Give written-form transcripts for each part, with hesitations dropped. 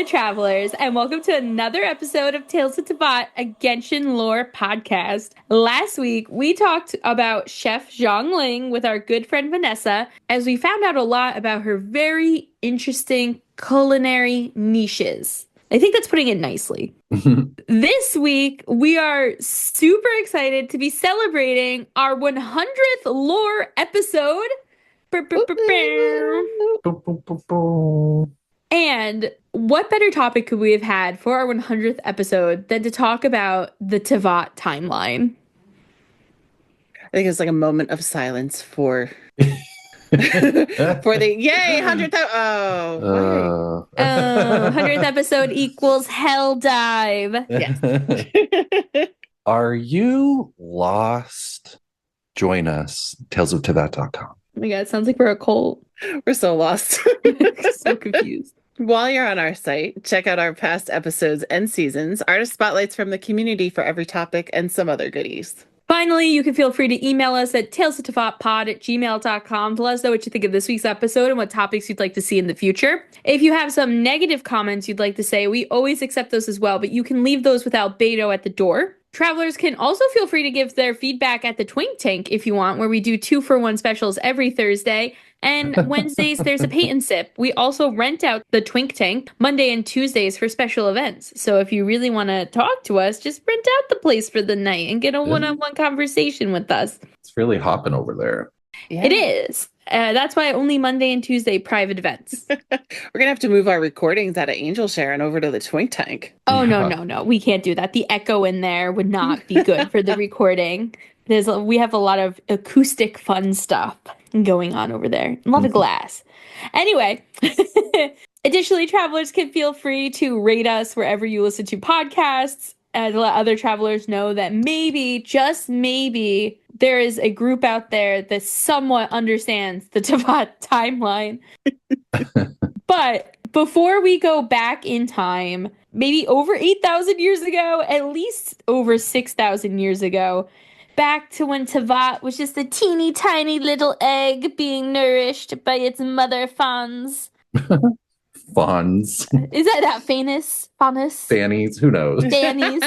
travelers, and welcome to another episode of Tales of Teyvat, a Genshin lore podcast. Last week, we talked about Chef Zhongling with our good friend Vanessa, as we found out a lot about her very interesting culinary niches. I think that's putting it nicely. This week, we are super excited to be celebrating our 100th lore episode. And what better topic could we have had for our 100th episode than to talk about the Teyvat timeline? I think it's like a moment of silence for for the yay 100th. Oh, 100th episode equals hell dive. yes. Are you lost? Join us, talesoftevat.com. Oh my god, it sounds like we're a cult. We're so lost. So confused. While you're on our site, check out our past episodes and seasons, artist spotlights from the community for every topic, and some other goodies. Finally, you can feel free to email us at talesoftevatpod@gmail.com to let us know what you think of this week's episode and what topics you'd like to see in the future. If you have some negative comments you'd like to say, we always accept those as well, but you can leave those with Albedo at the door. Travelers can also feel free to give their feedback at the Twink Tank if you want, where we do 2-for-1 specials every Thursday. And Wednesdays, there's a paint and sip. We also rent out the Twink Tank Monday and Tuesdays for special events. So if you really want to talk to us, just rent out the place for the night and get a one-on-one conversation with us. It's really hopping over there. Yeah. It is. That's why only Monday and Tuesday private events. We're going to have to move our recordings out of Angel Share and over to the Twink Tank. Oh, yeah. No. We can't do that. The echo in there would not be good for the recording. We have a lot of acoustic fun stuff going on over there. A lot of glass. Anyway, additionally, travelers can feel free to rate us wherever you listen to podcasts and let other travelers know that maybe, just maybe, there is a group out there that somewhat understands the Teyvat timeline. But before we go back in time, maybe over 8,000 years ago, at least over 6,000 years ago, back to when Teyvat was just a teeny tiny little egg being nourished by its mother Fawns. Fawns. Is that Fanus? Faunus? Fannies? Who knows? Fannies.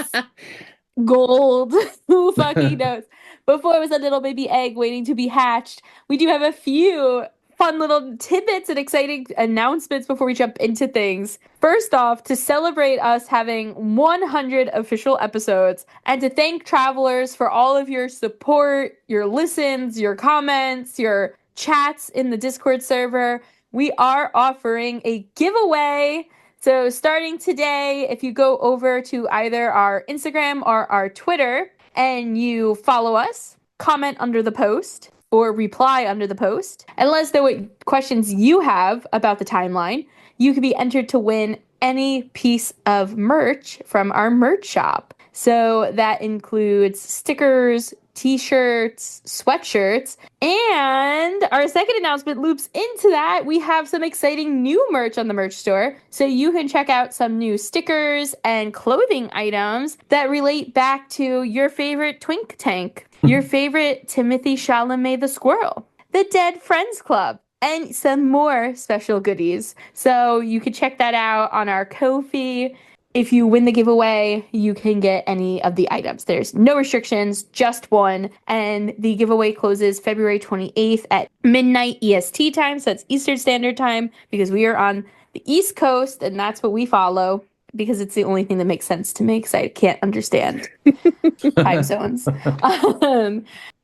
Gold. Who fucking knows? Before it was a little baby egg waiting to be hatched. We do have a few fun little tidbits and exciting announcements before we jump into things. First off, to celebrate us having 100 official episodes and to thank travelers for all of your support, your listens, your comments, your chats in the Discord server, we are offering a giveaway. So starting today, if you go over to either our Instagram or our Twitter and you follow us, comment under the post, or reply under the post, and let us know what questions you have about the timeline, you could be entered to win any piece of merch from our merch shop. So that includes stickers, t-shirts, sweatshirts, and our second announcement loops into that. We have some exciting new merch on the merch store, so you can check out some new stickers and clothing items that relate back to your favorite Twink Tank, your favorite Timothy Chalamet the Squirrel, the Dead Friends Club, and some more special goodies. So you can check that out on our Ko-fi. If you win the giveaway, you can get any of the items. There's no restrictions, just one. And the giveaway closes February 28th at midnight EST time. So that's Eastern Standard Time, because we are on the East Coast and that's what we follow, because it's the only thing that makes sense to me because I can't understand time zones.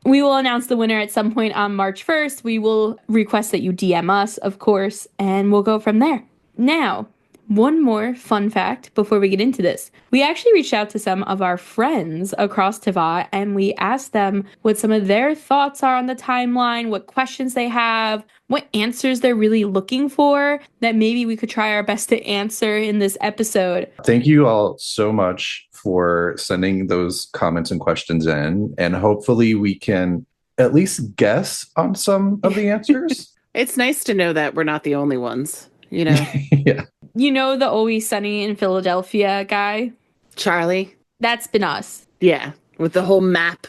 We will announce the winner at some point on March 1st. We will request that you DM us, of course, and we'll go from there. Now, one more fun fact before we get into this. We actually reached out to some of our friends across Teyvat and we asked them what some of their thoughts are on the timeline, what questions they have, what answers they're really looking for that maybe we could try our best to answer in this episode. Thank you all so much for sending those comments and questions in, and hopefully we can at least guess on some of the answers. It's nice to know that we're not the only ones, you know? Yeah. You know the Always Sunny in Philadelphia guy? Charlie? That's been us. Yeah, with the whole map,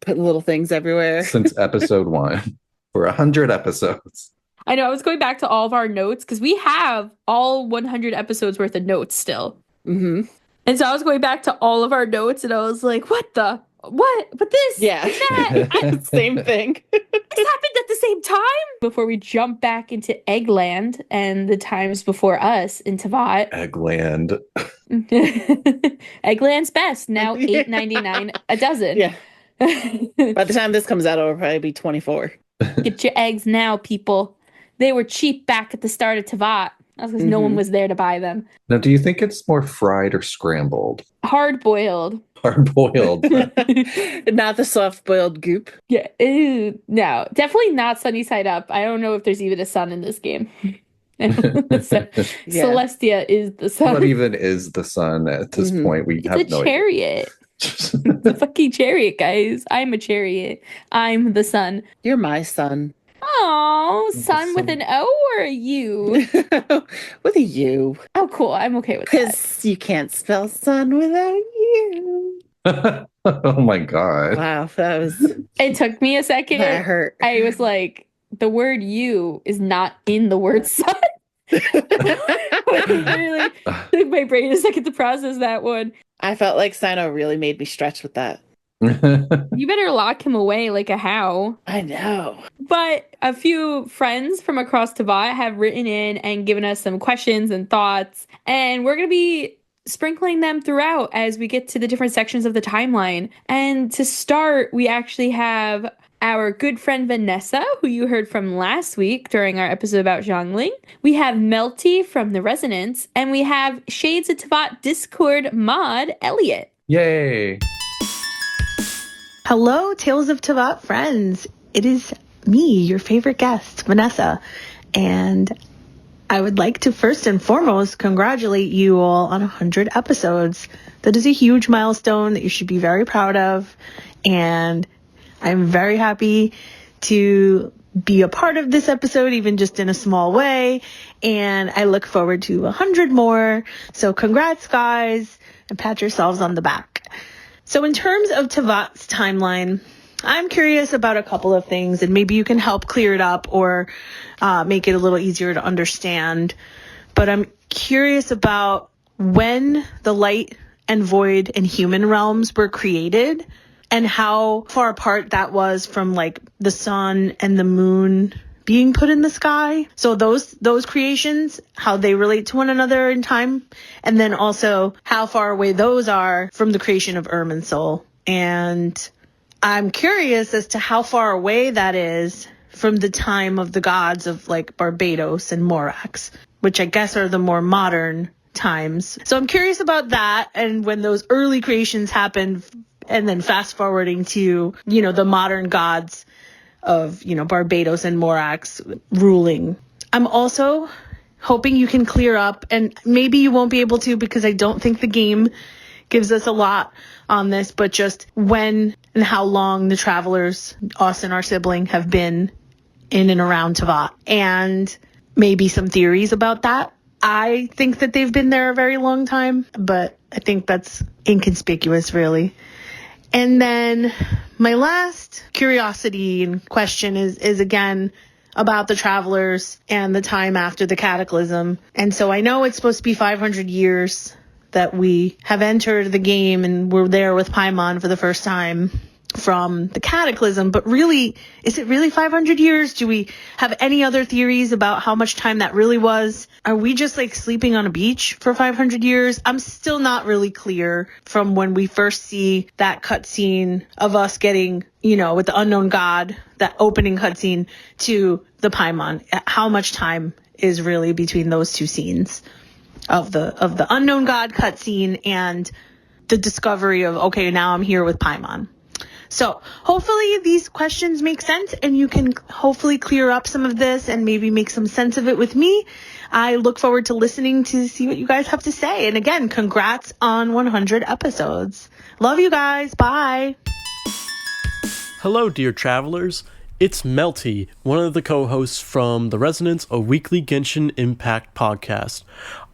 putting little things everywhere. Since episode 1. For 100 episodes. I know I was going back to all of our notes because we have all 100 episodes worth of notes still. Mm-hmm. And so I was going back to all of our notes and I was like, what? But this, Yeah. and that, Same thing. this happened at the same time. Before we jump back into Eggland and the times before us in Teyvat. Eggland. Eggland's best. Now $8.99 a dozen. Yeah. By the time this comes out, it'll probably be 24. Get your eggs now, people. They were cheap back at the start of Teyvat. That's because no one was there to buy them. Now, do you think it's more fried or scrambled? Hard boiled. Hard boiled. Not the soft boiled goop. Yeah. Ew, no, definitely not sunny side up. I don't know if there's even a sun in this game. Celestia is the sun. What even is the sun at this point? We have no chariot. It's a fucking chariot, guys. I'm a chariot. I'm the sun. You're my son. Oh, sun with an O or a U? With a U. Oh, cool. I'm okay with that. Because you can't spell sun without you. Oh my God. Wow, that was... It took me a second. That hurt. I was like, the word you is not in the word sun. It really took my brain a second to process that one. I felt like Sino really made me stretch with that. You better lock him away like a how. I know. But a few friends from across Teyvat have written in and given us some questions and thoughts, and we're going to be sprinkling them throughout as we get to the different sections of the timeline. And to start, we actually have our good friend Vanessa, who you heard from last week during our episode about Zhongling. We have Melty from The Resonance, and we have Shades of Teyvat Discord mod, Elliot. Yay. Hello, Tales of Teyvat friends. It is me, your favorite guest, Vanessa. And I would like to first and foremost congratulate you all on 100 episodes. That is a huge milestone that you should be very proud of. And I'm very happy to be a part of this episode, even just in a small way. And I look forward to 100 more. So congrats, guys, and pat yourselves on the back. So in terms of Teyvat's timeline, I'm curious about a couple of things, and maybe you can help clear it up or make it a little easier to understand. But I'm curious about when the light and void and human realms were created and how far apart that was from like the sun and the moon being put in the sky. So those creations, how they relate to one another in time, and then also how far away those are from the creation of Irminsul. And I'm curious as to how far away that is from the time of the gods of like Barbados and Morax, which I guess are the more modern times. So I'm curious about that and when those early creations happened, and then fast forwarding to, the modern gods of, Barbados and Morax ruling. I'm also hoping you can clear up, and maybe you won't be able to because I don't think the game gives us a lot on this, but just when and how long the travelers, us and our sibling, have been in and around Teyvat, and maybe some theories about that. I think that they've been there a very long time, but I think that's inconspicuous, really. And then my last curiosity and question is again about the travelers and the time after the cataclysm. And so I know it's supposed to be 500 years that we have entered the game and we're there with Paimon for the first time from the cataclysm, but really, is it really 500 years? Do we have any other theories about how much time that really was? Are we just like sleeping on a beach for 500 years? I'm still not really clear from when we first see that cutscene of us getting, with the unknown god, that opening cutscene to the Paimon, how much time is really between those two scenes of the unknown god cutscene and the discovery of, okay, now I'm here with Paimon. So hopefully these questions make sense and you can hopefully clear up some of this and maybe make some sense of it with me. I look forward to listening to see what you guys have to say. And again, congrats on 100 episodes. Love you guys. Bye. Hello, dear travelers. It's Melty, one of the co-hosts from The Resonance, a weekly Genshin Impact podcast.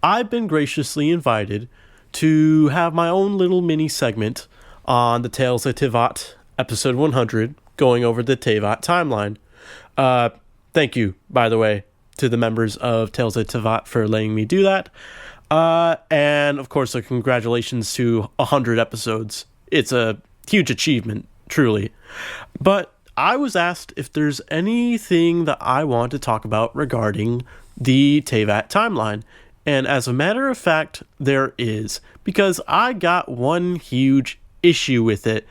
I've been graciously invited to have my own little mini segment on the Tales of Teyvat, episode 100, going over the Teyvat timeline. Thank you, by the way, to the members of Tales of Teyvat for letting me do that. And of course, congratulations to 100 episodes. It's a huge achievement, truly. But I was asked if there's anything that I want to talk about regarding the Teyvat timeline. And as a matter of fact, there is. Because I got one huge issue with it.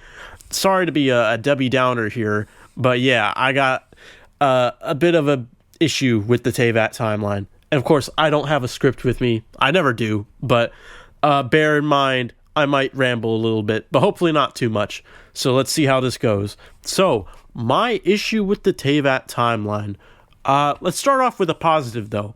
Sorry to be a Debbie Downer here, but yeah, I got a bit of a issue with the Teyvat timeline. And of course, I don't have a script with me. I never do, but bear in mind, I might ramble a little bit, but hopefully not too much. So let's see how this goes. So, my issue with the Teyvat timeline. Let's start off with a positive, though.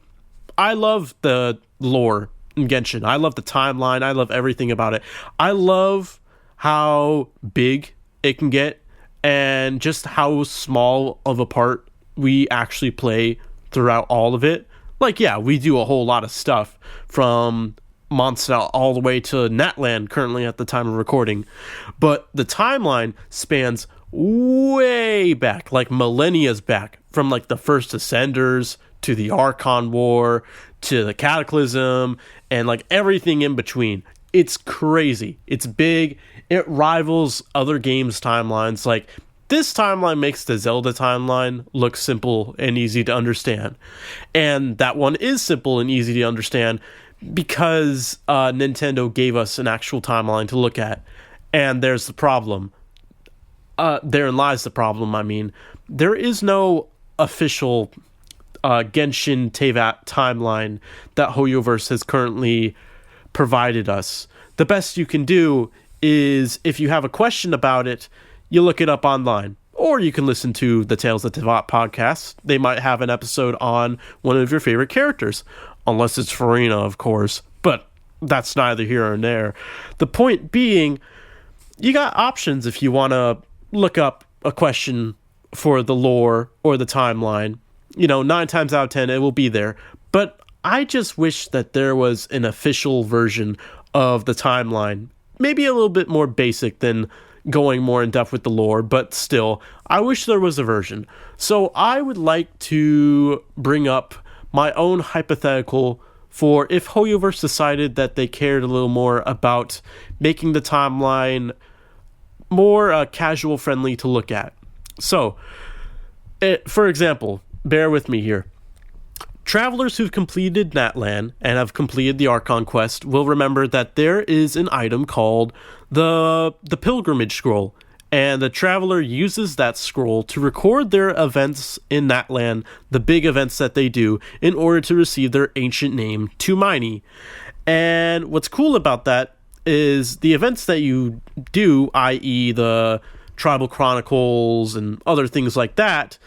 I love the lore in Genshin. I love the timeline. I love everything about it. I love how big it can get and just how small of a part we actually play throughout all of it. Like, yeah, we do a whole lot of stuff from Mondstadt all the way to Natlan currently at the time of recording. But the timeline spans way back, like millennia's back, from like the first Ascenders to the Archon War to the Cataclysm and like everything in between. It's crazy. It's big. It rivals other games' timelines. Like, this timeline makes the Zelda timeline look simple and easy to understand. And that one is simple and easy to understand because Nintendo gave us an actual timeline to look at. And there's the problem. Therein lies the problem, I mean. There is no official Genshin Teyvat timeline that HoYoverse has currently provided us. The best you can do is, if you have a question about it, you look it up online. Or you can listen to the Tales of Teyvat podcast. They might have an episode on one of your favorite characters. Unless it's Farina, of course. But that's neither here nor there. The point being, you got options if you want to look up a question for the lore or the timeline. 9 times out of 10, it will be there. But I just wish that there was an official version of the timeline. Maybe a little bit more basic than going more in depth with the lore, but still, I wish there was a version. So I would like to bring up my own hypothetical for if HoYoverse decided that they cared a little more about making the timeline more casual friendly to look at. So, for example, bear with me here. Travelers who've completed Natlan and have completed the Archon quest will remember that there is an item called the Pilgrimage Scroll, and the traveler uses that scroll to record their events in Natlan, the big events that they do, in order to receive their ancient name, Tumaini. And what's cool about that is the events that you do, i.e. the Tribal Chronicles and other things like that,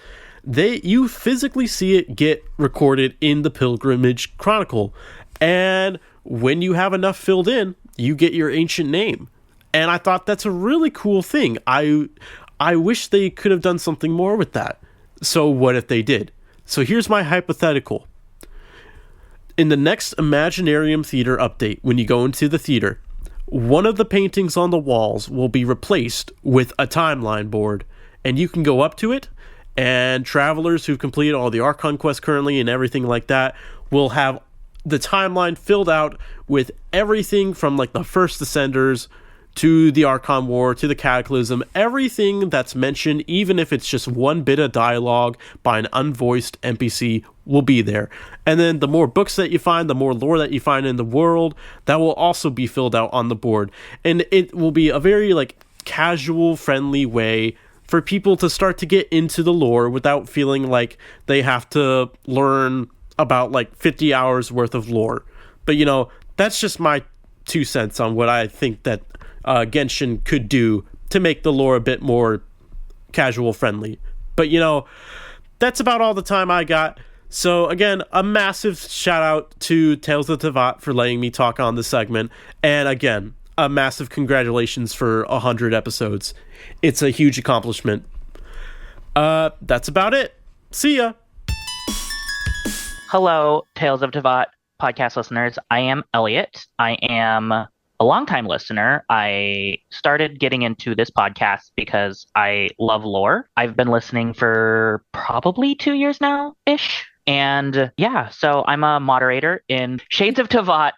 you physically see it get recorded in the Pilgrimage Chronicle. And when you have enough filled in, you get your ancient name. And I thought that's a really cool thing. I wish they could have done something more with that. So what if they did? So here's my hypothetical. In the next Imaginarium Theater update, when you go into the theater, one of the paintings on the walls will be replaced with a timeline board. And you can go up to it, and travelers who've completed all the Archon quests currently and everything like that will have the timeline filled out with everything from like the first Ascenders to the Archon War to the Cataclysm. Everything that's mentioned, even if it's just one bit of dialogue by an unvoiced NPC, will be there. And then the more books that you find, the more lore that you find in the world, that will also be filled out on the board. And it will be a very like casual, friendly way for people to start to get into the lore without feeling like they have to learn about like 50 hours worth of lore. But that's just my 2 cents on what I think that Genshin could do to make the lore a bit more casual friendly. But that's about all the time I got. So again, a massive shout out to Tales of Teyvat for letting me talk on this segment. And again, a massive congratulations for 100 episodes. It's a huge accomplishment. That's about it. See ya. Hello, Tales of Teyvat podcast listeners. I am Elliot. I am a longtime listener. I started getting into this podcast because I love lore. I've been listening for probably 2 years now-ish. And yeah, so I'm a moderator in Shades of Teyvat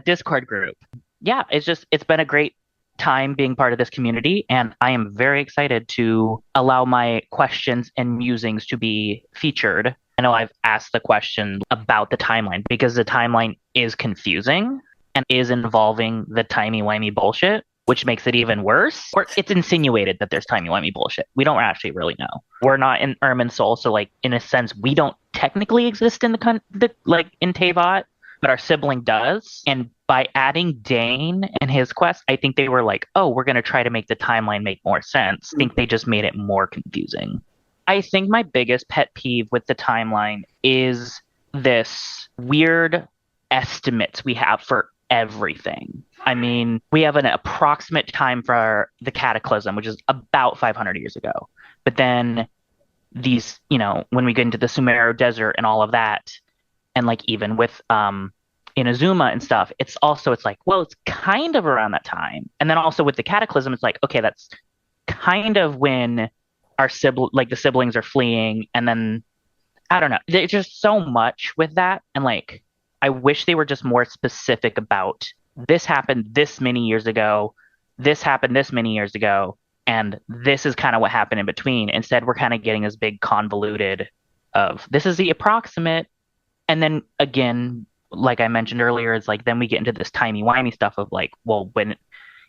Discord group. Yeah, it's been a great time being part of this community, and I am very excited to allow my questions and musings to be featured. I know I've asked the question about the timeline because the timeline is confusing and is involving the timey-wimey bullshit, which makes it even worse. Or it's insinuated that there's timey-wimey bullshit. We don't actually really know. We're not in Ermin's soul, so like in a sense, we don't technically exist in in Teyvat, but our sibling does. And by adding Dane and his quest, I think they were like, oh, we're going to try to make the timeline make more sense. I think they just made it more confusing. I think my biggest pet peeve with the timeline is this weird estimates we have for everything. I mean, we have an approximate time for the cataclysm, which is about 500 years ago. But then these, when we get into the Sumeru desert and all of that, and like even with Inazuma and stuff, it's like, well, it's kind of around that time. And then also with the cataclysm, it's like, okay, that's kind of when the siblings are fleeing. And then I don't know. There's just so much with that. And like, I wish they were just more specific about this happened this many years ago, this happened this many years ago, and this is kind of what happened in between. Instead, we're kind of getting this big convoluted of this is the approximate. And then again, like I mentioned earlier, it's like then we get into this timey-wimey stuff of like, well, when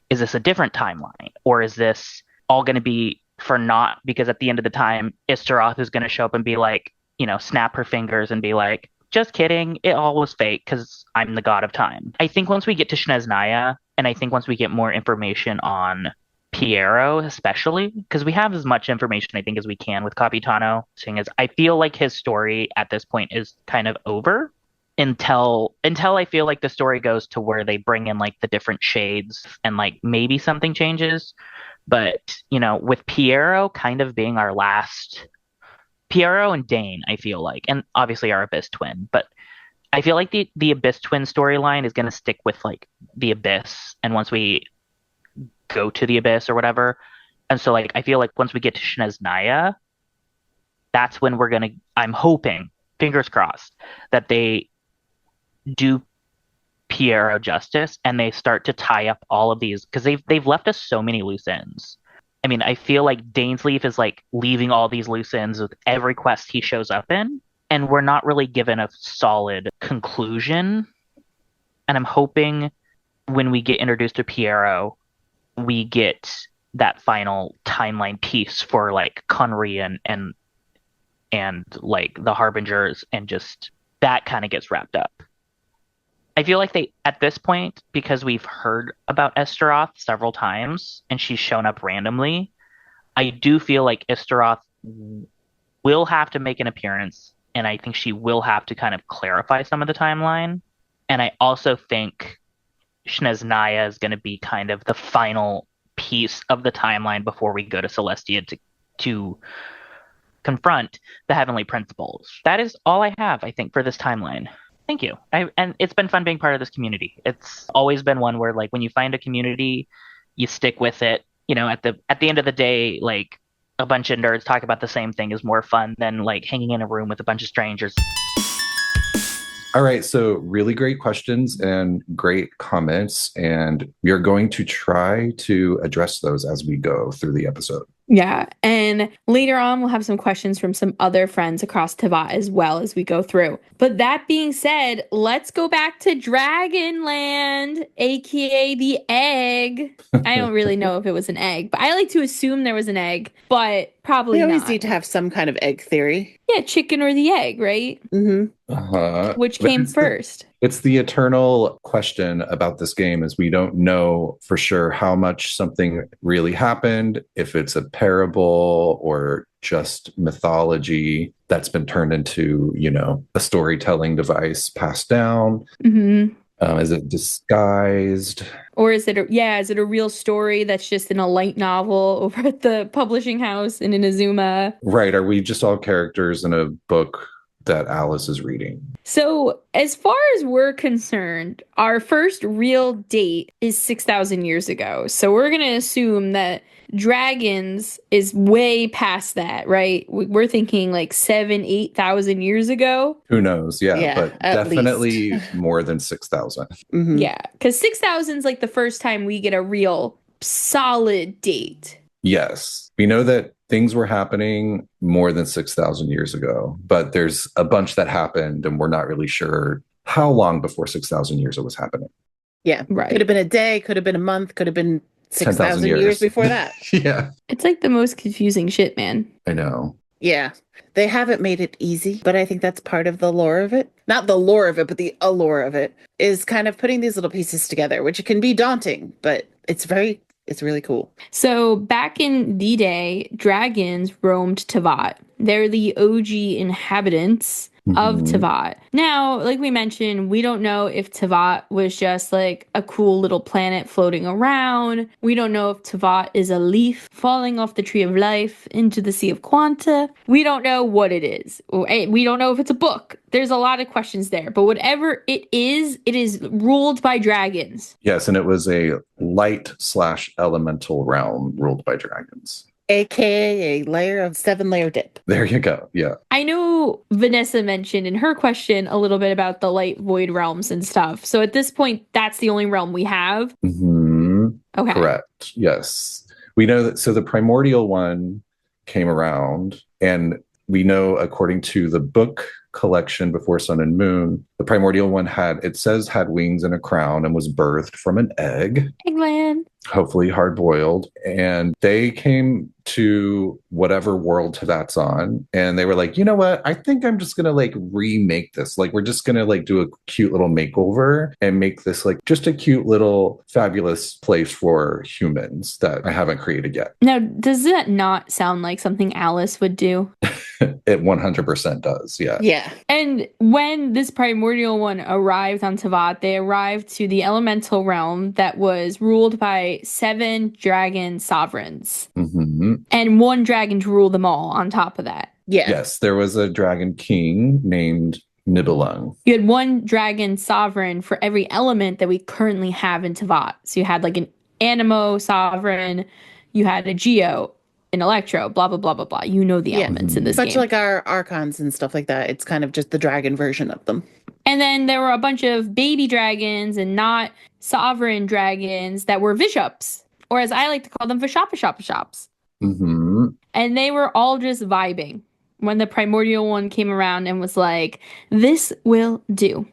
is this a different timeline? Or is this all going to be for naught? Because at the end of the time, Istaroth is going to show up and be like, snap her fingers and be like, just kidding, it all was fake because I'm the god of time. I think once we get to Snezhnaya, and I think once we get more information on Piero especially, because we have as much information I think as we can with Capitano, seeing as I feel like his story at this point is kind of over until I feel like the story goes to where they bring in like the different shades and like maybe something changes. But, with Piero kind of being our last Piero and Dane, I feel like, and obviously our Abyss twin, but I feel like the Abyss twin storyline is going to stick with like the Abyss, and once we go to the Abyss or whatever, and so like I feel like once we get to Snezhnaya, that's when I'm hoping, fingers crossed, that they do Piero justice and they start to tie up all of these because they've left us so many loose ends. I mean, I feel like Dainsleif is like leaving all these loose ends with every quest he shows up in, and we're not really given a solid conclusion. And I'm hoping when we get introduced to Piero, we get that final timeline piece for like Conry and like the Harbingers, and just that kind of gets wrapped up. I feel like they, at this point, because we've heard about Istaroth several times and she's shown up randomly, I do feel like Istaroth will have to make an appearance, and I think she will have to kind of clarify some of the timeline. And I also think Snezhnaya is going to be kind of the final piece of the timeline before we go to Celestia to confront the Heavenly Principles. That is all I have, I think, for this timeline. Thank you. And it's been fun being part of this community. It's always been one where like when you find a community, you stick with it. At the end of the day, like a bunch of nerds talk about the same thing is more fun than like hanging in a room with a bunch of strangers. All right, so really great questions and great comments, and we are going to try to address those as we go through the episode. Yeah, and later on we'll have some questions from some other friends across Teyvat as well as we go through. But that being said, let's go back to Dragonland, aka the egg. I don't really know if it was an egg, but I like to assume there was an egg, but probably We always not. need to have some kind of egg theory. Yeah, chicken or the egg, right? Mm-hmm. Which came first? It's the eternal question about this game, is we don't know for sure how much something really happened, if it's a parable or just mythology that's been turned into, a storytelling device passed down. Mm-hmm. Is it disguised? Or is it a real story that's just in a light novel over at the publishing house in Inazuma? Right. Are we just all characters in a book that Alice is reading? So as far as we're concerned, our first real date is 6,000 years ago. So we're going to assume that dragons is way past that, right? We're thinking like 7,000-8,000 years ago. Who knows? Yeah, Yeah, but at definitely least. more than 6,000. Mhm. Yeah, because 6,000 is like the first time we get a real solid date. Yes. We know that things were happening more than 6,000 years ago, but there's a bunch that happened, and we're not really sure how long before 6,000 years it was happening. Yeah. Right. Could have been a day, could have been a month, could have been 6,000 years before that. Yeah. It's like the most confusing shit, man. I know. Yeah. They haven't made it easy, but I think that's part of the lore of it. Not the lore of it, but the allure of it is kind of putting these little pieces together, which can be daunting, but it's really cool. So back in the day, dragons roamed Teyvat. They're the OG inhabitants of Mhm. Teyvat. Now, like we mentioned, we don't know if Teyvat was just like a cool little planet floating around. We don't know if Teyvat is a leaf falling off the tree of life into the sea of Quanta. We don't know what it is. We don't know if it's a book. There's a lot of questions there. But whatever it is ruled by dragons. Yes, and it was a light/elemental realm ruled by dragons. AKA a 7-layer dip. There you go. Yeah. I know Vanessa mentioned in her question a little bit about the light void realms and stuff. So at this point, that's the only realm we have. Mhm. Okay. Correct. Yes. We know that. So the primordial one came around, and we know, according to the book collection Before Sun and Moon, the primordial one had wings and a crown and was birthed from an egg, Eggland. hopefully hard boiled. And they came to whatever world that's on, and they were like, you know what? I think I'm just gonna like remake this. Like, we're just gonna like do a cute little makeover and make this like just a cute little fabulous place for humans that I haven't created yet. Now, does that not sound like something Alice would do? It 100% does. Yeah. Yeah. And when this primordial one arrived on Teyvat, they arrived to the elemental realm that was ruled by 7 dragon sovereigns. Mm-hmm. And 1 dragon to rule them all on top of that. Yeah. Yes, there was a dragon king named Nibelung. You had 1 dragon sovereign for every element that we currently have in Teyvat. So you had like an Animo sovereign, you had a Geo, an Electro, blah, blah, blah, blah, blah. You know the elements in this Much game. like our Archons and stuff like that. It's kind of just the dragon version of them. And then there were a bunch of baby dragons and not sovereign dragons that were Vishups, or as I like to call them, Vishopashops. Mm-hmm. And they were all just vibing when the primordial one came around and was like, this will do.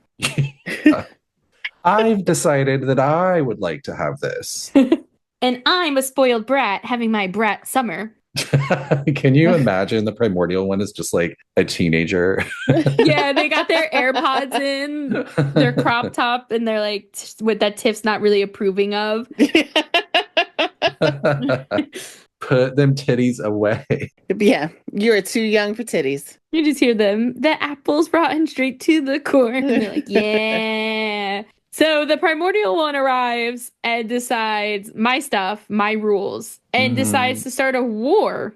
I've decided that I would like to have this. And I'm a spoiled brat having my brat summer. Can you imagine the primordial one is just like a teenager? Yeah, they got their AirPods in, their crop top, and they're like, with that Tiff's not really approving of. Put them titties away. Yeah, you're too young for titties. You just hear them, the apple's rotten straight to the core. And they're like, yeah. So the primordial one arrives and decides my stuff, my rules, and decides to start a war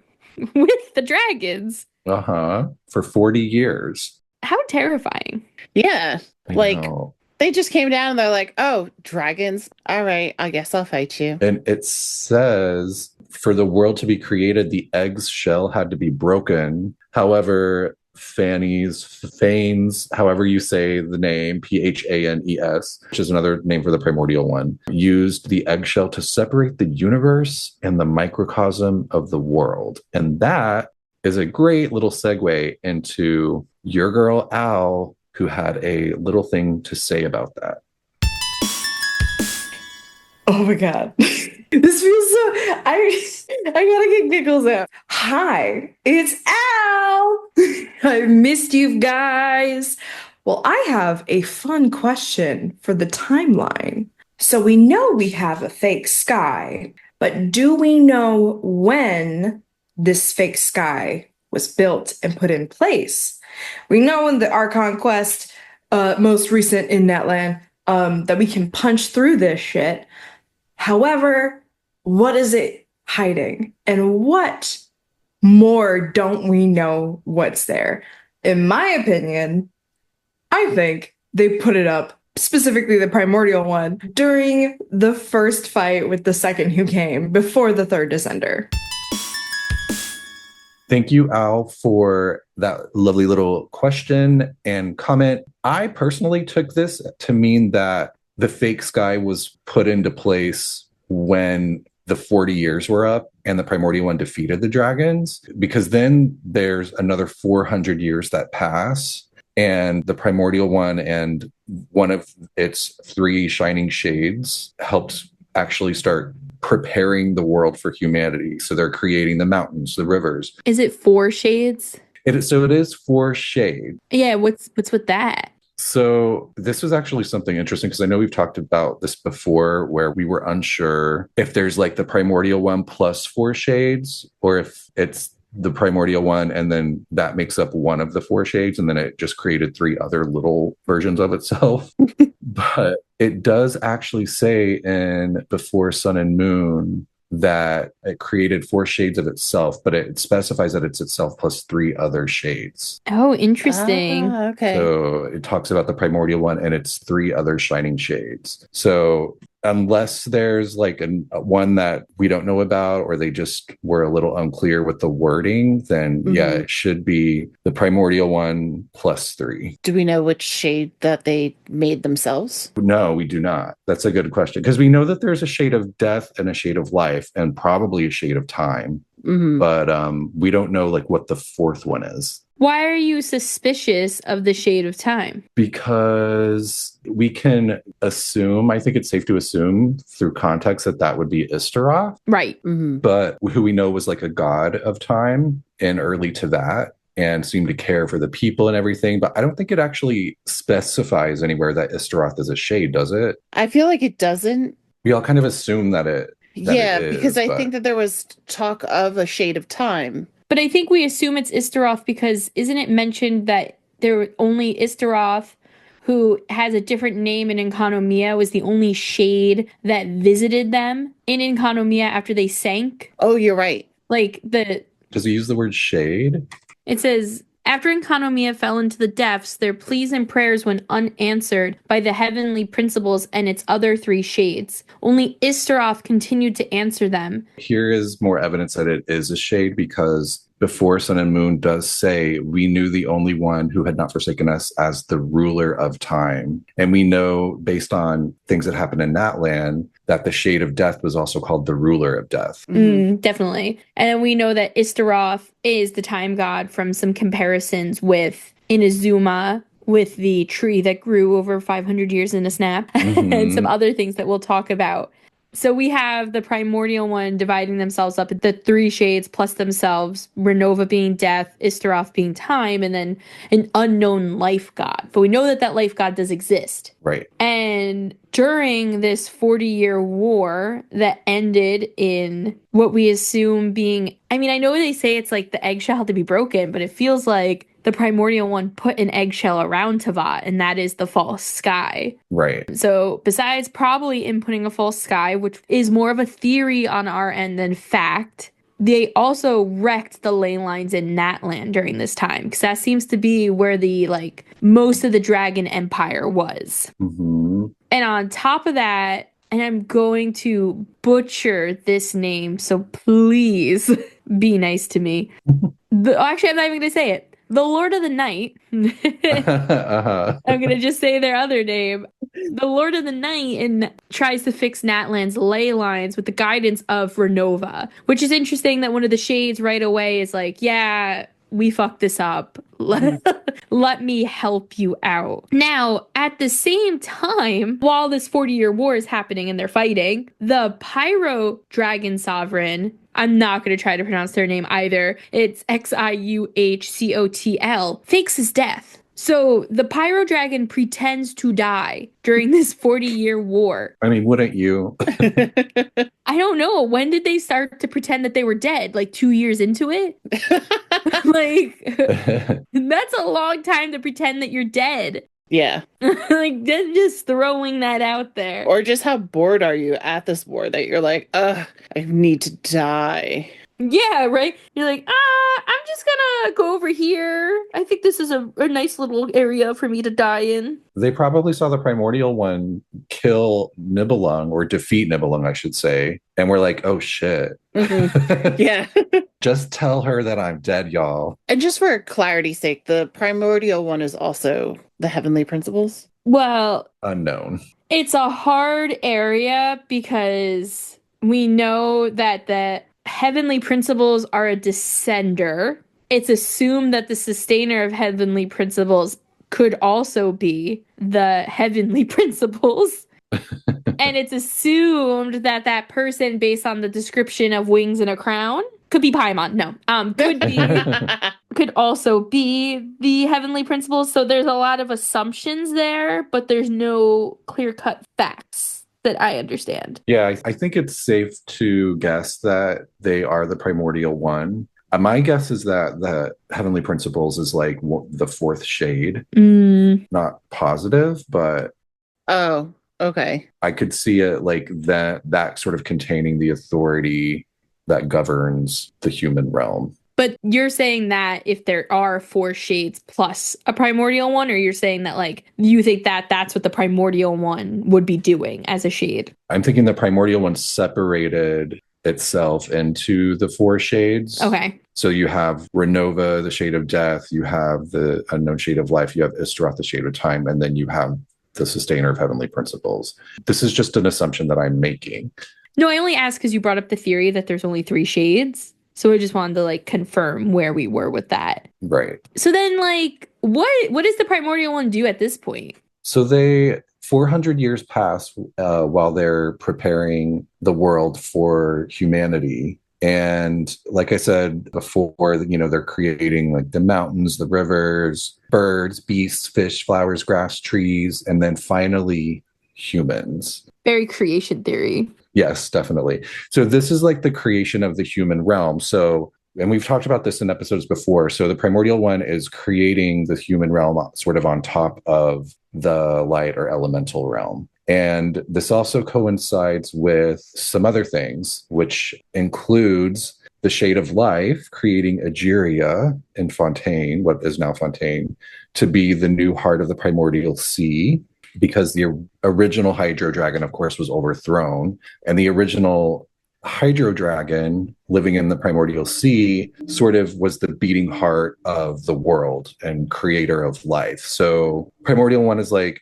with the dragons. Uh-huh. For 40 years. How terrifying. Yeah. I Like, know. they just came down and they're like, oh, dragons. All right, I guess I'll fight you. And it says for the world to be created, the egg's shell had to be broken. However, Fanes, however you say the name, Phanes, which is another name for the primordial one, used the eggshell to separate the universe and the microcosm of the world. And that is a great little segue into your girl Al, who had a little thing to say about that. Oh my God. This feels so. I gotta get giggles out. Hi, it's Al. I missed you guys. Well, I have a fun question for the timeline. So we know we have a fake sky, but do we know when this fake sky was built and put in place? We know in the Archon quest, most recent in Netland, that we can punch through this shit. However, what is it hiding? And what more don't we know what's there? In my opinion, I think they put it up specifically the primordial one, during the first fight with the second who came before the third descender. Thank you, Al, for that lovely little question and comment. I personally took this to mean that the fake sky was put into place when the 40 years were up and the primordial one defeated the dragons, because then there's another 400 years that pass, and the primordial one and one of its three shining shades helped actually start preparing the world for humanity. So they're creating the mountains, the rivers. Is it 4 shades? It is 4 shades. Yeah, what's with that? So this was actually something interesting, because I know we've talked about this before, where we were unsure if there's like the primordial one plus 4 shades, or if it's the primordial one and then that makes up one of the 4 shades, and then it just created 3 other little versions of itself. But it does actually say in Before Sun and Moon that it created 4 shades of itself, but it specifies that it's itself plus 3 other shades. Oh, interesting. Okay. So it talks about the primordial one and its 3 other shining shades. So unless there's like one that we don't know about, or they just were a little unclear with the wording, then yeah, it should be the primordial one plus 3. Do we know which shade that they made themselves? No, we do not. That's a good question, because we know that there's a shade of death and a shade of life and probably a shade of time. But we don't know like what the 4th one is. Why are you suspicious of the shade of time? Because we can assume, I think it's safe to assume through context, that would be Istaroth. Right. But who we know was like a god of time and early to that, and seemed to care for the people and everything. But I don't think it actually specifies anywhere that Istaroth is a shade, does it? I feel like it doesn't. We all kind of assume that it because I think that there was talk of a shade of time. But I think we assume it's Istaroth because isn't it mentioned that there only Istaroth, who has a different name in Enkanomiya, was the only shade that visited them in Enkanomiya after they sank? Oh, you're right. Does he use the word shade? It says, after Enkanomiya fell into the depths, their pleas and prayers went unanswered by the heavenly principles and its other 3 shades. Only Istaroth continued to answer them. Here is more evidence that it is a shade, because Before Sun and Moon does say, we knew the only one who had not forsaken us as the ruler of time. And we know, based on things that happened in that land, that the shade of death was also called the ruler of death. Definitely. And we know that Istaroth is the time god from some comparisons with Inazuma, with the tree that grew over 500 years in a snap, and some other things that we'll talk about. So we have the primordial one dividing themselves up into 3 shades plus themselves, Renova being death, Istaroth being time, and then an unknown life god. But we know that life god does exist. Right. And during this 40-year war that ended in what we assume being, I mean, I know they say it's like the eggshell had to be broken, but it feels like the primordial one put an eggshell around Teyvat, and that is the false sky. Right. So besides probably inputting a false sky, which is more of a theory on our end than fact, they also wrecked the ley lines in Natlan during this time, because that seems to be where the most of the dragon empire was. And on top of that, and I'm going to butcher this name, so please be nice to me. Actually, I'm not even going to say it. The Lord of the Night. I'm going to just say their other name. The Lord of the Night tries to fix Natlan's ley lines with the guidance of Renova, which is interesting that one of the shades right away is like, yeah, we fucked this up. Let me help you out. Now, at the same time, while this 40-year war is happening and they're fighting, the Pyro Dragon Sovereign, I'm not going to try to pronounce their name either. It's Xiuhcotl, fakes his death. So the Pyro Dragon pretends to die during this 40-year war. I mean, wouldn't you? I don't know. When did they start to pretend that they were dead? Like 2 years into it? That's a long time to pretend that you're dead. Yeah. Just throwing that out there. Or just how bored are you at this war that you're like, ugh, I need to die. Yeah, right? You're like, I'm just gonna go over here. I think this is a nice little area for me to die in. They probably saw the primordial one kill Nibelung, or defeat Nibelung, I should say. And we're like, oh shit. Yeah. Just tell her that I'm dead, y'all. And just for clarity's sake, the primordial one is also the heavenly principles. Well, Unknown. it's a hard area because we know that the heavenly principles are a descender. It's assumed that the sustainer of heavenly principles could also be the heavenly principles. And it's assumed that that person, based on the description of wings and a crown, could be Paimon. No, could also be the heavenly principles. So there's a lot of assumptions there, but there's no clear-cut facts that I understand. Yeah, I think it's safe to guess that they are the primordial one. My guess is that the heavenly principles is like the fourth shade. Not positive, but Oh, okay. I could see it like that sort of containing the authority that governs the human realm. But you're saying that if there are 4 shades plus a primordial one, or you're saying that like you think that that's what the primordial one would be doing as a shade? I'm thinking the primordial one separated itself into the 4 shades. Okay. So you have Renova, the shade of death, you have the unknown shade of life, you have Istaroth, the shade of time, and then you have the sustainer of heavenly principles. This is just an assumption that I'm making. No, I only asked because you brought up the theory that there's only 3 shades. So I just wanted to like confirm where we were with that. Right. So then like what does the primordial one do at this point? So they 400 years pass while they're preparing the world for humanity. And like I said before, they're creating like the mountains, the rivers, birds, beasts, fish, flowers, grass, trees, and then finally humans. Very creation theory. Yes, definitely. So this is like the creation of the human realm. So, and we've talked about this in episodes before. So the primordial one is creating the human realm sort of on top of the light or elemental realm. And this also coincides with some other things, which includes the shade of life creating Egeria in Fontaine, what is now Fontaine, to be the new heart of the primordial sea, because the original Hydro Dragon, of course, was overthrown. And the original Hydro Dragon living in the primordial sea sort of was the beating heart of the world and creator of life. So primordial one is like,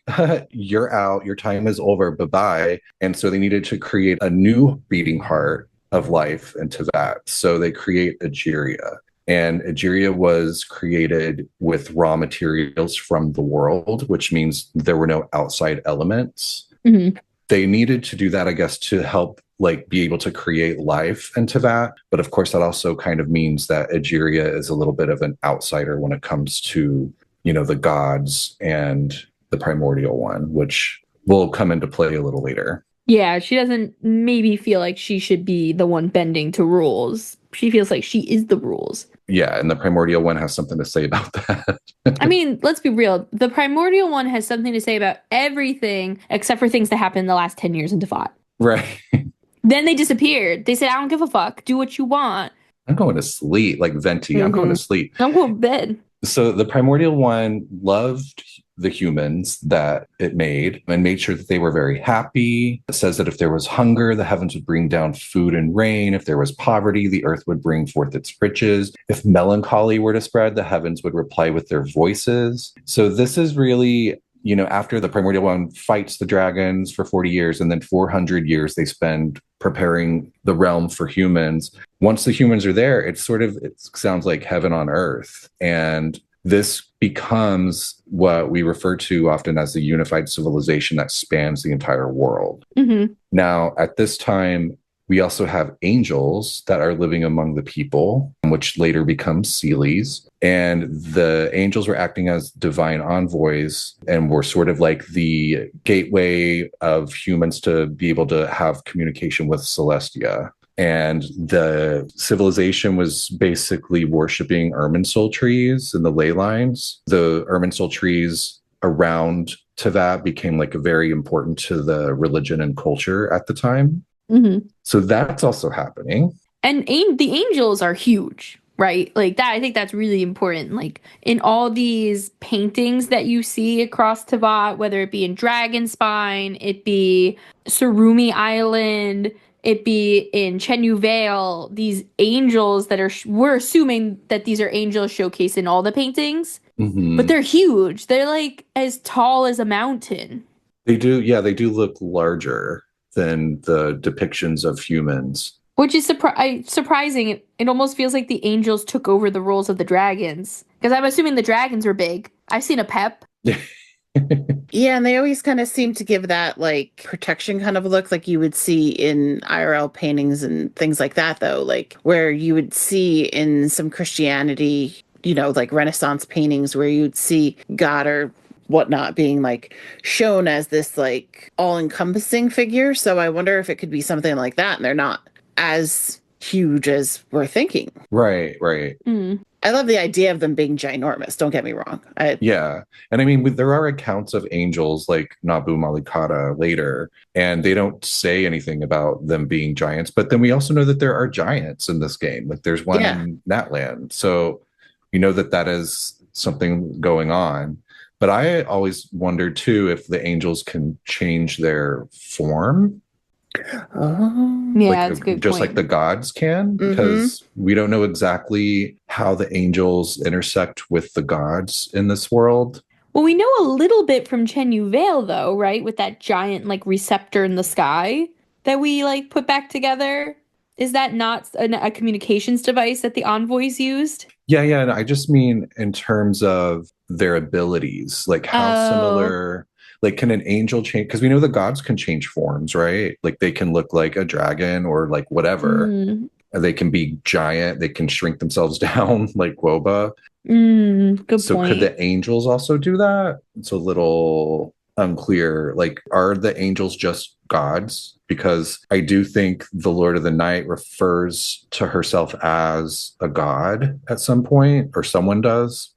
you're out, your time is over, bye-bye. And so they needed to create a new beating heart of life into that. So they create Egeria. And Egeria was created with raw materials from the world, which means there were no outside elements. Mm-hmm. They needed to do that, I guess, to help like be able to create life into that. But of course, that also kind of means that Egeria is a little bit of an outsider when it comes to, the gods and the primordial one, which will come into play a little later. Yeah, she doesn't maybe feel like she should be the one bending to rules. She feels like she is the rules. Yeah, and the primordial one has something to say about that. I mean, let's be real. The primordial one has something to say about everything except for things that happened in the last 10 years in Teyvat. Right. Then they disappeared. They said, I don't give a fuck. Do what you want. I'm going to sleep, like Venti. I'm going to sleep. I'm going to bed. So the primordial one loved the humans that it made and made sure that they were very happy. It says that if there was hunger, the heavens would bring down food and rain. If there was poverty, the earth would bring forth its riches. If melancholy were to spread, the heavens would reply with their voices. So this is really, after the primordial one fights the dragons for 40 years and then 400 years they spend preparing the realm for humans. Once the humans are there, it sounds like heaven on earth. And this becomes what we refer to often as the unified civilization that spans the entire world. Mm-hmm. Now, at this time, we also have angels that are living among the people, which later become Seelies. And the angels were acting as divine envoys and were sort of like the gateway of humans to be able to have communication with Celestia. And the civilization was basically worshiping Irminsul trees in the ley lines. The Irminsul trees around Teyvat became like very important to the religion and culture at the time. Mm-hmm. So that's also happening. And the angels are huge, right? Like that, I think that's really important. Like in all these paintings that you see across Teyvat, whether it be in Dragonspine, it be Surumi Island, it be in Chenyu Vale, these angels that we're assuming that these are angels showcased in all the paintings, but they're huge. They're like as tall as a mountain. They do, yeah, they do look larger than the depictions of humans. Which is surprising. It almost feels like the angels took over the roles of the dragons. Because I'm assuming the dragons were big. I've seen a pep. Yeah, and they always kind of seem to give that like protection kind of look like you would see in IRL paintings and things like that, though. Like where you would see in some Christianity, you know, like Renaissance paintings where you'd see God or whatnot being like shown as this like all-encompassing figure. So I wonder if it could be something like that, and they're not as huge as we're thinking. Right. I love the idea of them being ginormous. Don't get me wrong. Yeah. And I mean, there are accounts of angels like Nabu Malikata later, and they don't say anything about them being giants. But then we also know that there are giants in this game. Like there's one in Natland. So we know that is something going on. But I always wondered too if the angels can change their form. Oh, yeah, like, that's a good just point. like the gods can, because we don't know exactly how the angels intersect with the gods in this world. Well, we know a little bit from Chenyu Vale, though, right? With that giant like receptor in the sky that we like put back together. Is that not a communications device that the envoys used? Yeah, and I just mean in terms of their abilities, like how similar. Like, can an angel change? Because we know the gods can change forms, right? Like they can look like a dragon or like whatever. They can be giant. They can shrink themselves down like Woba. Good So point. could the angels also do that? It's a little unclear. Like, are the angels just gods? Because I do think the Lord of the Night refers to herself as a god at some point, or someone does.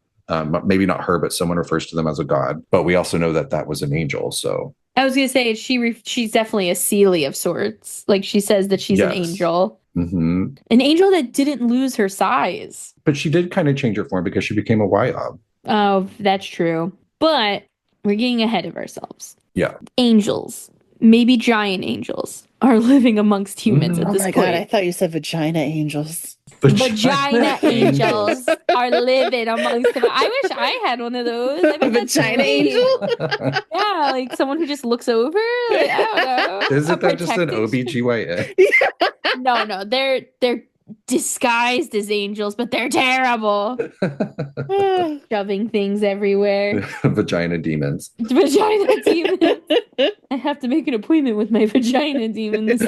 Maybe not her, but someone refers to them as a god. But we also know that was an angel. So I was gonna say she's definitely a Seelie of sorts. Like she says that she's an angel, an angel that didn't lose her size. But she did kind of change her form because she became a Yob. Oh, that's true. But we're getting ahead of ourselves. Yeah, Angels, maybe giant angels, are living amongst humans at this point. Oh my God, I thought you said vagina angels. Vagina angels are living amongst them. I wish I had one of those. I bet that's Vagina great. angel? Yeah, like someone who just looks over. Like, I don't know. Isn't that just an OBGYN? No, they're disguised as angels, but they're terrible. Shoving things everywhere. Vagina demons. Vagina demons. I have to make an appointment with my vagina demons.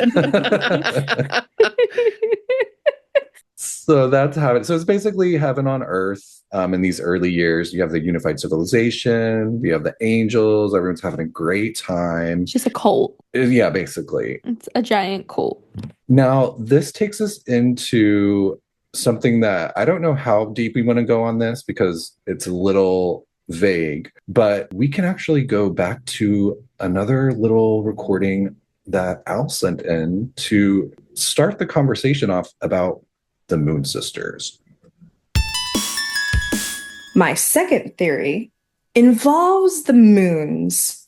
So that's how it. So it's basically heaven on earth. In these early years, you have the unified civilization. You have the angels. Everyone's having a great time. It's just a cult. Yeah, basically. It's a giant cult. Now, this takes us into something that I don't know how deep we want to go on this because it's a little vague, but we can actually go back to another little recording that Al sent in to start the conversation off about the Moon Sisters. My second theory involves the moons.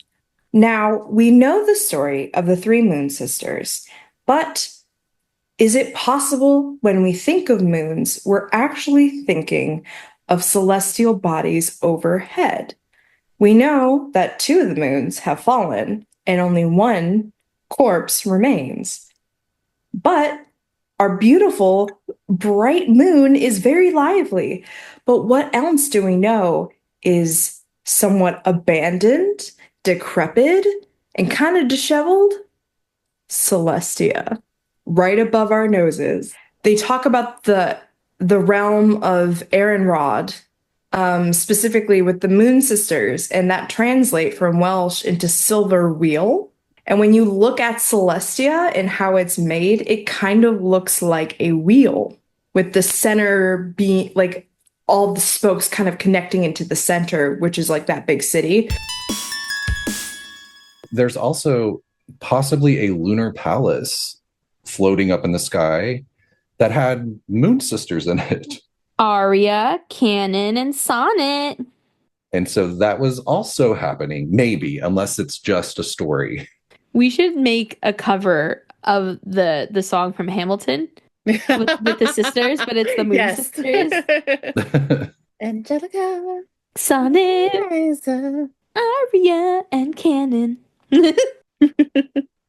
Now, we know the story of the three Moon Sisters, but is it possible when we think of moons, we're actually thinking of celestial bodies overhead? We know that two of the moons have fallen and only one corpse remains. But our beautiful, bright moon is very lively. But what else do we know is somewhat abandoned, decrepit, and kind of disheveled? Celestia, right above our noses. They talk about the realm of Aaronrod, specifically with the Moon Sisters, and that translate from Welsh into silver wheel. And when you look at Celestia and how it's made, it kind of looks like a wheel with the center being like all the spokes kind of connecting into the center, which is like that big city. There's also possibly a lunar palace floating up in the sky that had moon sisters in it. Arya, Canon, and Sonnet. And so that was also happening, maybe, unless it's just a story. We should make a cover of the song from Hamilton with the sisters, but it's the Moon Sisters. Angelica, Sonnet, Liza. Arya, and Canon.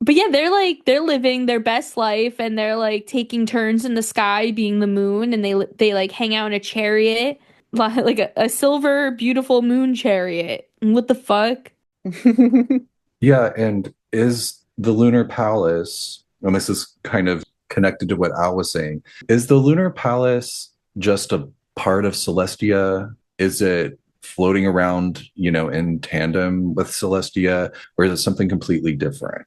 But yeah, they're living their best life, and they're like taking turns in the sky being the moon, and they like hang out in a chariot, like a silver beautiful moon chariot. What the fuck? Yeah, and is the Lunar Palace, and this is kind of connected to what Al was saying, is the Lunar Palace just a part of Celestia? Is it floating around, in tandem with Celestia, or is it something completely different?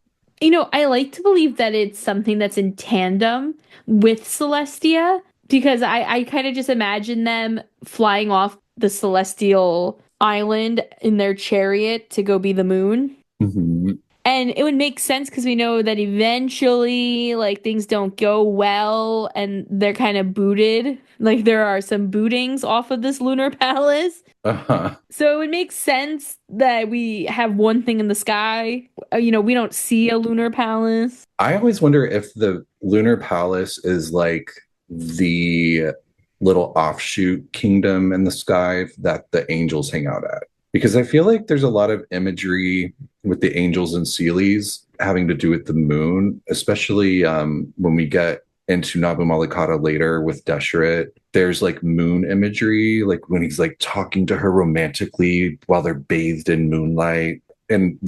I like to believe that it's something that's in tandem with Celestia, because I kind of just imagine them flying off the celestial island in their chariot to go be the moon. Mm-hmm. And it would make sense because we know that eventually, like, things don't go well and they're kind of booted. Like, there are some bootings off of this lunar palace. Uh-huh. So it would make sense that we have one thing in the sky. We don't see a lunar palace. I always wonder if the Lunar Palace is like the little offshoot kingdom in the sky that the angels hang out at. Because I feel like there's a lot of imagery with the angels and Seelies having to do with the moon, especially when we get into Nabu Malikata later with Deshret. There's like moon imagery, like when he's like talking to her romantically while they're bathed in moonlight. And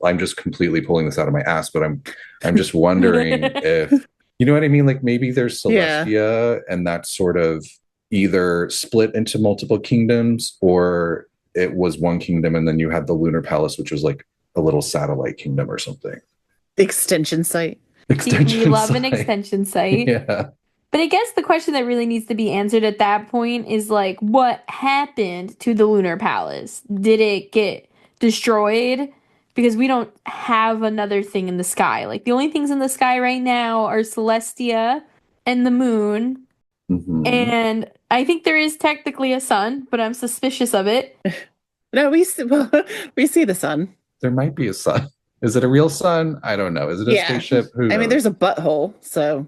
I'm just completely pulling this out of my ass, but I'm just wondering if, you know what I mean? Like maybe there's Celestia and that's sort of either split into multiple kingdoms, or it was one kingdom and then you had the Lunar Palace, which was like a little satellite kingdom or something. Extension site. We love an extension site. Yeah. But I guess the question that really needs to be answered at that point is like, what happened to the Lunar Palace? Did it get destroyed? Because we don't have another thing in the sky. Like, the only things in the sky right now are Celestia and the moon. Mm-hmm. And I think there is technically a sun, but I'm suspicious of it. No, we see the sun. There might be a sun. Is it a real sun? I don't know. Is it a spaceship? Who knows? I mean, there's a butthole, so.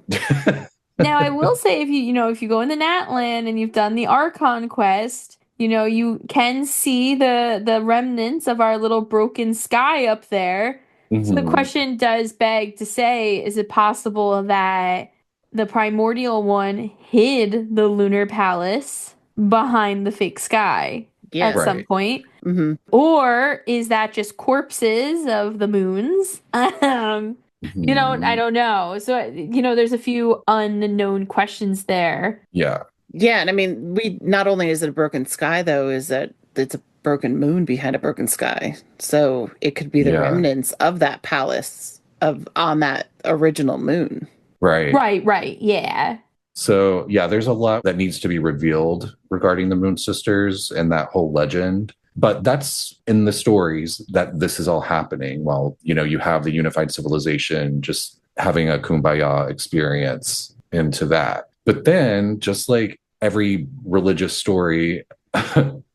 Now, I will say, if you go into Natlan and you've done the Archon quest, you can see the remnants of our little broken sky up there. Mm-hmm. So the question does beg to say, is it possible that the primordial one hid the lunar palace behind the fake sky at some point? Mm-hmm. Or is that just corpses of the moons? I don't know. So, there's a few unknown questions there. Yeah. Yeah, and I mean, not only is it a broken sky, though, is that it's a broken moon behind a broken sky. So it could be the remnants of that palace on that original moon. Right. Yeah. So, yeah, there's a lot that needs to be revealed regarding the Moon Sisters and that whole legend. But that's in the stories that this is all happening while, you have the unified civilization just having a kumbaya experience into that. But then, just like every religious story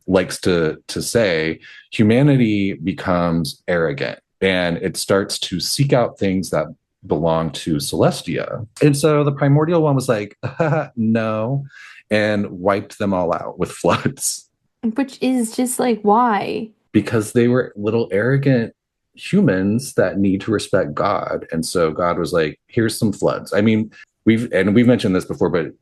likes to say, humanity becomes arrogant and it starts to seek out things that belong to Celestia. And so the primordial one was like, no, and wiped them all out with floods. Which is just like, why? Because they were little arrogant humans that need to respect God. And so God was like, here's some floods. I mean, we've mentioned this before, but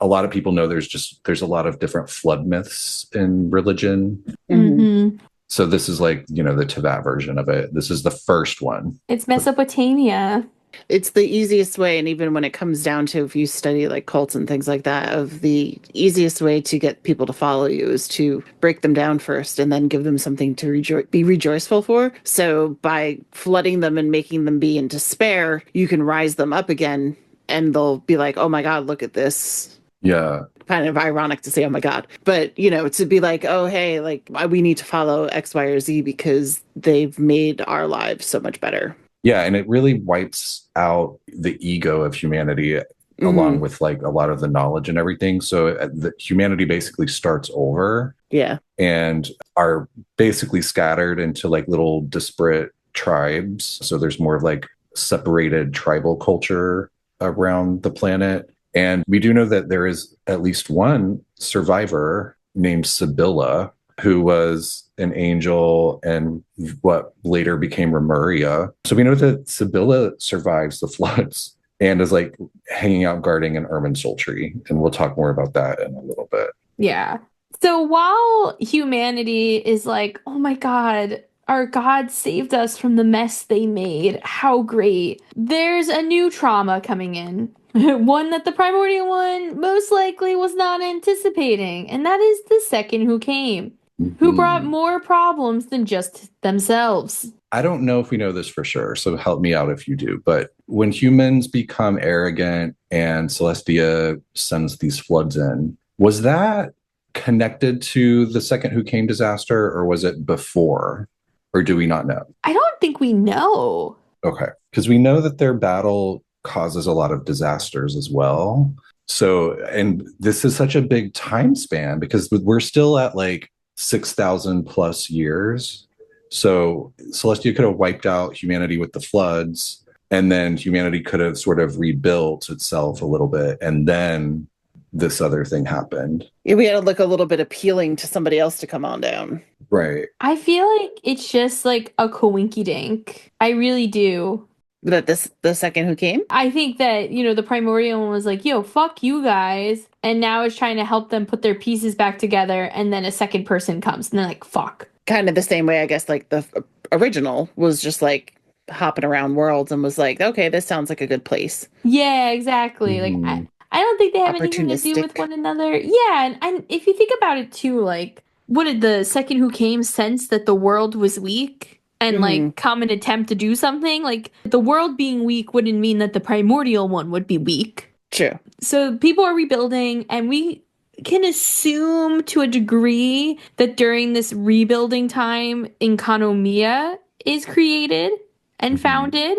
a lot of people know there's a lot of different flood myths in religion. Mm-hmm. So this is like, the Teyvat version of it. This is the first one. It's Mesopotamia. It's the easiest way, and even when it comes down to, if you study like cults and things like that, of the easiest way to get people to follow you is to break them down first and then give them something to be rejoiceful for. So by flooding them and making them be in despair, you can rise them up again, and they'll be like, oh my God, look at this. Yeah. Kind of ironic to say, oh my God. But, to be like, oh, hey, like, we need to follow X, Y, or Z because they've made our lives so much better. Yeah, and it really wipes out the ego of humanity. along with like a lot of the knowledge and everything. So the humanity basically starts over. Yeah. And are basically scattered into like little disparate tribes. So there's more of like separated tribal culture around the planet. And we do know that there is at least one survivor named Sibylla, who was an angel and what later became Remuria. So we know that Sibylla survives the floods and is like hanging out guarding an Irminsul tree. And we'll talk more about that in a little bit. Yeah. So while humanity is like, oh my God, our God saved us from the mess they made, how great, there's a new trauma coming in. One that the primordial one most likely was not anticipating, and that is the second who came, who brought more problems than just themselves. I don't know if we know this for sure, so help me out if you do. But when humans become arrogant and Celestia sends these floods in, was that connected to the second who came disaster, or was it before? Or do we not know? I don't think we know. Okay. Because we know that their battle causes a lot of disasters as well. So, and this is such a big time span because we're still at like 6,000 plus years. So Celestia could have wiped out humanity with the floods, and then humanity could have sort of rebuilt itself a little bit, and then this other thing happened. Yeah, we had to look a little bit appealing to somebody else to come on down. Right. I feel like it's just like a coinky dink. I really do. That the second who came? I think that, you know, the primordial one was like, yo, fuck you guys. And now it's trying to help them put their pieces back together. And then a second person comes and they're like, fuck. Kind of the same way, I guess, like the original was just like hopping around worlds and was like, okay, this sounds like a good place. Yeah, exactly. Like, I don't think they have anything to do with one another. Yeah, and if you think about it too, like, what did the second who came sense that the world was weak and like come and attempt to do something? Like, the world being weak wouldn't mean that the primordial one would be weak. True. So people are rebuilding, and we can assume to a degree that during this rebuilding time, Enkanomiya is created and founded.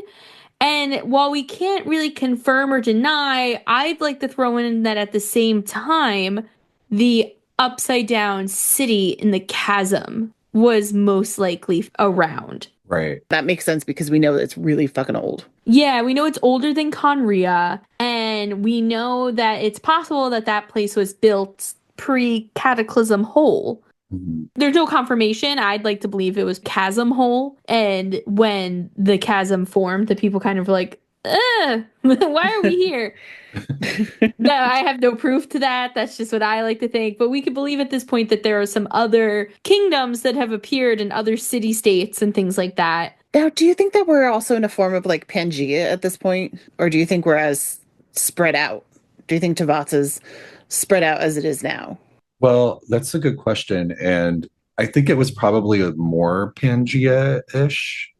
And while we can't really confirm or deny, I'd like to throw in that at the same time, the upside down city in the chasm was most likely around. Right. That makes sense because we know that it's really fucking old. Yeah, we know it's older than Conria, and we know that it's possible that that place was built pre-cataclysm whole. There's no confirmation. I'd like to believe it was chasm hole. And when the chasm formed, the people kind of were like, why are we here? No, I have no proof to that. That's just what I like to think. But we could believe at this point that there are some other kingdoms that have appeared in other city-states and things like that. Now, do you think that we're also in a form of like Pangea at this point? Or do you think we're as spread out? Do you think Teyvat's as spread out as it is now? Well, that's a good question. And I think it was probably a more Pangea-ish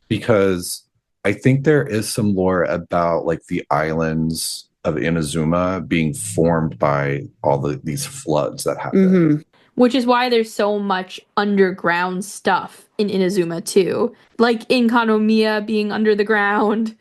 because I think there is some lore about like the islands of Inazuma being formed by all these floods that happened. Which is why there's so much underground stuff in Inazuma too. Like in Kanomiya being under the ground.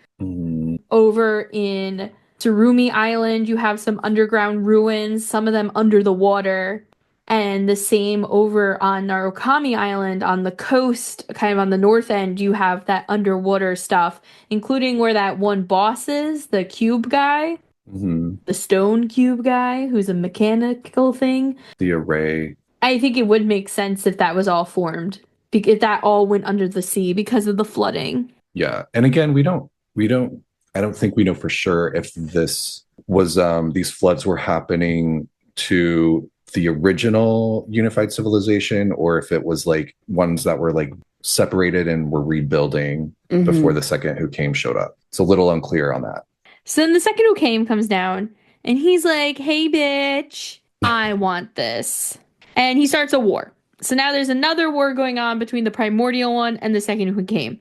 Over in Tsurumi Island, you have some underground ruins, some of them under the water. And the same over on Narukami Island on the coast, kind of on the north end, you have that underwater stuff, including where that one boss is, the cube guy, the stone cube guy, who's a mechanical thing. The array. I think it would make sense if that was all formed, if that all went under the sea because of the flooding. Yeah. And again, I don't think we know for sure if this was, these floods were happening to the original unified civilization or if it was like ones that were like separated and were rebuilding before the second who came showed up. It's a little unclear on that. So then the second who came comes down and he's like, hey, bitch, I want this. And he starts a war. So now there's another war going on between the primordial one and the second who came.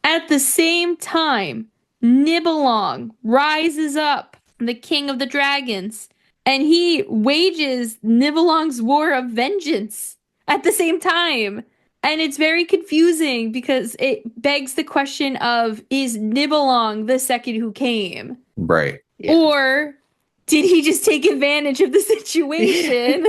At the same time, Nibelung rises up, the king of the dragons, and he wages Nibelung's war of vengeance at the same time. And it's very confusing because it begs the question of, is Nibelung the second who came? Right. Yeah. Or Did he just take advantage of the situation?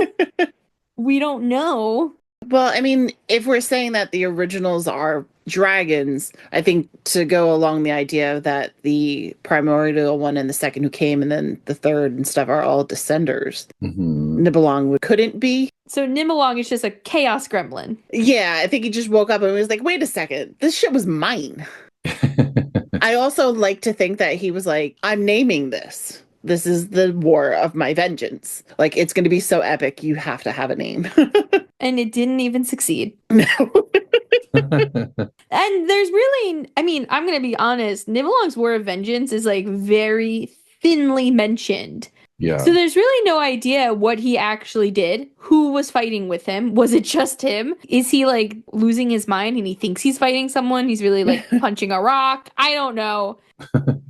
We don't know. Well, I mean, if we're saying that the originals are dragons, I think to go along the idea that the primordial one and the second who came and then the third and stuff are all descenders. Nibelung couldn't be. So Nimblong is just a chaos gremlin. Yeah, I think he just woke up and was like, wait a second, this shit was mine. I also like to think that he was like, I'm naming this. This is the war of my vengeance. Like, it's going to be so epic, you have to have a name. And it didn't even succeed. No. And there's really, I mean, I'm going to be honest, Nibelung's War of Vengeance is like very thinly mentioned. Yeah. So there's really no idea what he actually did. Who was fighting with him? Was it just him? Is he like losing his mind and he thinks he's fighting someone? He's really like punching a rock? I don't know.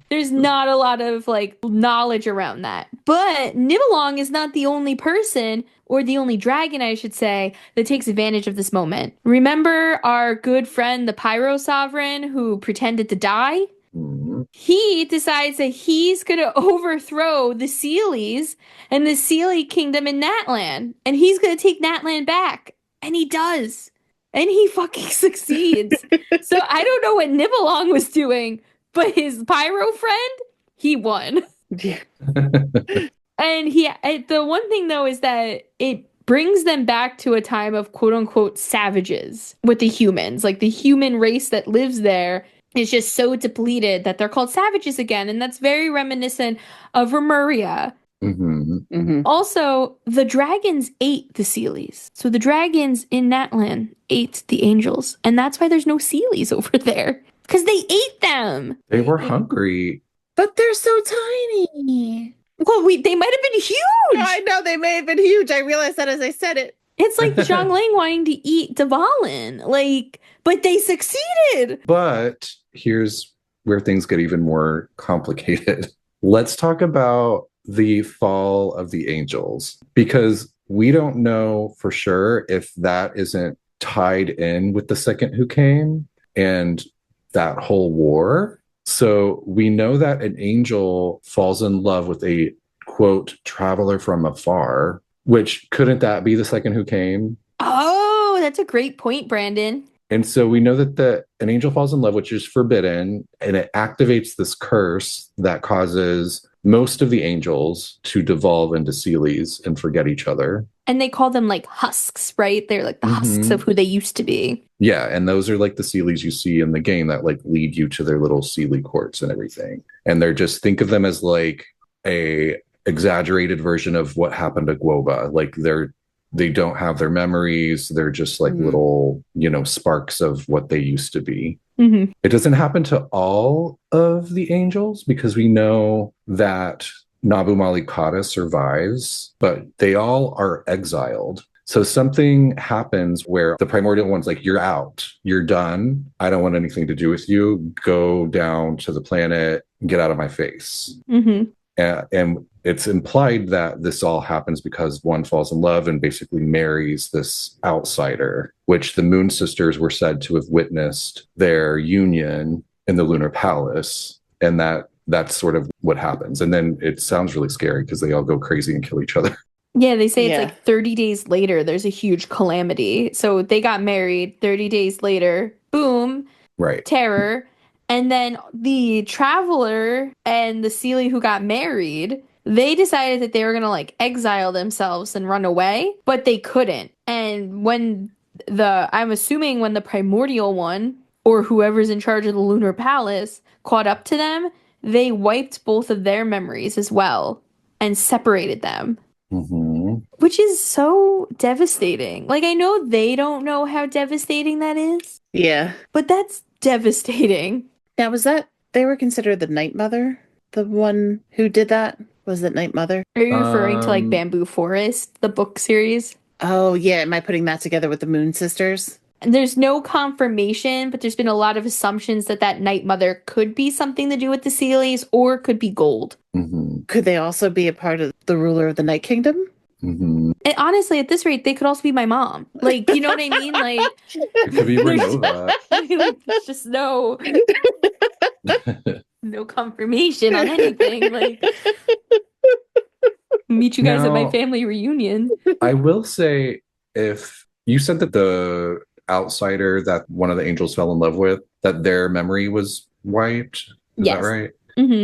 There's not a lot of like knowledge around that. But Nibelung is not the only person, or the only dragon, I should say, that takes advantage of this moment. Remember our good friend, the Pyro Sovereign, who pretended to die? He decides that he's going to overthrow the Seelies and the Seelie kingdom in Natland. And he's going to take Natland back. And he does. And he fucking succeeds. So I don't know what Nibelung was doing, but his Pyro friend, he won. Yeah. And the one thing, though, is that it brings them back to a time of quote-unquote savages with the humans. Like, the human race that lives there is just so depleted that they're called savages again. And that's very reminiscent of Remuria. Also, the dragons ate the Seelies. So the dragons in Natland ate the angels. And that's why there's no Seelies over there. Because they ate them. They were hungry. But they're so tiny. Well, they might have been huge. I know, they may have been huge. I realized that as I said it. It's like Zhongling wanting to eat Dvalin. Like, but they succeeded. But here's where things get even more complicated. Let's talk about the fall of the angels, because we don't know for sure if that isn't tied in with the second who came and that whole war. So we know that an angel falls in love with a, quote, traveler from afar, which couldn't that be the second who came? Oh, that's a great point, Brandon. And so we know that an angel falls in love, which is forbidden, and it activates this curse that causes most of the angels to devolve into Seelies and forget each other. And they call them like husks, right? They're like the husks of who they used to be. Yeah, and those are like the Seelies you see in the game that like lead you to their little Seelie courts and everything. And they're just, think of them as like a exaggerated version of what happened to Guoba. Like they don't have their memories. They're just like little, sparks of what they used to be. It doesn't happen to all of the angels because we know that Nabu Malikata survives, but they all are exiled. So something happens where the primordial one's like, you're out, you're done. I don't want anything to do with you. Go down to the planet, get out of my face. And it's implied that this all happens because one falls in love and basically marries this outsider, which the Moon Sisters were said to have witnessed their union in the Lunar Palace. And that's sort of what happens. And then it sounds really scary because they all go crazy and kill each other. Yeah, they say it's like 30 days later, there's a huge calamity. So they got married 30 days later, boom, right? Terror. And then the traveler and the Seelie who got married, they decided that they were going to like exile themselves and run away, but they couldn't. And I'm assuming when the primordial one or whoever's in charge of the Lunar Palace caught up to them, they wiped both of their memories as well and separated them. Which is so devastating. Like, I know they don't know how devastating that is. Yeah. But that's devastating. Now, was that, they were considered the Night Mother? The one who did that? Was it Night Mother? Are you referring to like Bamboo Forest, the book series? Oh, yeah. Am I putting that together with the Moon Sisters? And there's no confirmation, but there's been a lot of assumptions that Night Mother could be something to do with the Seelies or could be gold. Could they also be a part of the ruler of the Night Kingdom? And honestly, at this rate, they could also be my mom. Like, you know what I mean? Like, it could be Renova. There's just no confirmation on anything. Like, Meet you guys at my Now- family reunion. I will say, if you said that the outsider that one of the angels fell in love with, that their memory was wiped, is Yes. that right?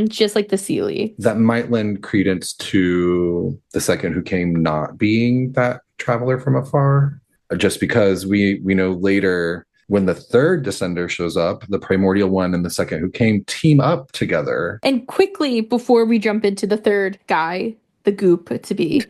Just like the Seelie. That might lend credence to the second who came not being that traveler from afar. Just because we know later when the third descender shows up, the primordial one and the second who came team up together. And quickly, before we jump into the third guy, the goop to be,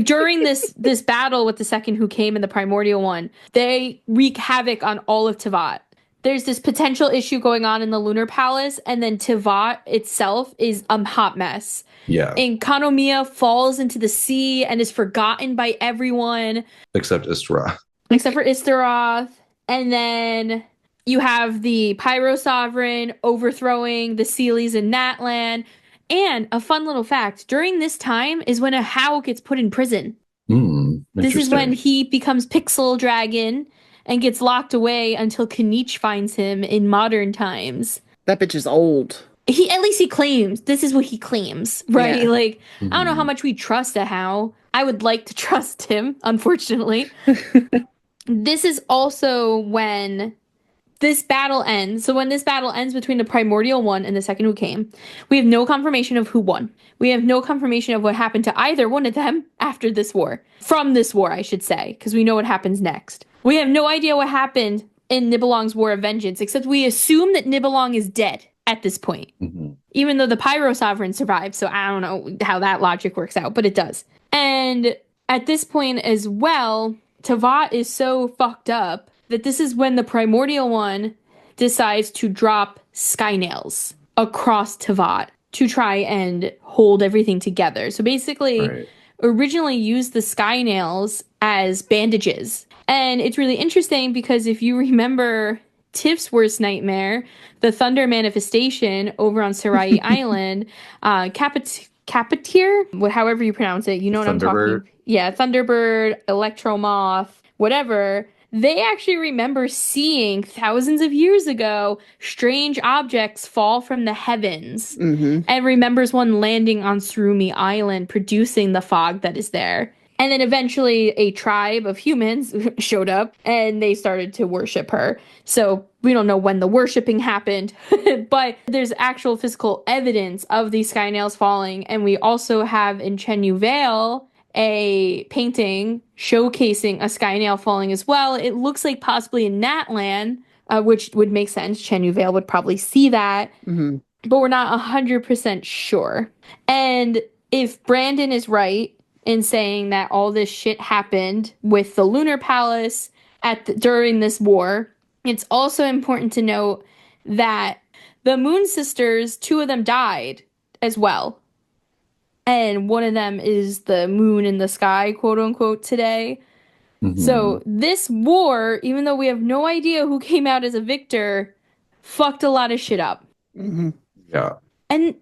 during this battle with the second who came and the primordial one, they wreak havoc on all of Teyvat. There's this potential issue going on in the Lunar Palace, and then Teyvat itself is a hot mess. Yeah. And Kanomiya falls into the sea and is forgotten by everyone. Except Istra. Except for Istaroth. And then you have the Pyro Sovereign overthrowing the Seelies in Natlan. And a fun little fact, during this time is when a How gets put in prison. This is when he becomes Pixel Dragon and gets locked away until Kaniche finds him in modern times. That bitch is old. At least he claims. This is what he claims, right? Yeah. Like, I don't know how much we trust a How. I would like to trust him, unfortunately. This is also when this battle ends. So when this battle ends between the primordial one and the second who came, we have no confirmation of who won. We have no confirmation of what happened to either one of them after this war. From this war, I should say, because we know what happens next. We have no idea what happened in Nibelung's War of Vengeance, except we assume that Nibelung is dead at this point. Even though the Pyro Sovereign survived, so I don't know how that logic works out, but it does. And at this point as well, Teyvat is so fucked up that this is when the primordial one decides to drop Skynails across Teyvat to try and hold everything together. So basically, originally used the Skynails as bandages. And it's really interesting because if you remember Tiff's worst nightmare, the thunder manifestation over on Sarai Island, Capeteer, however you pronounce it, you know what I'm talking. Yeah, Thunderbird, Electromoth, whatever. They actually remember seeing thousands of years ago strange objects fall from the heavens, and remembers one landing on Surumi Island, producing the fog that is there. And then eventually a tribe of humans showed up and they started to worship her. So we don't know when the worshiping happened, but there's actual physical evidence of these Skynails falling. And we also have in Chenyu Vale a painting showcasing a Skynail falling as well. It looks like possibly in Natlan, which would make sense. Chenyu Vale would probably see that, but we're not 100% sure. And if Brandon is right in saying that all this shit happened with the Lunar Palace during this war, it's also important to note that the Moon Sisters, 2 of them died as well. And one of them is the moon in the sky, quote unquote, today. So this war, even though we have no idea who came out as a victor, fucked a lot of shit up. Yeah. And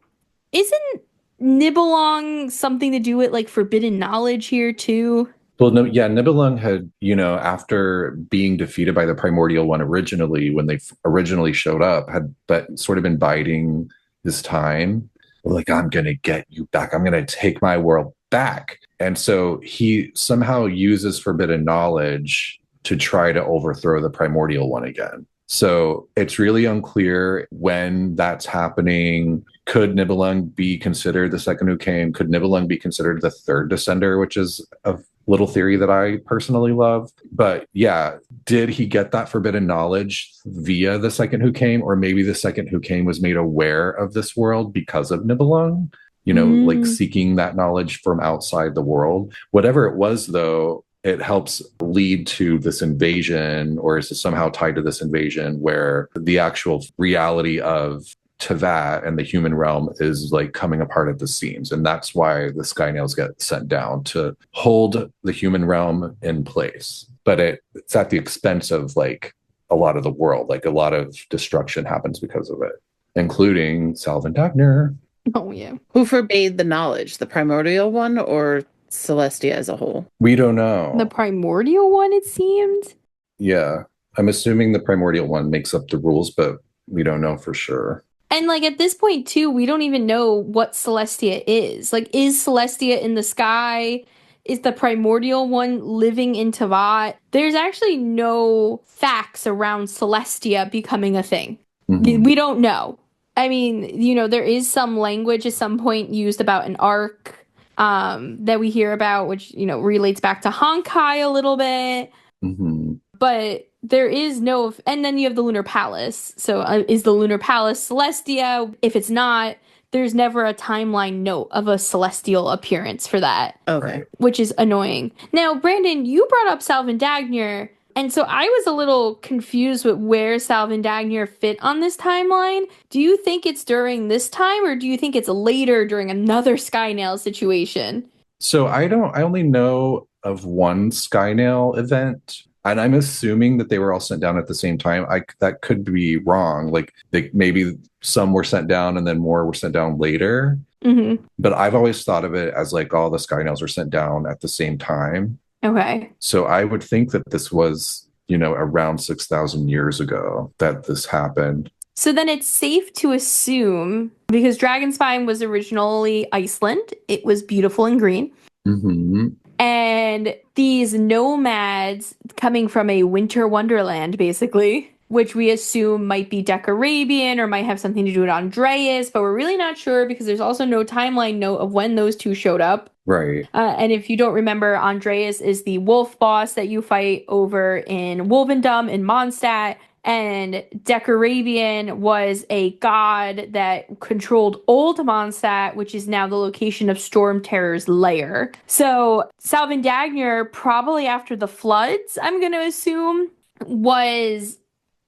isn't Nibelung something to do with like forbidden knowledge here too? Well, no, yeah, Nibelung had, after being defeated by the primordial one originally, when they originally showed up, had sort of been biding his time. Like, I'm going to get you back. I'm going to take my world back. And so he somehow uses forbidden knowledge to try to overthrow the primordial one again. So it's really unclear when that's happening. Could Nibelung be considered the second who came? Could Nibelung be considered the third descender, which is a little theory that I personally love. But yeah, did he get that forbidden knowledge via the second who came? Or maybe the second who came was made aware of this world because of Nibelung, like seeking that knowledge from outside the world. Whatever it was, though, it helps lead to this invasion, or is somehow tied to this invasion where the actual reality of Teyvat and the human realm is like coming apart at the seams. And that's why the Skynails get sent down to hold the human realm in place. But it's at the expense of like a lot of the world. Like a lot of destruction happens because of it, including Salvin Dagner. Oh, yeah. Who forbade the knowledge? The primordial one or Celestia as a whole? We don't know. The primordial one, it seemed? Yeah. I'm assuming the primordial one makes up the rules, but we don't know for sure. And like at this point too, we don't even know what Celestia is. Like, is Celestia in the sky? Is the primordial one living in Teyvat? There's actually no facts around Celestia becoming a thing. We don't know. I mean, you know, there is some language at some point used about an arc that we hear about, which, you know, relates back to Honkai a little bit. But there is no, and then you have the Lunar Palace. So is the Lunar Palace Celestia? If it's not, there's never a timeline note of a celestial appearance for that. Okay. Which is annoying. Now, Brandon, you brought up Salvin Dagnir, and so I was a little confused with where Salvin Dagnir fit on this timeline. Do you think it's during this time, or do you think it's later during another Skynail situation? So I only know of one Skynail event, and I'm assuming that they were all sent down at the same time. That could be wrong. Like maybe some were sent down and then more were sent down later. But I've always thought of it as like all the Skynails were sent down at the same time. Okay. So I would think that this was, you know, around 6,000 years ago that this happened. So then it's safe to assume, because Dragonspine was originally Iceland, it was beautiful and green. And these nomads coming from a winter wonderland, basically, which we assume might be Deca-Arabian or might have something to do with Andreas, but we're really not sure because there's also no timeline note of when those two showed up. Right. And if you don't remember, Andreas is the wolf boss that you fight over in Wolvendom in Mondstadt. And Deca-Arabian was a god that controlled Old Mondstadt, which is now the location of Storm Terror's lair. So Salvin Dagnir, probably after the floods, I'm going to assume, was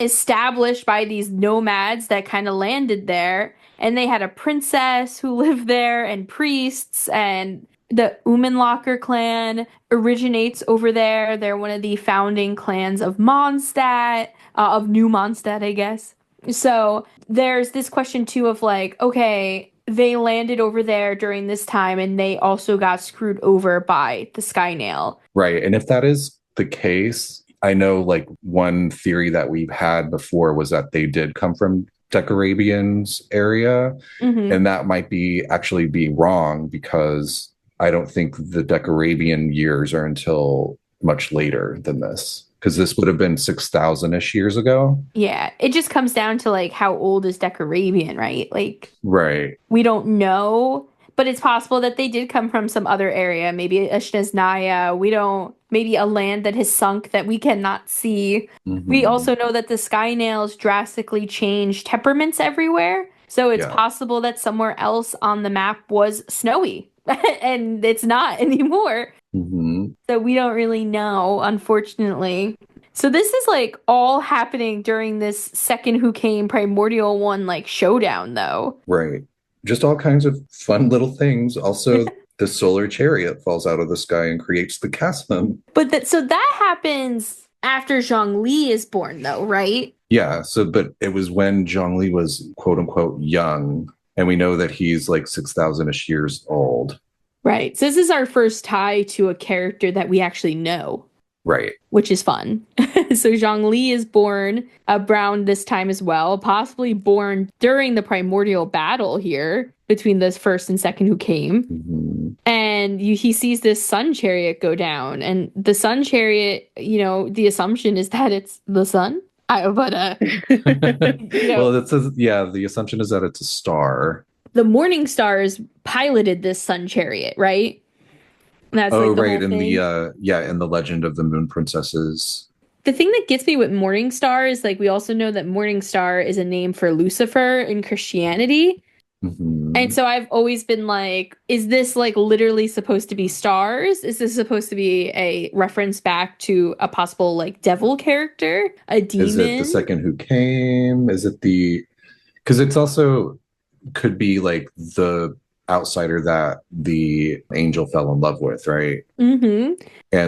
established by these nomads that kind of landed there. And they had a princess who lived there and priests, and the Umenlacher clan originates over there. They're one of the founding clans of Mondstadt, of New Mondstadt, I guess. So there's this question too of like, okay, they landed over there during this time and they also got screwed over by the Skynail. Right. And if that is the case, I know like one theory that we've had before was that they did come from Deca-Arabian's area. And that might actually be wrong, because I don't think the Deca-Arabian years are until much later than this, because this would have been 6,000-ish years ago. Yeah, it just comes down to like how old is Deca-Arabian, right? Like, right. We don't know, but it's possible that they did come from some other area, maybe Ashnesnaya. Maybe a land that has sunk that we cannot see. We also know that the Skynails drastically changed temperaments everywhere. So it's possible that somewhere else on the map was snowy. And it's not anymore. So we don't really know, unfortunately. So this is like all happening during this second Who Came Primordial one like showdown, though. Right. Just all kinds of fun little things. Also, the solar chariot falls out of the sky and creates the chasm. But so that happens after Zhongli is born, though, right? Yeah. But it was when Zhongli was quote unquote young. And we know that he's like 6,000-ish years old. Right. So this is our first tie to a character that we actually know. Right. Which is fun. So Zhongli is born around this time as well, possibly born during the primordial battle here between the first and second Who Came. And he sees this sun chariot go down. And the sun chariot, you know, the assumption is that it's the sun. Well, it says, the assumption is that it's a star. The Morning Stars piloted this sun chariot, right? That's like the right. whole thing. In the Legend of the Moon Princesses. The thing that gets me with Morning Star is like we also know that Morning Star is a name for Lucifer in Christianity. And so I've always been like, is this like literally supposed to be stars? Is this supposed to be a reference back to a possible like devil character, a demon? Is it the second Who Came? Is it because it's also could be like the outsider that the angel fell in love with, right? And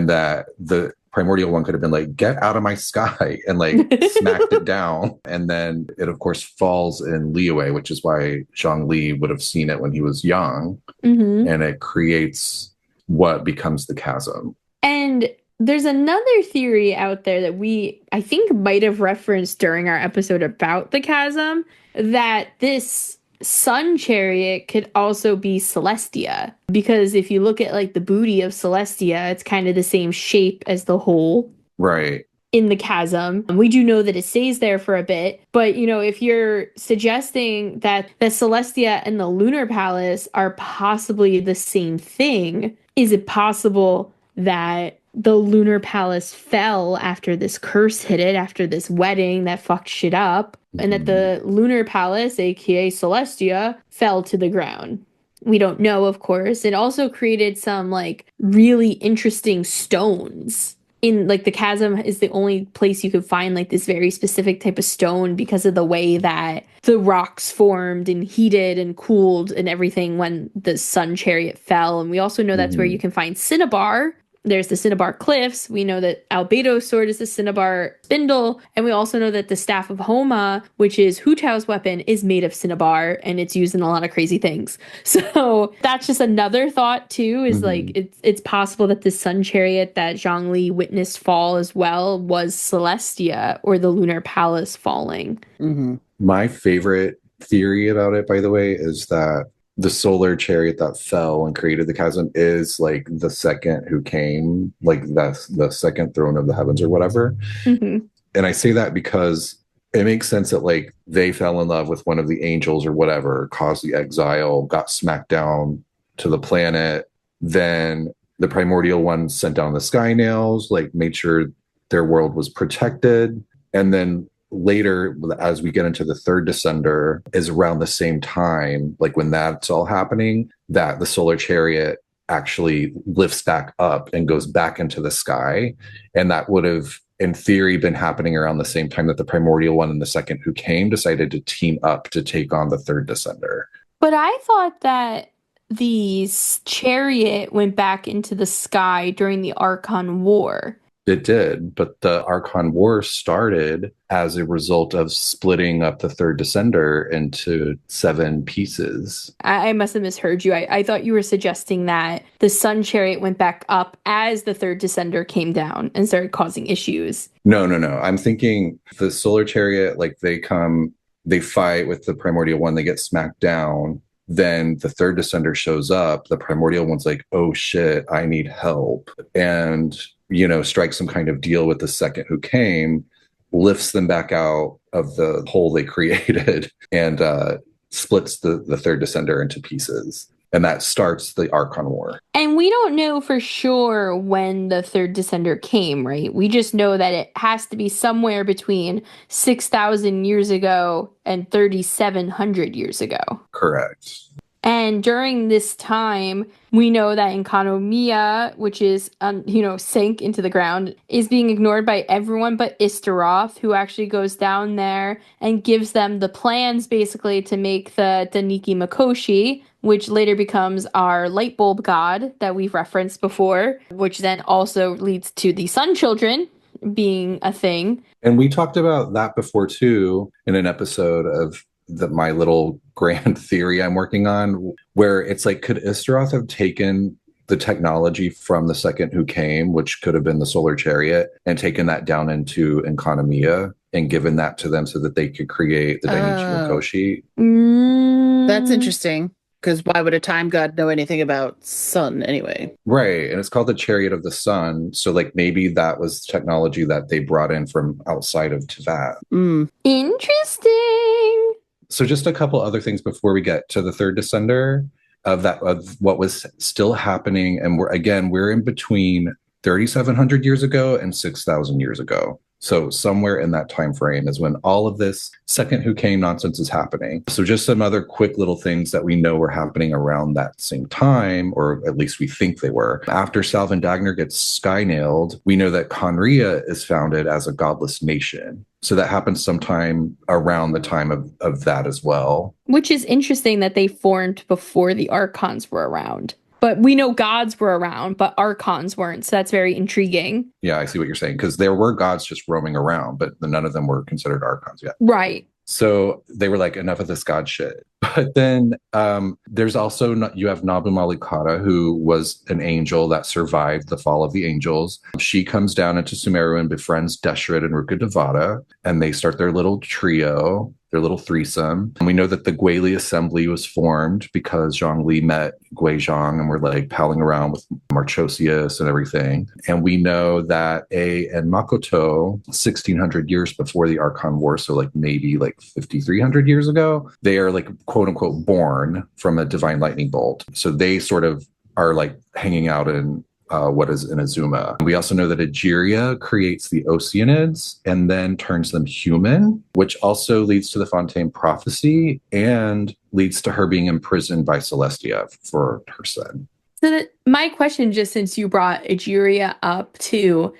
that the primordial one could have been like, get out of my sky, and like smacked it down. And then it, of course, falls in Liyue, which is why Zhongli would have seen it when he was young. And it creates what becomes the chasm. And There's another theory out there that I think, might have referenced during our episode about the chasm, that this sun chariot could also be Celestia. Because if you look at like the booty of Celestia, it's kind of the same shape as the hole Right. in the chasm. We do know that it stays there for a bit, but if you're suggesting that the Celestia and the Lunar Palace are possibly the same thing, is it possible that the Lunar Palace fell after this curse hit it, after this wedding that fucked shit up, and that the Lunar Palace, aka Celestia, fell to the ground? We don't know, of course. It also created some like really interesting stones. In like the chasm is the only place you could find like this very specific type of stone because of the way that the rocks formed and heated and cooled and everything when the sun chariot fell. And we also know that's where you can find cinnabar. There's the cinnabar cliffs. We know that Albedo's sword is the cinnabar spindle. And we also know that the staff of Homa, which is Hu Tao's weapon, is made of cinnabar, and it's used in a lot of crazy things. So that's just another thought too, is like it's possible that the sun chariot that Zhongli witnessed fall as well was Celestia, or the Lunar Palace falling. My favorite theory about it, by the way, is that the solar chariot that fell and created the chasm is like the second who came, like that's the second throne of the heavens or whatever. And I say that because it makes sense that like they fell in love with one of the angels or whatever, caused the exile, got smacked down to the planet. Then the primordial one sent down the sky nails, like made sure their world was protected. And then later, as we get into the third descender, is around the same time, like when that's all happening, that the solar chariot actually lifts back up and goes back into the sky. And that would have, in theory, been happening around the same time that the primordial one and the second who came decided to team up to take on the third descender. But I thought that the chariot went back into the sky during the Archon War. It did, but the Archon War started as a result of splitting up the third descender into 7 pieces. I must have misheard you. I thought you were suggesting that the sun chariot went back up as the third descender came down and started causing issues. No. I'm thinking the solar chariot, like they fight with the primordial one, they get smacked down. Then the third descender shows up. The primordial one's like, oh shit, I need help. And strike some kind of deal with the second who came, lifts them back out of the hole they created, and splits the third descender into pieces. And that starts the Archon War. And we don't know for sure when the third descender came, right? We just know that it has to be somewhere between 6,000 years ago and 3,700 years ago. Correct. And during this time, we know that Enkanomiya, which is, sank into the ground, is being ignored by everyone but Istaroth, who actually goes down there and gives them the plans, basically, to make the Daniki Makoshi, which later becomes our light bulb god that we've referenced before, which then also leads to the Sun Children being a thing. And we talked about that before, too, in an episode of my little grand theory I'm working on, where it's like, could Istaroth have taken the technology from the second who came, which could have been the solar chariot, and taken that down into Enkanomiya and given that to them so that they could create the Dainichi Makoshi? That's interesting, because why would a time god know anything about sun anyway? Right. And it's called the Chariot of the Sun. So like maybe that was technology that they brought in from outside of Teyvat. Interesting. So just a couple other things before we get to the third descender of what was still happening. And we're in between 3,700 years ago and 6,000 years ago. So somewhere in that time frame is when all of this second who came nonsense is happening. So just some other quick little things that we know were happening around that same time, or at least we think they were. After Salvin Dagner gets sky-nailed, we know that Conria is founded as a godless nation. So that happens sometime around the time of that as well. Which is interesting that they formed before the Archons were around. But we know gods were around, but Archons weren't. So that's very intriguing. Yeah, I see what you're saying. Because there were gods just roaming around, but none of them were considered Archons yet. Right. So they were like, enough of this god shit. But then there's also, you have Nabu Malikata, who was an angel that survived the fall of the angels. She comes down into Sumeru and befriends Deshret and Rukkhadevata, and they start their little trio, their little threesome. And we know that the Guili Assembly was formed because Zhongli met Guizhong and were like palling around with Marchosius and everything. And we know that A and Makoto, 1600 years before the Archon War, so like maybe like 5300 years ago, they are like quote unquote born from a divine lightning bolt. So they sort of are like hanging out in what is Inazuma. We also know that Egeria creates the Oceanids and then turns them human, which also leads to the Fontaine prophecy and leads to her being imprisoned by Celestia for her sin. So my question, just since you brought Egeria up too,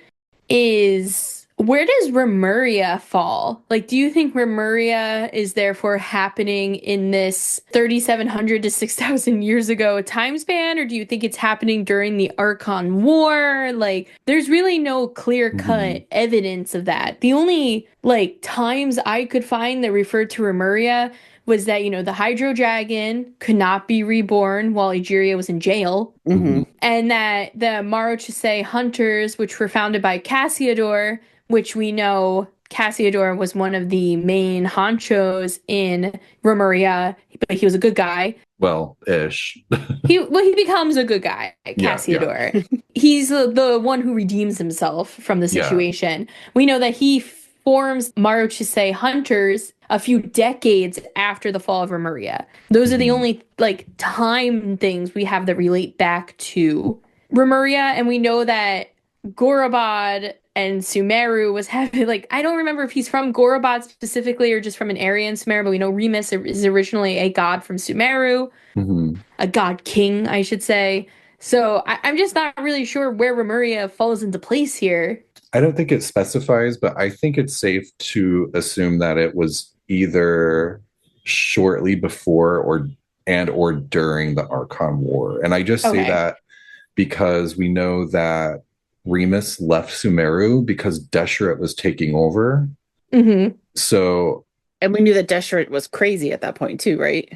is where does Remuria fall? Like, do you think Remuria is therefore happening in this 3,700 to 6,000 years ago time span? Or do you think it's happening during the Archon War? Like, there's really no clear-cut evidence of that. The only, like, times I could find that referred to Remuria was that, you know, the Hydro Dragon could not be reborn while Egeria was in jail. And that the Marochise hunters, which were founded by Cassiodor, which we know Cassiodor was one of the main honchos in Remuria, but he was a good guy. Well, ish. He becomes a good guy, Cassiodor. Yeah. He's the one who redeems himself from the situation. Yeah. We know that he forms Marochise hunters a few decades after the fall of Remuria. Those are the only like time things we have that relate back to Remuria, and we know that Gorobod and Sumeru was having, like, I don't remember if he's from Gorobod specifically or just from an area in Sumeru, but we know Remus is originally a god from Sumeru, a god king, I should say. So I'm just not really sure where Remuria falls into place here. I don't think it specifies, but I think it's safe to assume that it was either shortly before or during the Archon War. And I just say that because we know that Remus left Sumeru because Deshret was taking over. So, and we knew that Deshret was crazy at that point too, right?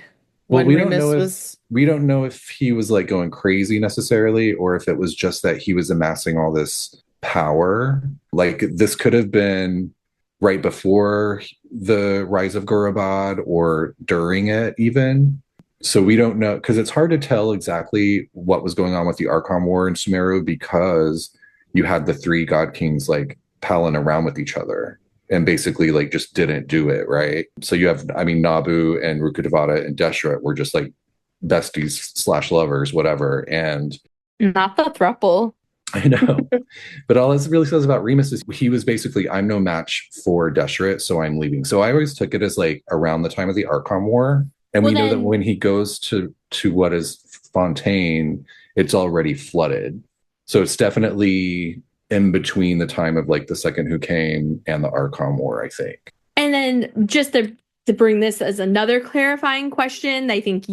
Well, we don't know if he was like going crazy necessarily, or if it was just that he was amassing all this power. Like, this could have been right before the rise of Gorobod or during it even. So we don't know, because it's hard to tell exactly what was going on with the Archon War in Sumeru, because you had the three god kings like palling around with each other and basically like just didn't do it, right? So you have, I mean, Nabu and Rukkhadevata and Deshret were just like besties / lovers, whatever. And not the throuple. I know. But all this really says about Remus is he was basically, I'm no match for Deshret, so I'm leaving. So I always took it as like around the time of the Archon War. And we know that when he goes to what is Fontaine, it's already flooded. So it's definitely in between the time of like the Second Who Came and the Archon War, I think. And then just to bring this as another clarifying question, I think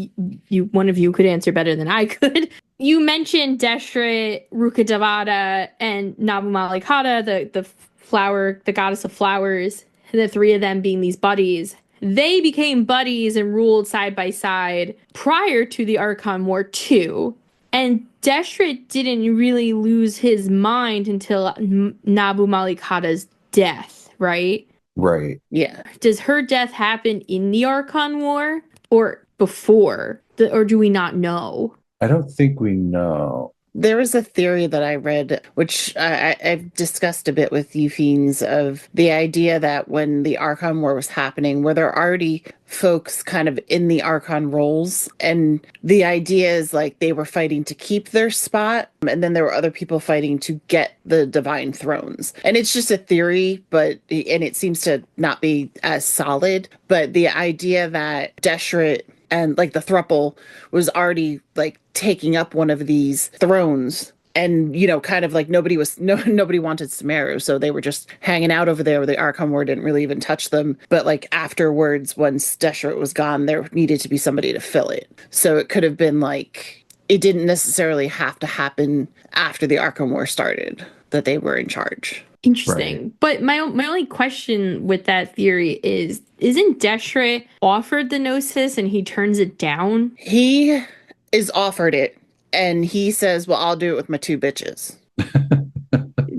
one of you could answer better than I could. You mentioned Deshret, Rukkhadevata, and Nabu Malikata, the goddess of flowers, the three of them being these buddies. They became buddies and ruled side by side prior to the Archon War too. And Deshret didn't really lose his mind until Nabu Malikata's death, right? Right. Yeah. Does her death happen in the Archon War or before? Or do we not know? I don't think we know. There was a theory that I read, which I've discussed a bit with you fiends, of the idea that when the Archon War was happening, were there already folks kind of in the Archon roles? And the idea is like they were fighting to keep their spot, and then there were other people fighting to get the divine thrones. And it's just a theory, and it seems to not be as solid. But the idea that Deshret and like the throuple was already like taking up one of these thrones, and you know, kind of like nobody wanted Sumeru, so they were just hanging out over there where the Archon War didn't really even touch them. But like afterwards, once Deshret was gone, there needed to be somebody to fill it. So it could have been like, it didn't necessarily have to happen after the Archon War started that they were in charge. Interesting. Right. But my only question with that theory is, isn't Deshret offered the Gnosis and he turns it down? He is offered it, and he says, well, I'll do it with my two bitches.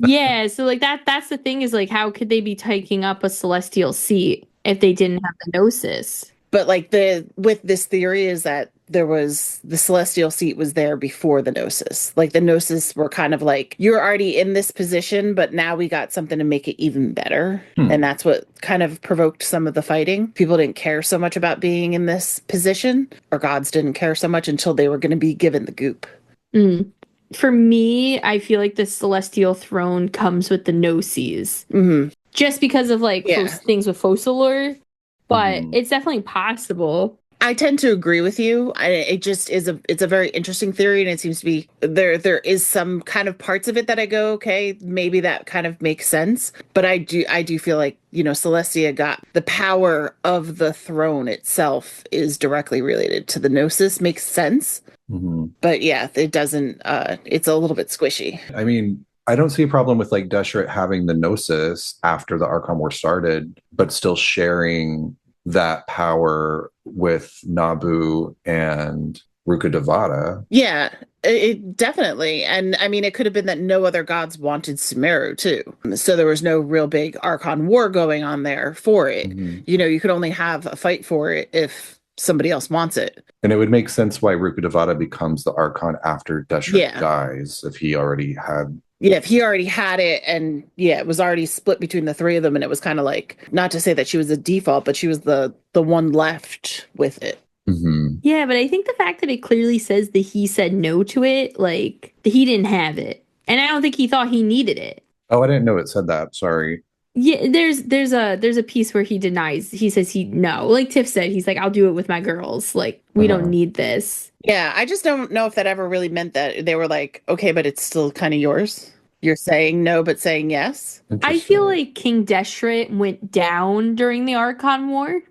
Yeah, so like that's the thing, is like, how could they be taking up a celestial seat if they didn't have the Gnosis? But like with this theory is that the celestial seat was there before the Gnosis. Like the Gnosis were kind of like, you're already in this position, but now we got something to make it even better. And that's what kind of provoked some of the fighting. People didn't care so much about being in this position, or gods didn't care so much until they were going to be given the goop. Mm. For me, I feel like the celestial throne comes with the Gnosis. Mm-hmm. Just because of like Yeah. things with Focalor. But Mhm. it's definitely possible. I tend to agree with you. It just it's a very interesting theory, and it seems to be there is some kind of parts of it that I go, okay, maybe that kind of makes sense. But I do feel like, Celestia got the power of the throne itself is directly related to the Gnosis. Makes sense. Mhm. But yeah, it doesn't it's a little bit squishy. I mean, I don't see a problem with like Deshret having the Gnosis after the Archon War started, but still sharing that power with Nabu and Ruka Devada. Yeah, it definitely. And I mean, it could have been that no other gods wanted Sumeru too. So there was no real big Archon war going on there for it. Mhm. You could only have a fight for it if somebody else wants it. And it would make sense why Ruka Devada becomes the Archon after Deshret Yeah. dies, if he already had. Yeah, if he already had it, and yeah, it was already split between the three of them, and it was kind of like, not to say that she was a default, but she was the one left with it. Mhm. Yeah, but I think the fact that it clearly says that he said no to it, like, he didn't have it. And I don't think he thought he needed it. Oh, I didn't know it said that. Sorry. Yeah, there's a piece where he denies. He says no. Like Tiff said, he's like, I'll do it with my girls. Like, we don't need this. Yeah, I just don't know if that ever really meant that they were like, okay, but it's still kind of yours. You're saying no, but saying yes. I feel like King Deshret went down during the Archon War.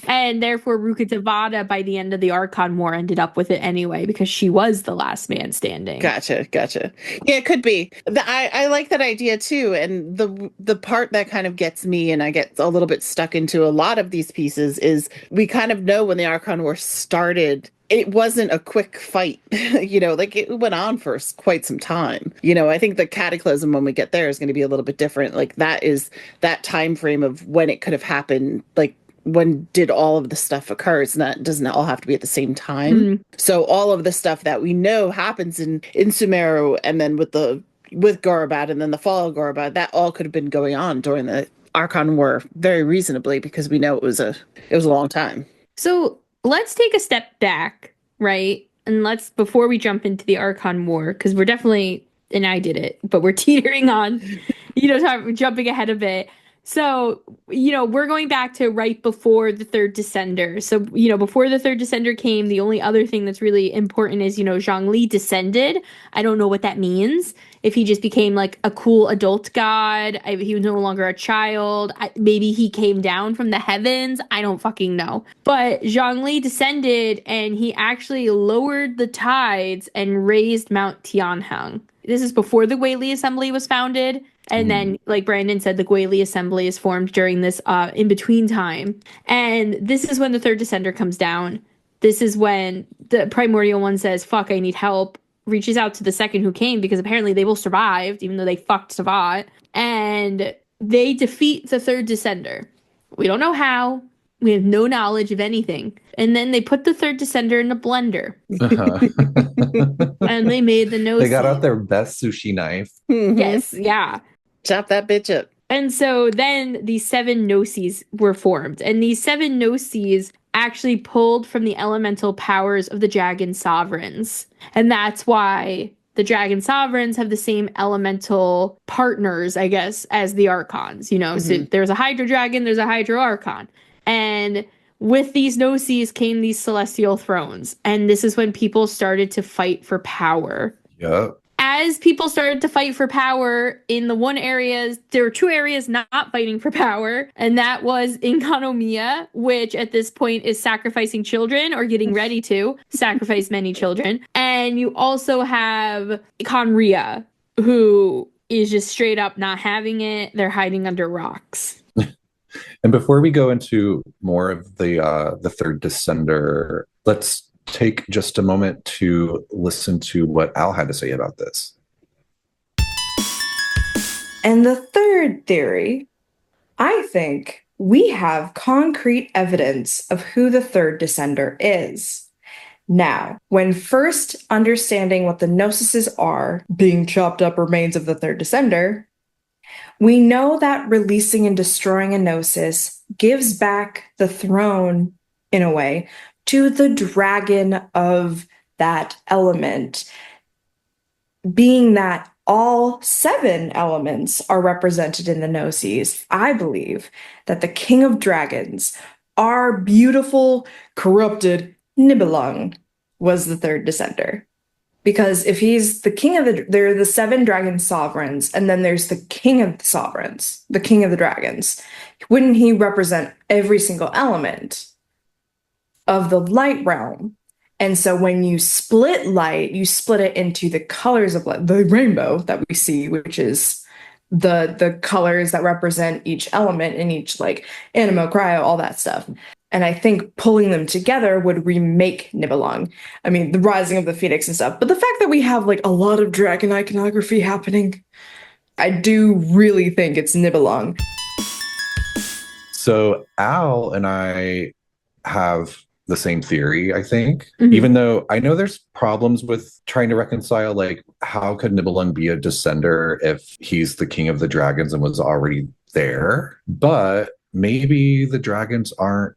And therefore Ruka Devada by the end of the Archon War ended up with it anyway, because she was the last man standing. Gotcha. Yeah, it could be. I like that idea too. And the part that kind of gets me, and I get a little bit stuck into a lot of these pieces, is we kind of know when the Archon War started, it wasn't a quick fight. Like it went on for quite some time. I think the Cataclysm, when we get there, is going to be a little bit different. Like that is that time frame of when it could have happened. Like, when did all of the stuff occur? Doesn't all have to be at the same time. Mm-hmm. So all of the stuff that we know happens in Sumeru, and then with Gorobad, and then the fall of Gorobad, that all could have been going on during the Archon War very reasonably, because we know it was a long time. So let's take a step back, right? And before we jump into the Archon War, because we're definitely, and I did it, but we're teetering on, jumping ahead a bit. So, we're going back to right before the third descender. So, before the third descender came, the only other thing that's really important is, Zhongli descended. I don't know what that means. If he just became like a cool adult god, he was no longer a child. Maybe he came down from the heavens. I don't fucking know. But Zhongli descended, and he actually lowered the tides and raised Mount Tianheng. This is before the Guili Assembly was founded. And then, like Brandon said, the Guili Assembly is formed during this in-between time. And this is when the third descender comes down. This is when the primordial one says, fuck, I need help. Reaches out to the second who came, because apparently they both survived, even though they fucked Teyvat. And they defeat the third descender. We don't know how. We have no knowledge of anything. And then they put the third descender in a blender. And they made the Gnosis. They got out their best sushi knife. Yes, yeah. Chop that bitch up. And so then these 7 Gnosis were formed. And these 7 Gnosis actually pulled from the elemental powers of the Dragon Sovereigns. And that's why the Dragon Sovereigns have the same elemental partners, I guess, as the Archons. So there's a Hydro Dragon, there's a Hydro Archon. And with these Gnosis came these celestial thrones. And this is when people started to fight for power. Yep. As people started to fight for power in the there were 2 areas not fighting for power, and that was Inkonomiya, which at this point is sacrificing children, or getting ready to sacrifice many children. And you also have Conria, who is just straight up not having it. They're hiding under rocks. And before we go into more of the third descender, let's take just a moment to listen to what Al had to say about this. And the third theory, I think we have concrete evidence of who the third descender is. Now, when first understanding what the Gnosis are, being chopped up remains of the third descender, we know that releasing and destroying a Gnosis gives back the throne, in a way, to the dragon of that element, being that all 7 elements are represented in the Gnosis. I believe that the king of dragons, our beautiful, corrupted Nibelung, was the third descender. Because if he's the king of there are the 7 dragon sovereigns, and then there's the king of the sovereigns, the king of the dragons. Wouldn't he represent every single element of the light realm? And so when you split light, you split it into the colors of light, the rainbow that we see, which is the colors that represent each element in each, like, animo, cryo, all that stuff. And I think pulling them together would remake Nibelung. I mean, the rising of the phoenix and stuff. But the fact that we have, like, a lot of dragon iconography happening, I do really think it's Nibelung. So Al and I have the same theory, I think, Mhm. even though I know there's problems with trying to reconcile, like, how could Nibelung be a descender if he's the king of the dragons and was already there? But maybe the dragons aren't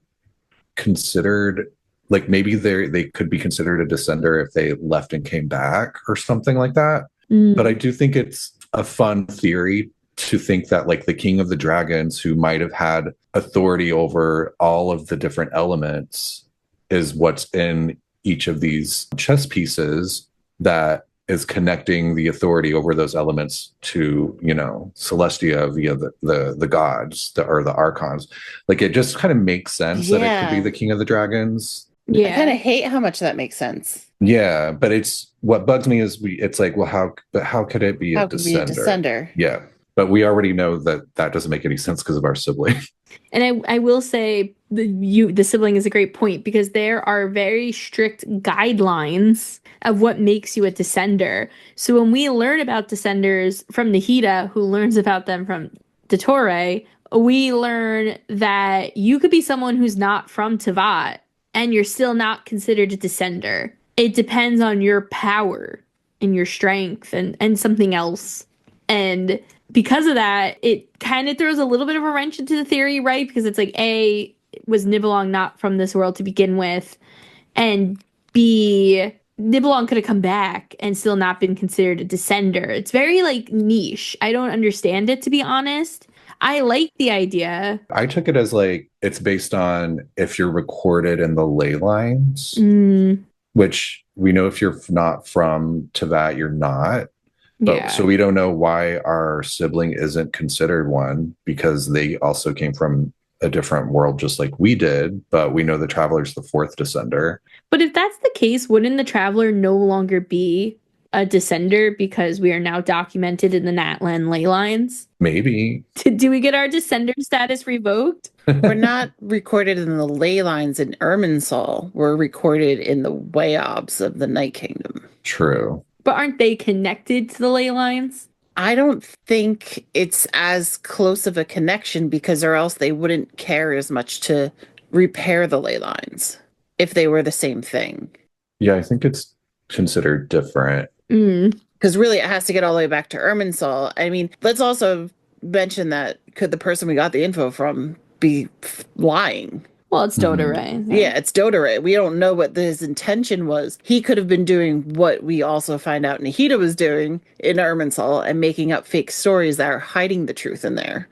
considered, like, maybe they could be considered a descender if they left and came back or something like that. But I do think it's a fun theory to think that, like, the king of the dragons, who might have had authority over all of the different elements, is what's in each of these chess pieces that is connecting the authority over those elements to, you know, Celestia via the gods, or the archons. Like, it just kind of makes sense that it could be the king of the dragons. I kind of hate how much that makes sense. Yeah, but it's what bugs me is it's like, well, how could it be How a could it be a descender? descender? Yeah, but we already know that doesn't make any sense because of our sibling. And I will say the sibling is a great point, because there are very strict guidelines of what makes you a descender. So when we learn about descenders from Nahida, who learns about them from Dottore, we learn that you could be someone who's not from Teyvat, and you're still not considered a descender. It depends on your power and your strength and something else. And because of that, it kind of throws a little bit of a wrench into the theory, right? Because it's like, A, was Nibelung not from this world to begin with? And B, Nibelung could have come back and still not been considered a descender. It's very, like, niche. I don't understand it, to be honest. I like the idea. I took it as, like, it's based on if you're recorded in the ley lines, which we know if you're not from Teyvat, you're not. But, Yeah. so we don't know why our sibling isn't considered one, because they also came from a different world just like we did. But we know the Traveler's the 4th descender. But if that's the case, wouldn't the Traveler no longer be a descender because we are now documented in the Natlan ley lines? Maybe. Do we get our descender status revoked? We're not recorded in the ley lines in Irminsul. We're recorded in the Wayobs of the Night Kingdom. True. But aren't they connected to the ley lines? I don't think it's as close of a connection, because or else they wouldn't care as much to repair the ley lines if they were the same thing. Yeah, I think it's considered different. Because really it has to get all the way back to Irminsul. I mean, let's also mention that could the person we got the info from be lying? Well, it's Dottore. Yeah, it's Dottore. We don't know what his intention was. He could have been doing what we also find out Nahida was doing in Irminsul, and making up fake stories that are hiding the truth in there.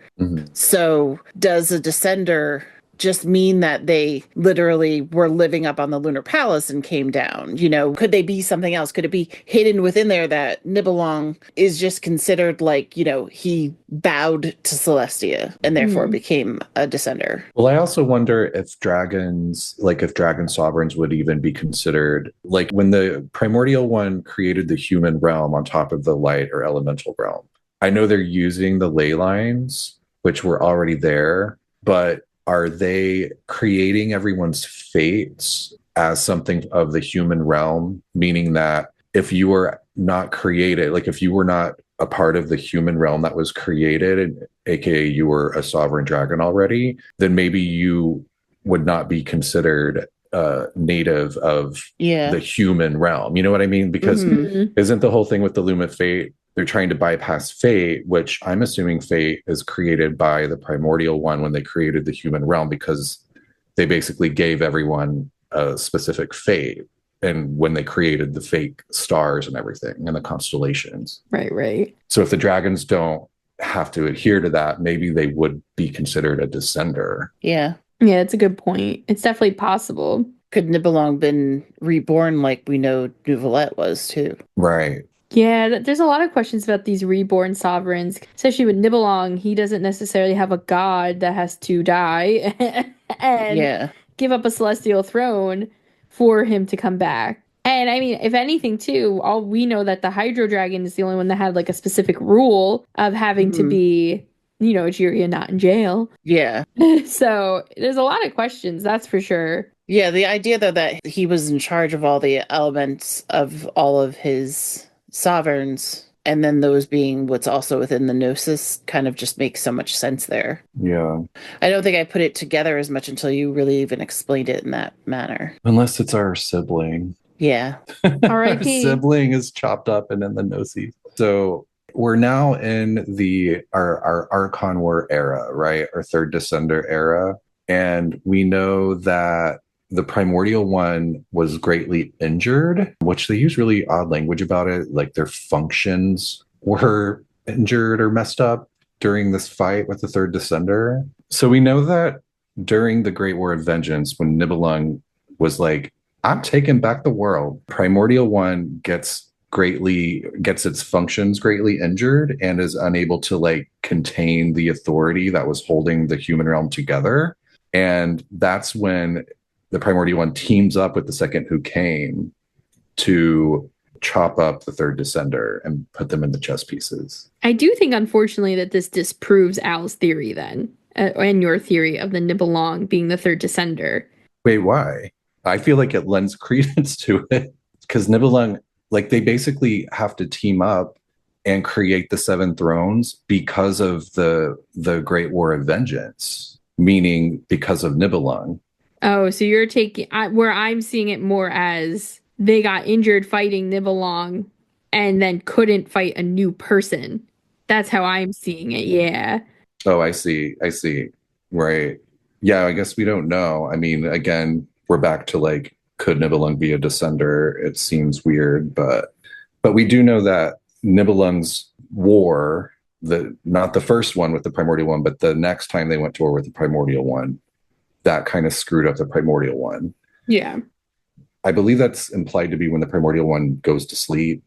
So does a descender just mean that they literally were living up on the Lunar Palace and came down? You know, could they be something else? Could it be hidden within there that Nibelung is just considered, like, you know, he bowed to Celestia and therefore became a descender? Well, I also wonder if dragons, like, if dragon sovereigns would even be considered, like, when the primordial one created the human realm on top of the light or elemental realm, I know they're using the ley lines, which were already there, but are they creating everyone's fates as something of the human realm? Meaning that if you were not created, like if you were not a part of the human realm that was created, and aka you were a sovereign dragon already, then maybe you would not be considered native of the human realm. You know what I mean? Because isn't the whole thing with the Loom of Fate, they're trying to bypass fate, which I'm assuming fate is created by the primordial one when they created the human realm, because they basically gave everyone a specific fate. And when they created the fake stars and everything and the constellations. Right. So if the dragons don't have to adhere to that, maybe they would be considered a descender. Yeah. Yeah, it's a good point. It's definitely possible. Could Nibelung been reborn like we know Neuvillette was too? Right. Yeah, there's a lot of questions about these reborn sovereigns, especially with Nibelung. He doesn't necessarily have a god that has to die and give up a celestial throne for him to come back. And I mean, if anything, too, all we know that the Hydro Dragon is the only one that had like a specific rule of having to be, you know, Jiria not in jail. Yeah. So there's a lot of questions, that's for sure. Yeah, the idea though that he was in charge of all the elements of all of his sovereigns, and then those being what's also within the Gnosis, kind of just makes so much sense there. Yeah. I don't think I put it together as much until you really even explained it in that manner. Unless it's our sibling. Yeah. Our sibling is chopped up and in the Gnosis. So we're now in our Archon War era, right? Our third Descender era. And we know that the primordial one was greatly injured, which they use really odd language about it. Like their functions were injured or messed up during this fight with the third Descender. So we know that during the Great War of Vengeance, when Nibelung was like, I'm taking back the world, primordial one gets its functions greatly injured and is unable to like contain the authority that was holding the human realm together. And that's when the primordial one teams up with the second who came to chop up the third Descender and put them into chess pieces. I do think, unfortunately, that this disproves Al's theory then, and your theory of the Nibelung being the third Descender. Wait, why? I feel like it lends credence to it, because Nibelung, like, they basically have to team up and create the Seven Thrones because of the Great War of Vengeance, meaning because of Nibelung. Oh, so you're taking where I'm seeing it more as they got injured fighting Nibelung and then couldn't fight a new person. That's how I'm seeing it. Yeah. Oh, I see. Right. Yeah, I guess we don't know. I mean, again, we're back to like, could Nibelung be a Descender? It seems weird, but we do know that Nibelung's war, not the first one with the primordial one, but the next time they went to war with the primordial one, that kind of screwed up the primordial one. Yeah. I believe that's implied to be when the primordial one goes to sleep.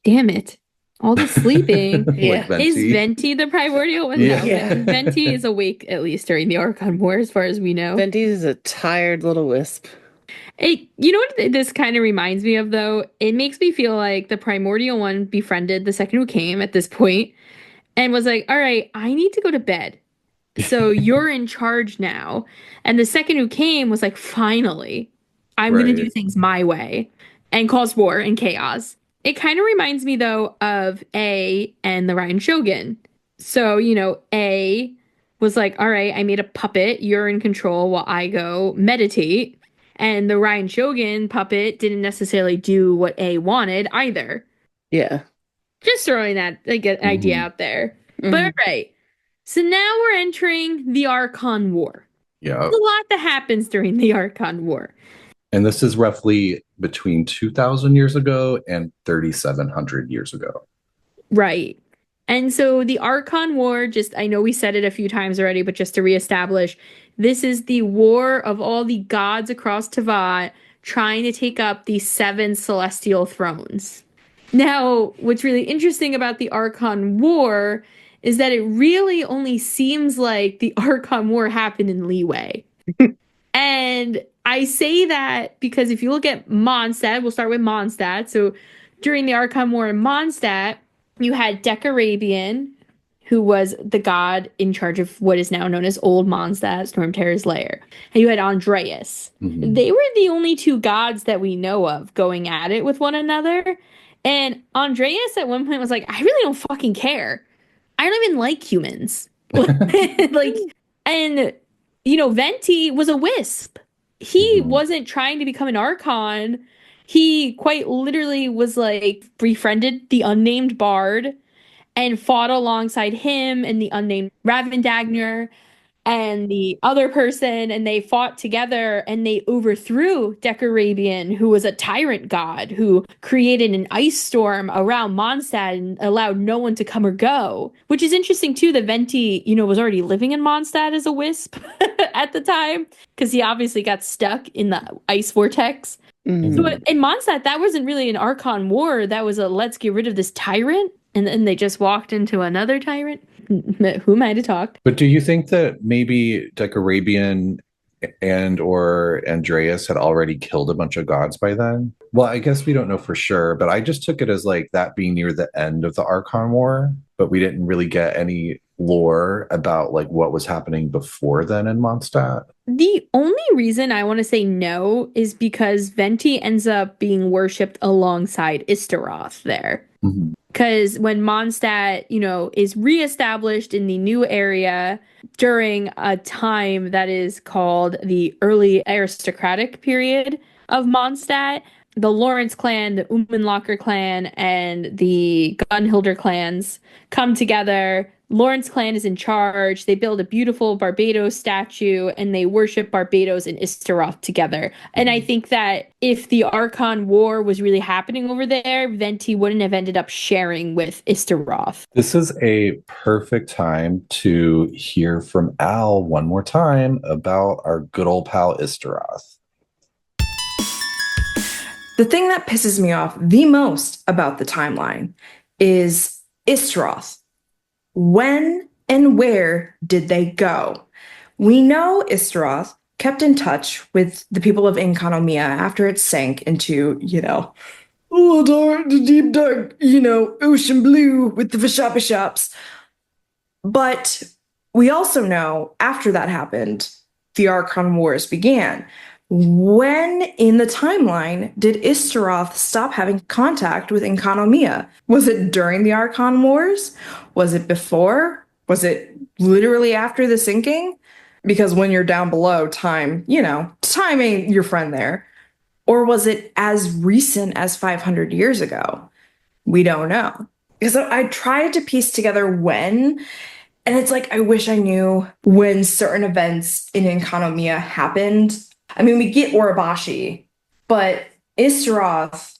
Damn it. All the sleeping. Yeah. Is Venti the primordial one? Yeah. No, Venti is awake, at least during the Archon War, as far as we know. Venti is a tired little wisp. You know what this kind of reminds me of, though? It makes me feel like the primordial one befriended the second who came at this point and was like, all right, I need to go to bed. So you're in charge now. And the second who came was like, finally, I'm going to do things my way, and caused war and chaos. It kind of reminds me, though, of A and the Ryan Shogun. So, you know, A was like, all right, I made a puppet. You're in control while I go meditate. And the Ryan Shogun puppet didn't necessarily do what A wanted either. Yeah. Just throwing that idea out there. But all right. So now we're entering the Archon War. Yeah. There's a lot that happens during the Archon War. And this is roughly between 2,000 years ago and 3,700 years ago. Right. And so the Archon War, I know we said it a few times already, but just to reestablish, this is the war of all the gods across Teyvat trying to take up the 7 celestial thrones. Now, what's really interesting about the Archon War is that it really only seems like the Archon War happened in Leeway. And I say that because if you look at Mondstadt, we'll start with Mondstadt. So during the Archon War in Mondstadt, You had Decarabian, who was the god in charge of what is now known as Old Mondstadt, Stormterror's lair. And you had Andreas. Mhm. They were the only two gods that we know of going at it with one another. And Andreas at one point was like, I really don't fucking care. I don't even like humans. Like, and Venti was a wisp. He Mhm. wasn't trying to become an Archon. He quite literally was like befriended the unnamed bard and fought alongside him and the unnamed Ravendagner and the other person, and they fought together and they overthrew Decarabian, who was a tyrant god who created an ice storm around Mondstadt and allowed no one to come or go. Which is interesting too that Venti, was already living in Mondstadt as a wisp at the time, because he obviously got stuck in the ice vortex. Mhm. So in Mondstadt, that wasn't really an Archon war. That was a let's get rid of this tyrant. And then they just walked into another tyrant. Who am I to talk? But do you think that maybe Decarabian and or Andreas had already killed a bunch of gods by then? Well, I guess we don't know for sure, but I just took it as like that being near the end of the Archon War, but we didn't really get any lore about like what was happening before then in Mondstadt. The only reason I want to say no is because Venti ends up being worshipped alongside Istaroth there. Mhm. Because when Mondstadt, is reestablished in the new area during a time that is called the early aristocratic period of Mondstadt, the Lawrence clan, the Ummenlocker clan, and the Gunhilder clans come together. Lawrence clan is in charge. They build a beautiful Barbados statue and they worship Barbados and Istaroth together. And I think that if the Archon War was really happening over there, Venti wouldn't have ended up sharing with Istaroth. This is a perfect time to hear from Al one more time about our good old pal Istaroth. The thing that pisses me off the most about the timeline is Istaroth. When and where did they go? We know Istaroth kept in touch with the people of Inkonomia after it sank into, the deep dark, ocean blue with the Vishapishaps. But we also know after that happened, the Archon Wars began. When in the timeline did Istaroth stop having contact with Inkonomia? Was it during the Archon Wars? Was it before? Was it literally after the sinking? Because when you're down below, time ain't your friend there. Or was it as recent as 500 years ago? We don't know. Because I tried to piece together when, and it's like I wish I knew when certain events in Inkonomia happened. I mean, we get Urabashi, but Istaroth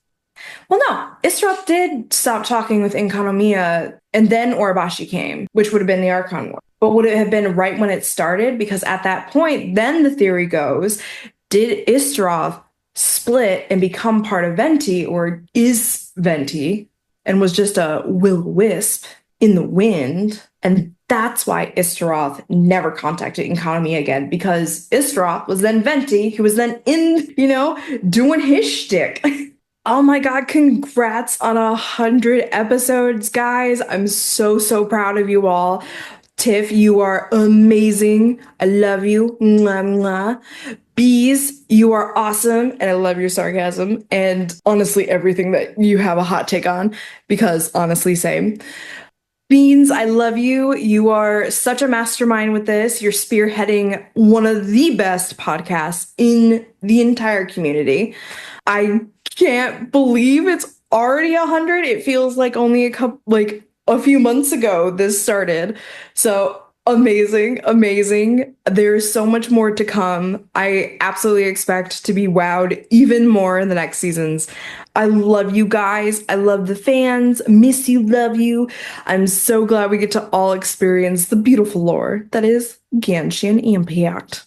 did stop talking with Inkonomia, and then Urabashi came, which would have been the Archon War. But would it have been right when it started? Because at that point, then the theory goes, did Istaroth split and become part of Venti, or is Venti and was just a will-o-wisp in the wind? And that's why Istaroth never contacted Inkonomia again, because Istaroth was then Venti, who was then in, doing his shtick. Oh my God, congrats on 100 episodes, guys. I'm so, so proud of you all. Tiff, you are amazing. I love you. Mwah, mwah. Bees, you are awesome. And I love your sarcasm and honestly everything that you have a hot take on, because honestly, same. Beans, I love you. You are such a mastermind with this. You're spearheading one of the best podcasts in the entire community. I can't believe it's already 100. It feels like only a few months ago this started. So amazing, amazing. There's so much more to come. I absolutely expect to be wowed even more in the next seasons. I love you guys. I love the fans. Miss you, love you. I'm so glad we get to all experience the beautiful lore that is Genshin Impact.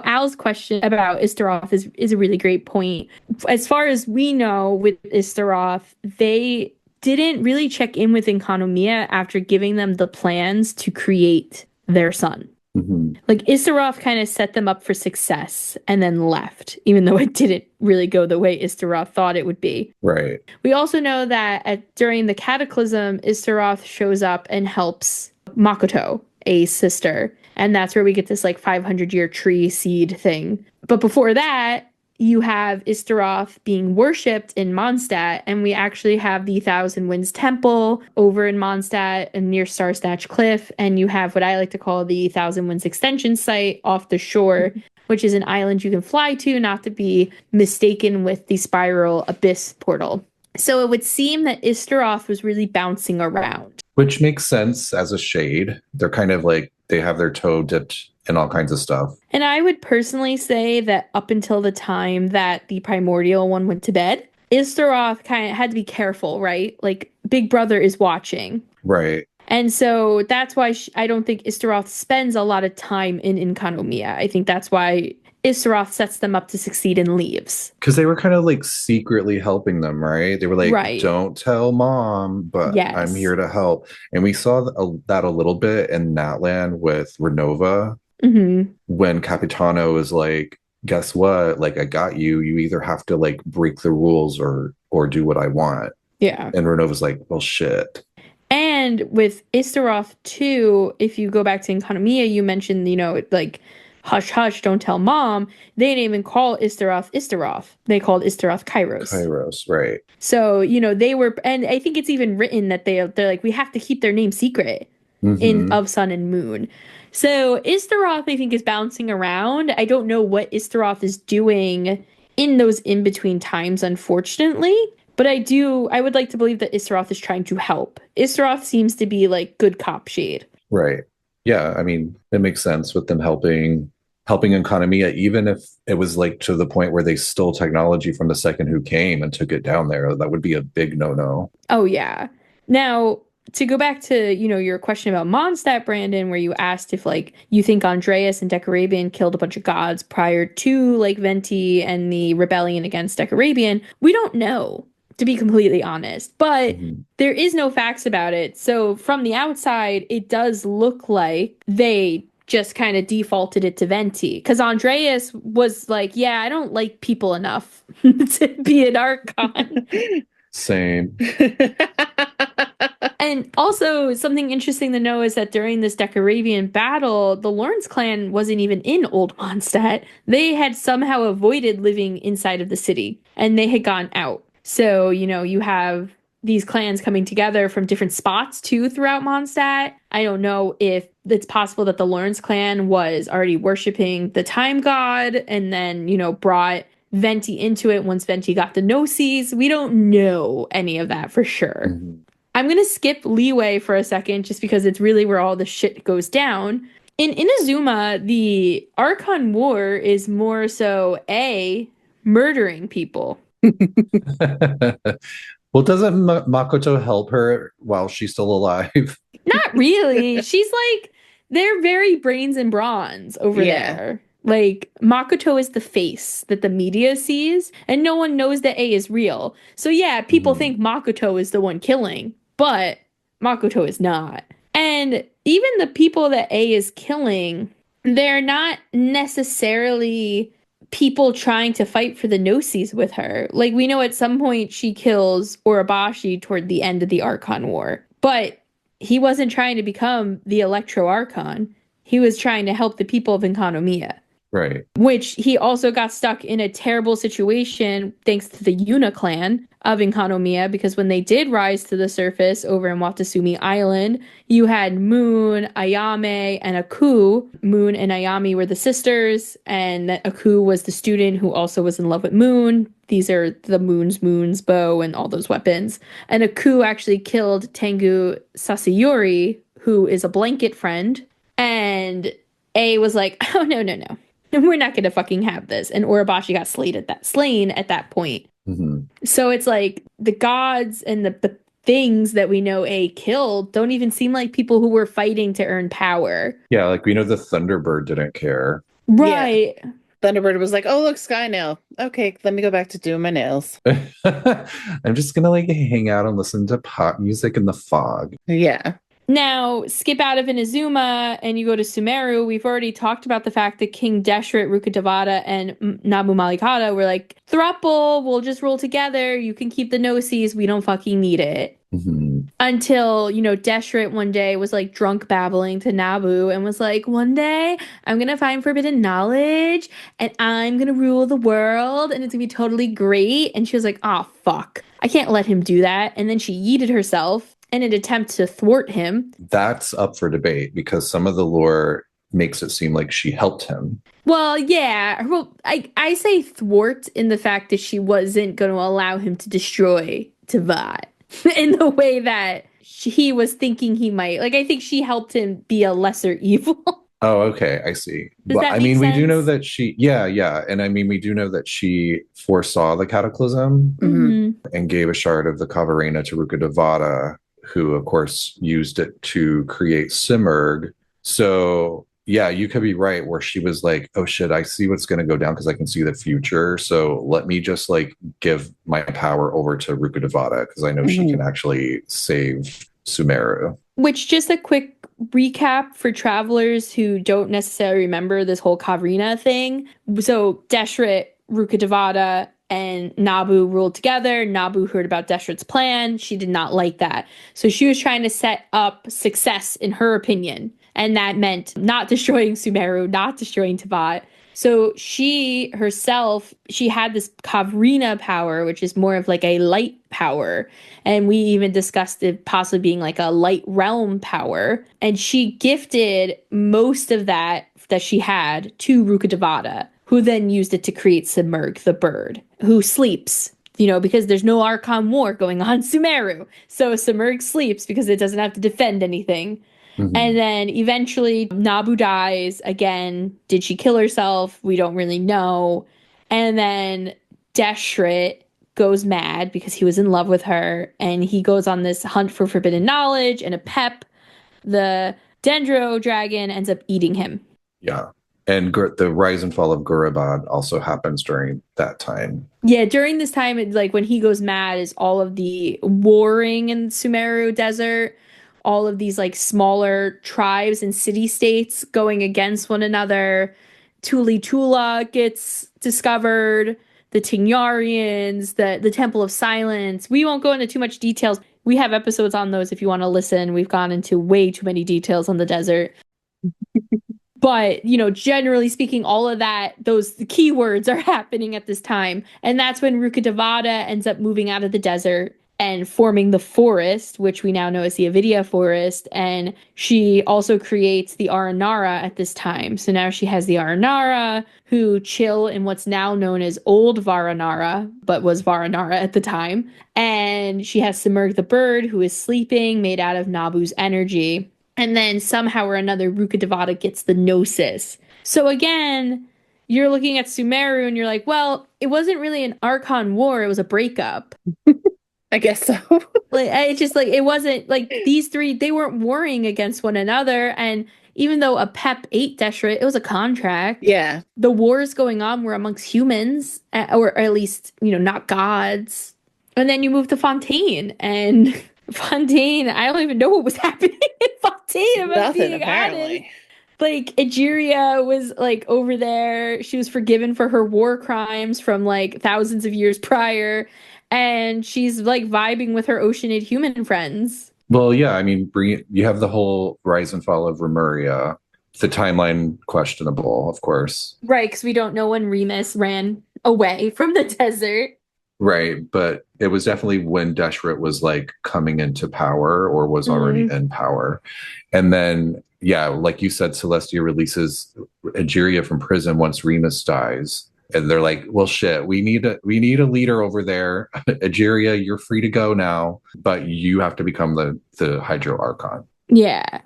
Al's question about Istaroth is a really great point. As far as we know with Istaroth, they didn't really check in with Inkonomia after giving them the plans to create their son. Mhm. Like Istaroth kind of set them up for success and then left, even though it didn't really go the way Istaroth thought it would be. Right. We also know that during the Cataclysm, Istaroth shows up and helps Makoto, A's sister. And that's where we get this like 500-year tree seed thing. But before that, you have Istaroth being worshipped in Mondstadt, and we actually have the Thousand Winds Temple over in Mondstadt and near Star Snatch Cliff, and you have what I like to call the Thousand Winds Extension Site off the shore, which is an island you can fly to, not to be mistaken with the Spiral Abyss portal. So it would seem that Istaroth was really bouncing around. Which makes sense as a shade. They're kind of like, they have their toe dipped in all kinds of stuff. And I would personally say that up until the time that the primordial one went to bed, Istaroth kind of had to be careful, right? Like Big Brother is watching. Right. And so that's why I don't think Istaroth spends a lot of time in Enkanomiya. I think that's why Istaroth sets them up to succeed and leaves. Because they were kind of like secretly helping them, right? They were like, Right. Don't tell mom, but Yes. I'm here to help. And we saw that a little bit in Natland with Renova, Mm-hmm. when Capitano is like, guess what? Like, I got you. You either have to like break the rules or do what I want. Yeah. And Renova's like, well, shit. And with Istaroth too, if you go back to Enkanomiya, you mentioned, like, hush, hush, don't tell mom. They didn't even call Istaroth Istaroth. They called Istaroth Kairos. Kairos, right. So, they were, and I think it's even written that they're like, we have to keep their name secret Mhm. of Sun and Moon. So Istaroth, I think, is bouncing around. I don't know what Istaroth is doing in those in-between times, unfortunately. But I would like to believe that Istaroth is trying to help. Istaroth seems to be like good cop shade. Right. Yeah, I mean, it makes sense with them helping Enkanomiya, even if it was like to the point where they stole technology from the second who came and took it down there. That would be a big no-no. Oh, yeah. Now, to go back to, your question about Mondstadt, Brandon, where you asked if, like, you think Andreas and Decarabian killed a bunch of gods prior to, like, Venti and the rebellion against Decarabian, we don't know, to be completely honest. But there is no facts about it. So from the outside, it does look like they just kind of defaulted it to Venti. Because Andreas was like, yeah, I don't like people enough to be an Archon. Same. And also, something interesting to know is that during this Decarabian battle, the Lawrence clan wasn't even in Old Mondstadt. They had somehow avoided living inside of the city, and they had gone out. So, you have these clans coming together from different spots, too, throughout Mondstadt. I don't know if it's possible that the Lawrence clan was already worshipping the time god and then, brought Venti into it once Venti got the Gnosis. We don't know any of that for sure. Mhm. I'm going to skip Leeway for a second just because it's really where all the shit goes down. In Inazuma, the Archon War is more so murdering people. Well, doesn't Makoto help her while she's still alive? Not really. She's like, they're very brains and bronze over there. Like, Makoto is the face that the media sees, and no one knows that A is real. So yeah, people think Makoto is the one killing, but Makoto is not. And even the people that A is killing, they're not necessarily people trying to fight for the Gnosis with her. Like, we know at some point she kills Urabashi toward the end of the Archon War, but he wasn't trying to become the Electro Archon. He was trying to help the people of Enkanomiya. Right. Which he also got stuck in a terrible situation thanks to the Yuna clan of Enkanomiya, because when they did rise to the surface over in Watasumi Island, you had Moon, Ayame, and Aku. Moon and Ayame were the sisters, and Aku was the student who also was in love with Moon. These are the Moon's bow and all those weapons. And Aku actually killed Tengu Sasayori, who is a blanket friend. And A was like, oh, no. We're not going to fucking have this. And Urabashi got slain at that point. Mm-hmm. So it's like the gods and the things that we know A killed don't even seem like people who were fighting to earn power. Yeah, like we know the Thunderbird didn't care. Right. Yeah. Thunderbird was like, oh, look, sky nail. Okay, let me go back to doing my nails. I'm just going to like hang out and listen to pop music in the fog. Yeah. Now, skip out of Inazuma and you go to Sumeru. We've already talked about the fact that King Deshret, Rukkhadevata, and Nabu Malikata were like, thruple, we'll just roll together. You can keep the Gnosis. We don't fucking need it. Mhm. Until, Deshret one day was like drunk babbling to Nabu and was like, one day I'm going to find forbidden knowledge and I'm going to rule the world and it's going to be totally great. And she was like, oh, fuck. I can't let him do that. And then she yeeted herself in an attempt to thwart him. That's up for debate because some of the lore makes it seem like she helped him. Well, yeah. Well, I say thwart in the fact that she wasn't going to allow him to destroy Teyvat in the way that he was thinking he might. Like, I think she helped him be a lesser evil. Oh, okay. I see. Does Well, that I make mean, we do sense? know that yeah. And I mean, we do know that she foresaw the cataclysm Mhm. and gave a shard of the Kavarena to Rukkhadevata, who, of course, used it to create Simurgh. So, yeah, you could be right where she was like, oh shit, I see what's going to go down because I can see the future. So let me just like give my power over to Rukkhadevata because I know she Mhm. can actually save Sumeru. Which, just a quick recap for travelers who don't necessarily remember this whole Kavrina thing. So Deshret, Rukkhadevata, and Nabu ruled together. Nabu heard about Deshret's plan. She did not like that. So she was trying to set up success in her opinion. And that meant not destroying Sumeru, not destroying Teyvat. So she herself, she had this Kavrina power, which is more of like a light power. And we even discussed it possibly being like a light realm power. And she gifted most of that she had to Rukkhadevata, who then used it to create Simurgh, the bird, who sleeps. Because there's no Archon war going on in Sumeru. So Simurgh sleeps because it doesn't have to defend anything. Mhm. And then eventually Nabu dies again. Did she kill herself? We don't really know. And then Deshret goes mad because he was in love with her and he goes on this hunt for forbidden knowledge and a pep. The Dendro dragon ends up eating him. Yeah. And the rise and fall of Gurabad also happens during that time. Yeah, during this time, like when he goes mad is all of the warring in Sumeru Desert, all of these like smaller tribes and city-states going against one another. Tuli Tula gets discovered, the Tignarians, the Temple of Silence. We won't go into too much details. We have episodes on those if you want to listen. We've gone into way too many details on the desert. But, generally speaking, all of that, those keywords are happening at this time. And that's when Rukkhadevata ends up moving out of the desert and forming the forest, which we now know as the Avidya forest. And she also creates the Aranara at this time. So now she has the Aranara who chill in what's now known as Old Varanara, but was Varanara at the time. And she has Simurgh the bird who is sleeping, made out of Nabu's energy. And then somehow or another, Rukkhadevata gets the Gnosis. So again, you're looking at Sumeru and you're like, well, it wasn't really an Archon war, it was a breakup. I guess so. It's just like, it wasn't like these three, they weren't warring against one another. And even though a Pep ate Deshret, it was a contract. Yeah. The wars going on were amongst humans, or at least, not gods. And then you move to Fontaine, and Fontaine, I don't even know what was happening in Fontaine. Nothing, apparently. Like, Egeria was, like, over there. She was forgiven for her war crimes from, like, thousands of years prior. And she's, like, vibing with her Oceanid human friends. Well, yeah, I mean, you have the whole rise and fall of Remuria. The timeline questionable, of course. Right, because we don't know when Remus ran away from the desert. Right, but it was definitely when Deshret was like coming into power or was already in power. And then, yeah, like you said, Celestia releases Egeria from prison once Remus dies. And they're like, well, shit, we need a leader over there. Egeria, you're free to go now, but you have to become the Hydro Archon. Yeah.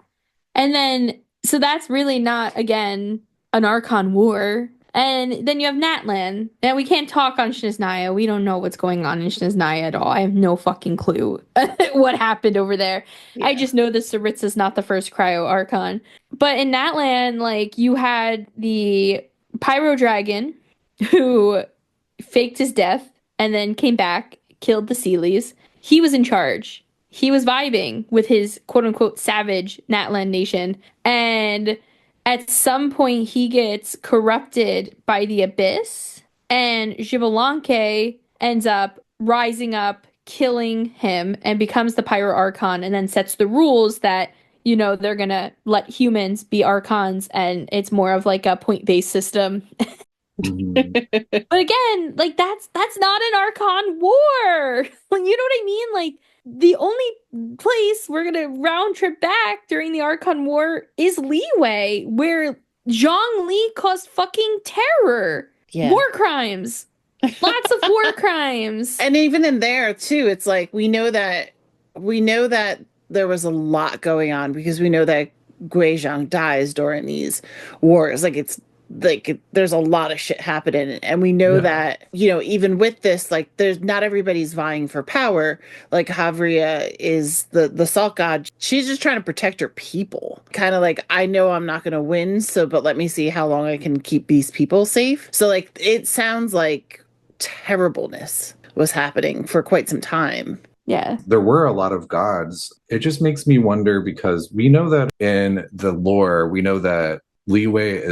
And then, so that's really not, again, an Archon war. And then you have Natlan. Now, we can't talk on Shniznaya. We don't know what's going on in Shniznaya at all. I have no fucking clue what happened over there. Yeah. I just know that Saritsa's not the first Cryo Archon. But in Natlan, like, you had the Pyro Dragon who faked his death and then came back, killed the Sealies. He was in charge. he was vibing with his quote unquote savage Natlan nation. And at some point, he gets corrupted by the Abyss, and Xbalanque ends up rising up, killing him, and becomes the Pyro Archon, and then sets the rules that, you know, they're gonna let humans be Archons, and it's more of like a point-based system. Mhm. But again, like that's not an Archon war. You know what I mean? Like the only place we're gonna round trip back during the Archon war is Leeway, where Zhongli caused fucking terror. Yeah. War crimes. Lots of war crimes. And even in there too, it's like we know that there was a lot going on because we know that Guizhong dies during these wars. Like it's like there's a lot of shit happening, and we know that, you know, even with this, like there's not everybody's vying for power. Like Havria is the salt god. She's just trying to protect her people. Kind of like, I know I'm not going to win, so but let me see how long I can keep these people safe. So like it sounds like terribleness was happening for quite some time. Yeah. There were a lot of gods. It just makes me wonder because we know that in the lore, we know that Leeway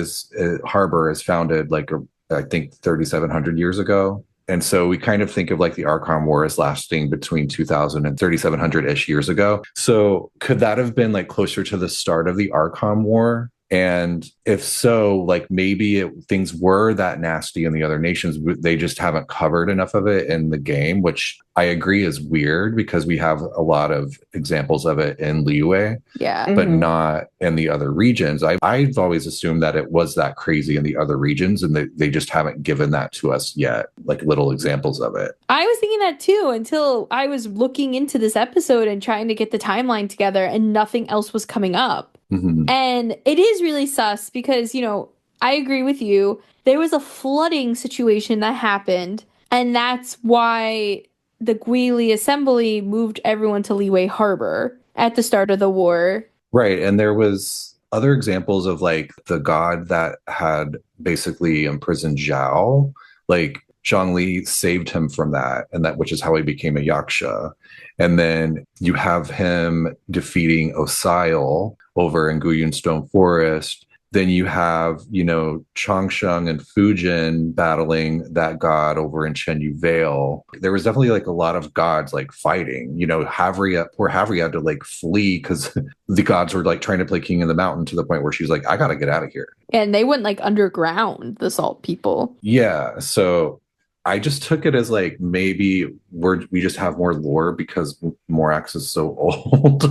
harbor is founded like I think 3,700 years ago. And so we kind of think of like the Archon War as lasting between 2000 and 3,700-ish years ago. So could that have been like closer to the start of the Archon War? And if so, like maybe things were that nasty in the other nations. They just haven't covered enough of it in the game, which I agree is weird because we have a lot of examples of it in Leeway, but not in the other regions. I've always assumed that it was that crazy in the other regions, and they just haven't given that to us yet, like little examples of it. I was thinking that too until I was looking into this episode and trying to get the timeline together, and nothing else was coming up. Mm-hmm. And it is really sus because, you know, I agree with you. There was a flooding situation that happened, and that's why the Guili Assembly moved everyone to Leeway Harbor at the start of the war. Right. And there was other examples of like the god that had basically imprisoned Zhao. Like Zhongli saved him from that, and that which is how he became a Yaksha. And then you have him defeating Osial over in Guyun Stone Forest. Then you have, you know, Changsheng and Fujin battling that god over in Chenyu Vale. There was definitely like a lot of gods like fighting. You know, poor Havria had to like flee because the gods were like trying to play king in the mountain to the point where she's like, I gotta get out of here. And they went like underground, the salt people. Yeah. So I just took it as like maybe we just have more lore because Morax is so old.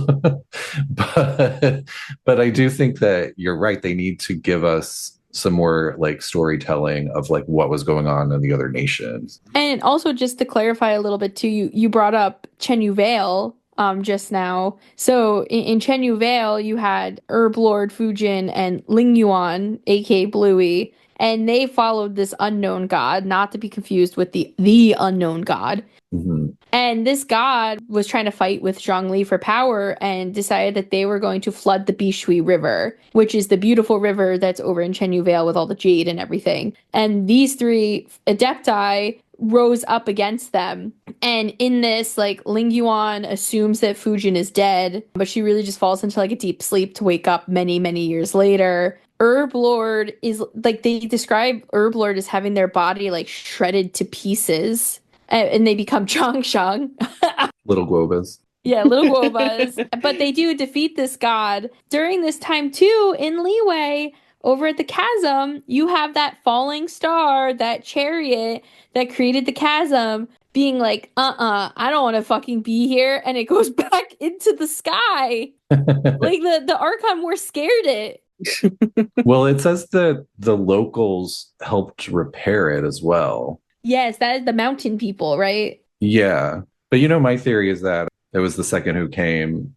but I do think that you're right. They need to give us some more like storytelling of like what was going on in the other nations. And also just to clarify a little bit too, you brought up Chenyu Vale just now. So in Chenyu Vale, you had Herb Lord Fujin and Ling Yuan, aka Bluey. And they followed this unknown god, not to be confused with the unknown god. Mm-hmm. And this god was trying to fight with Zhongli for power and decided that they were going to flood the Bishui River, which is the beautiful river that's over in Chenyu Vale with all the jade and everything. And these three adepti rose up against them. And in this, like, Ling Yuan assumes that Fujin is dead, but she really just falls into like a deep sleep to wake up many, many years later. Herb Lord is like, they describe Herb Lord as having their body like shredded to pieces, and they become Changsheng. Little guobas. Yeah, little guobas. But they do defeat this god. During this time too, in Leeway, over at the chasm, you have that falling star, that chariot that created the chasm, being like, I don't want to fucking be here, and it goes back into the sky. Like the Archon War scared it. Well, it says that the locals helped repair it as well. Yes, that is the mountain people, right? Yeah. But you know, my theory is that it was the second who came.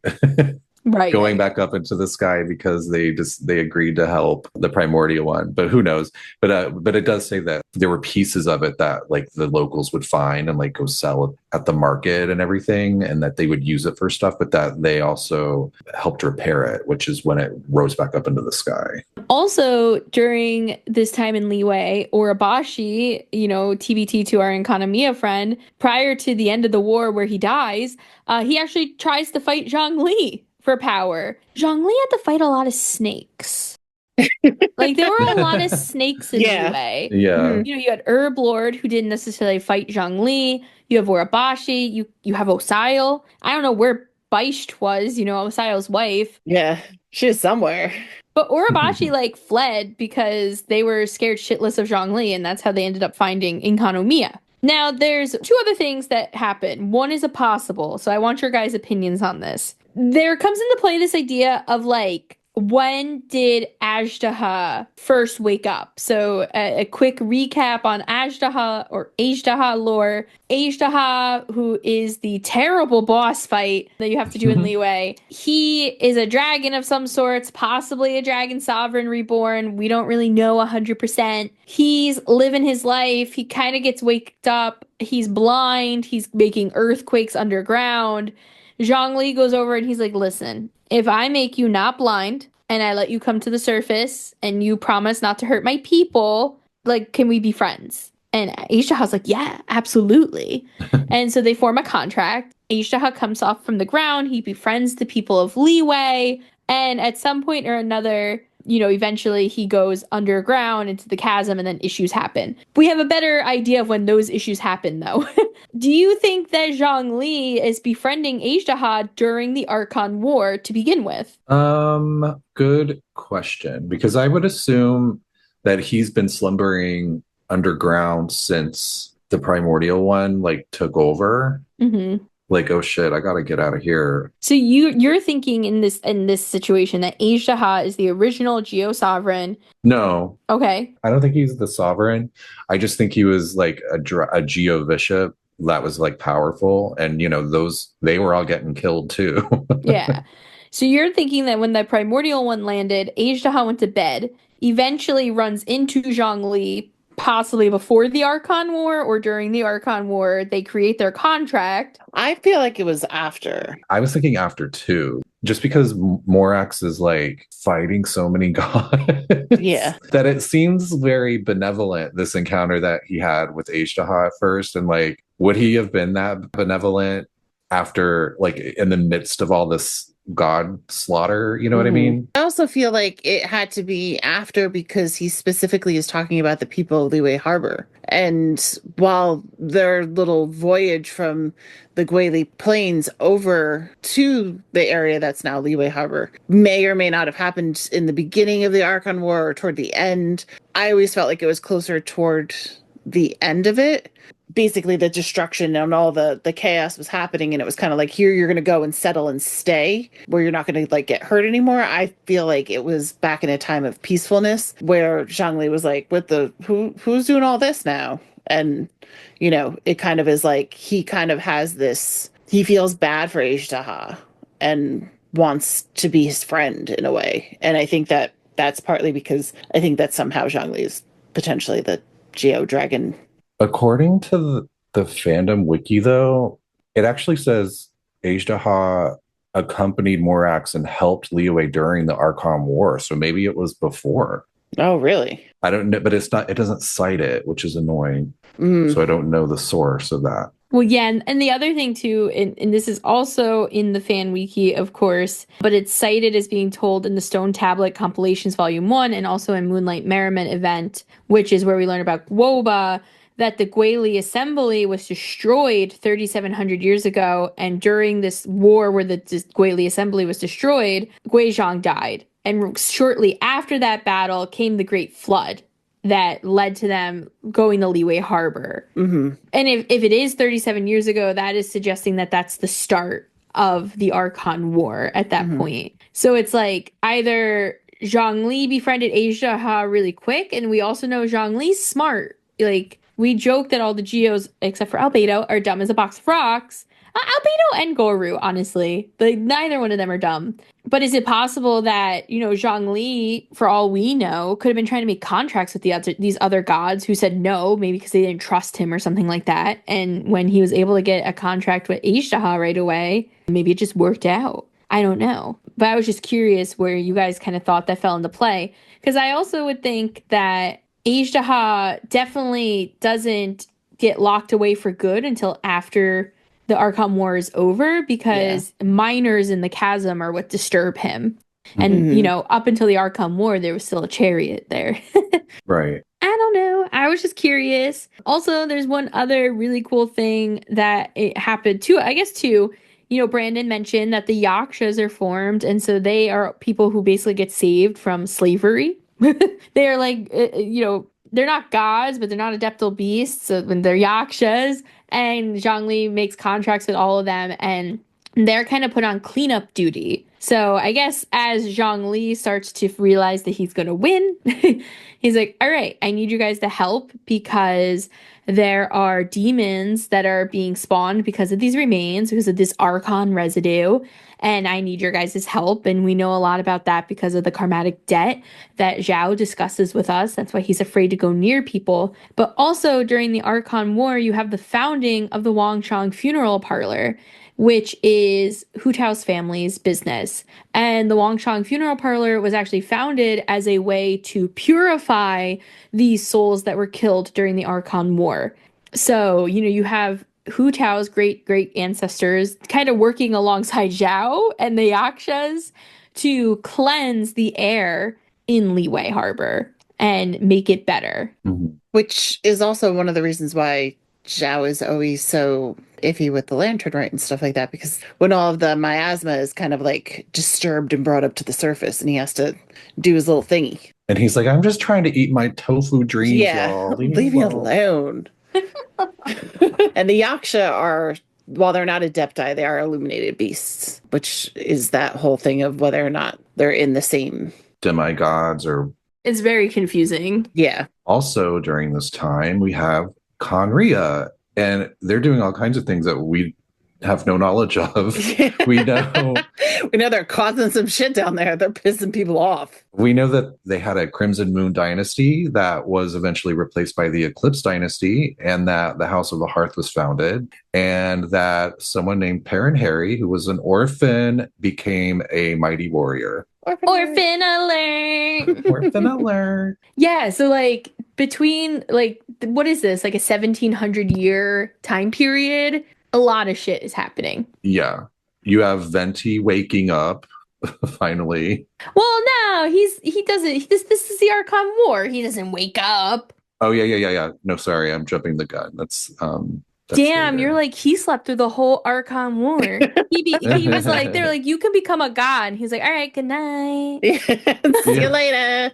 Right. going right. back up into the sky because they agreed to help the primordial one. But who knows? But it does say that there were pieces of it that like the locals would find and like go sell at the market and everything, and that they would use it for stuff, but that they also helped repair it, which is when it rose back up into the sky. Also, during this time in Liyue, Urabashi, TBT to our Enkanomiya friend, prior to the end of the war where he dies, he actually tries to fight Zhang Li for power. Zhang Li had to fight a lot of snakes. Like, there were a lot of snakes in Yeah. Liyue. Yeah. You had Herb Lord, who didn't necessarily fight Zhang Li. You have Urabashi. You have Osail. I don't know where Beisht was, Osail's wife. Yeah. She was somewhere. But Urabashi fled because they were scared shitless of Zhongli, and that's how they ended up finding Enkanomiya. Now, there's two other things that happen. One is a possible, so I want your guys' opinions on this. There comes into play this idea of when did Ajdaha first wake up? So a quick recap on Ajdaha or Ajdaha lore. Ajdaha, who is the terrible boss fight that you have to do in Liyue, he is a dragon of some sorts, possibly a dragon sovereign reborn. We don't really know 100%. He's living his life. He kind of gets waked up. He's blind. He's making earthquakes underground. Zhongli goes over and he's like, listen, if I make you not blind and I let you come to the surface and you promise not to hurt my people, can we be friends? And Ishtaha's like, yeah, absolutely. And so they form a contract. Ishtaha comes off from the ground. He befriends the people of Liyue. And at some point or another, eventually he goes underground into the chasm and then issues happen. We have a better idea of when those issues happen, though. Do you think that Zhang Li is befriending Ajdaha during the Archon War to begin with? Good question, because I would assume that he's been slumbering underground since the primordial one took over. Mm-hmm. Oh shit, I gotta get out of here. So you're thinking in this situation that Ajdaha is the original Geo Sovereign. No. Okay. I don't think he's the sovereign. I just think he was a Geo bishop that was powerful, and they were all getting killed too. Yeah. So you're thinking that when the primordial one landed, Ajdaha went to bed, eventually runs into Zhongli, possibly before the Archon War or during the Archon War. They create their contract. I feel like it was after. I was thinking after too, just because Morax is fighting so many gods. Yeah. That it seems very benevolent, this encounter that he had with Ajdaha at first. And would he have been that benevolent after in the midst of all this god slaughter? You know what I mean? I also feel like it had to be after because he specifically is talking about the people of Liyue Harbor. And while their little voyage from the Guili Plains over to the area that's now Liyue Harbor may or may not have happened in the beginning of the Archon War or toward the end, I always felt like it was closer toward the end of it. Basically, the destruction and all the chaos was happening, and it was kind of here you're going to go and settle and stay, where you're not going to get hurt anymore. I feel like it was back in a time of peacefulness where Zhongli was "What the who's doing all this now?" And it kind of is he kind of has this. He feels bad for Ajdaha and wants to be his friend in a way, and I think that's partly because I think that somehow Zhongli is potentially the Geo Dragon. According to the fandom wiki, though, it actually says Ajdaha accompanied Morax and helped Liyue during the Archon War. So maybe it was before. Oh, really? I don't know, but it doesn't cite it, which is annoying. So I don't know the source of that. Well, yeah, and the other thing too, and this is also in the fan wiki, of course, but it's cited as being told in the Stone Tablet Compilations Volume 1 and also in Moonlight Merriment event, which is where we learn about Guoba, that the Guili Assembly was destroyed 3,700 years ago, and during this war where the Guili Assembly was destroyed, Guizhong died. And shortly after that battle came the Great Flood that led to them going to Liyue Harbor. Mm-hmm. And if it is 37 years ago, that is suggesting that that's the start of the Archon War at that point. So it's either Zhang Li befriended Ajdaha really quick, and we also know Zhang Li's smart. We joke that all the Geos, except for Albedo, are dumb as a box of rocks. Albedo and Goru, honestly. Neither one of them are dumb. But is it possible that, Zhongli, for all we know, could have been trying to make contracts with these other gods who said no, maybe because they didn't trust him or something like that. And when he was able to get a contract with Ishtaha right away, maybe it just worked out. I don't know. But I was just curious where you guys kind of thought that fell into play. Because I also would think that Ishtaha definitely doesn't get locked away for good until after the Archon War is over, because miners in the chasm are what disturb him. And, up until the Archon War, there was still a chariot there. Right. I don't know. I was just curious. Also, there's one other really cool thing that it happened too. I guess too, Brandon mentioned that the Yakshas are formed. And so they are people who basically get saved from slavery. They are like, they're not gods, but they're not adeptal beasts. So when they're Yakshas, and Zhongli makes contracts with all of them, and they're kind of put on cleanup duty. So I guess as Zhongli starts to realize that he's going to win, he's like, all right, I need you guys to help because there are demons that are being spawned because of these remains, because of this Archon residue. And I need your guys' help. And we know a lot about that because of the karmatic debt that Zhao discusses with us. That's why he's afraid to go near people. But also during the Archon War, you have the founding of the Wangchang Funeral Parlor, which is Hu Tao's family's business. And the Wangchang Funeral Parlor was actually founded as a way to purify these souls that were killed during the Archon War. So, you have Hu Tao's great ancestors kind of working alongside Zhao and the Yakshas to cleanse the air in Liyue Harbor and make it better. Which is also one of the reasons why Zhao is always so iffy with the lantern rite and stuff like that, because when all of the miasma is kind of like disturbed and brought up to the surface and he has to do his little thingy. And he's like, I'm just trying to eat my tofu dreams, y'all. Leave me alone. And the Yaksha are, while they're not adepti, they are illuminated beasts, which is that whole thing of whether or not they're in the same demigods or... It's very confusing. Yeah. Also, during this time, we have Conria, and they're doing all kinds of things that we have no knowledge of. We know they're causing some shit down there. They're pissing people off. We know that they had a Crimson Moon dynasty that was eventually replaced by the Eclipse dynasty, and that the House of the Hearth was founded, and that someone named Perrin Harry, who was an orphan, became a mighty warrior. Orphan alert! Orphan alert! Yeah, so between what is this, a 1700 year time period? A lot of shit is happening. Yeah. You have Venti waking up finally. Well, no, he doesn't. This is the Archon War. He doesn't wake up. Oh yeah. No, sorry, I'm jumping the gun. That's damn. You're like, he slept through the whole Archon War. He was like, they're like, you can become a god. And he's like, all right, good night. See you later.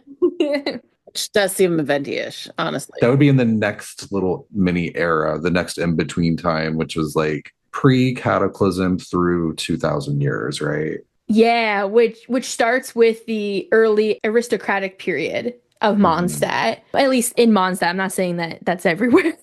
Which does seem Venti-ish, honestly. That would be in the next little mini era, the next in-between time, which was like pre-cataclysm through 2000 years, right? Yeah, which starts with the early aristocratic period of Mondstadt. At least in Mondstadt. I'm not saying that that's everywhere.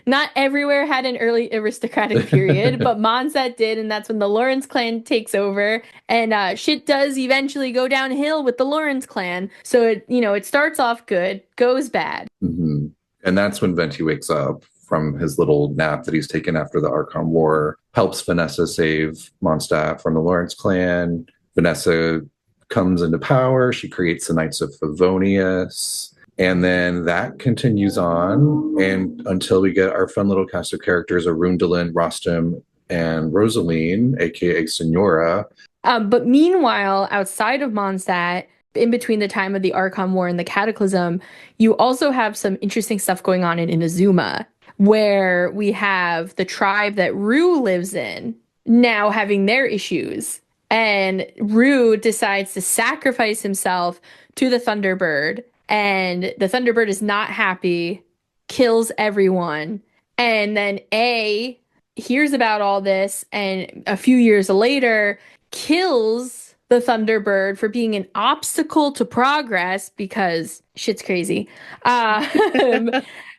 Not everywhere had an early aristocratic period, but Mondstadt did, and that's when the Lawrence clan takes over, and shit does eventually go downhill with the Lawrence clan. So it starts off good, goes bad. Mm-hmm. And that's when Venti wakes up from his little nap that he's taken after the Archon War, helps Vanessa save Mondstadt from the Lawrence clan. Vanessa comes into power. She creates the Knights of Favonius. And then that continues on and until we get our fun little cast of characters, Arundhalen, Rostam, and Rosaline, aka Senora. But meanwhile, outside of Mondstadt, in between the time of the Archon War and the Cataclysm, you also have some interesting stuff going on in Inazuma, where we have the tribe that Rue lives in now having their issues. And Rue decides to sacrifice himself to the Thunderbird. And the Thunderbird is not happy, kills everyone. And then A hears about all this and a few years later kills the Thunderbird for being an obstacle to progress because shit's crazy.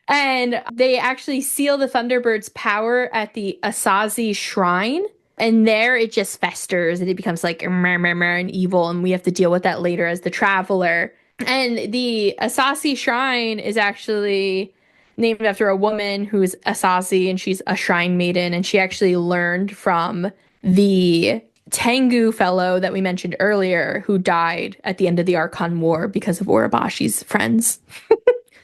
And they actually seal the Thunderbird's power at the Asazi Shrine. And there it just festers and it becomes like and evil. And we have to deal with that later as the Traveler. And the Asazi Shrine is actually named after a woman who's Asazi, and she's a shrine maiden. And she actually learned from the Tengu fellow that we mentioned earlier, who died at the end of the Archon War because of Oribashi's friends.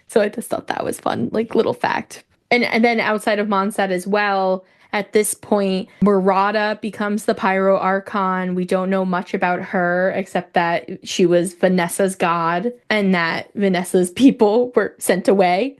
So I just thought that was fun, like little fact. And then outside of Mondstadt as well, at this point, Murata becomes the Pyro Archon. We don't know much about her except that she was Vanessa's god and that Vanessa's people were sent away.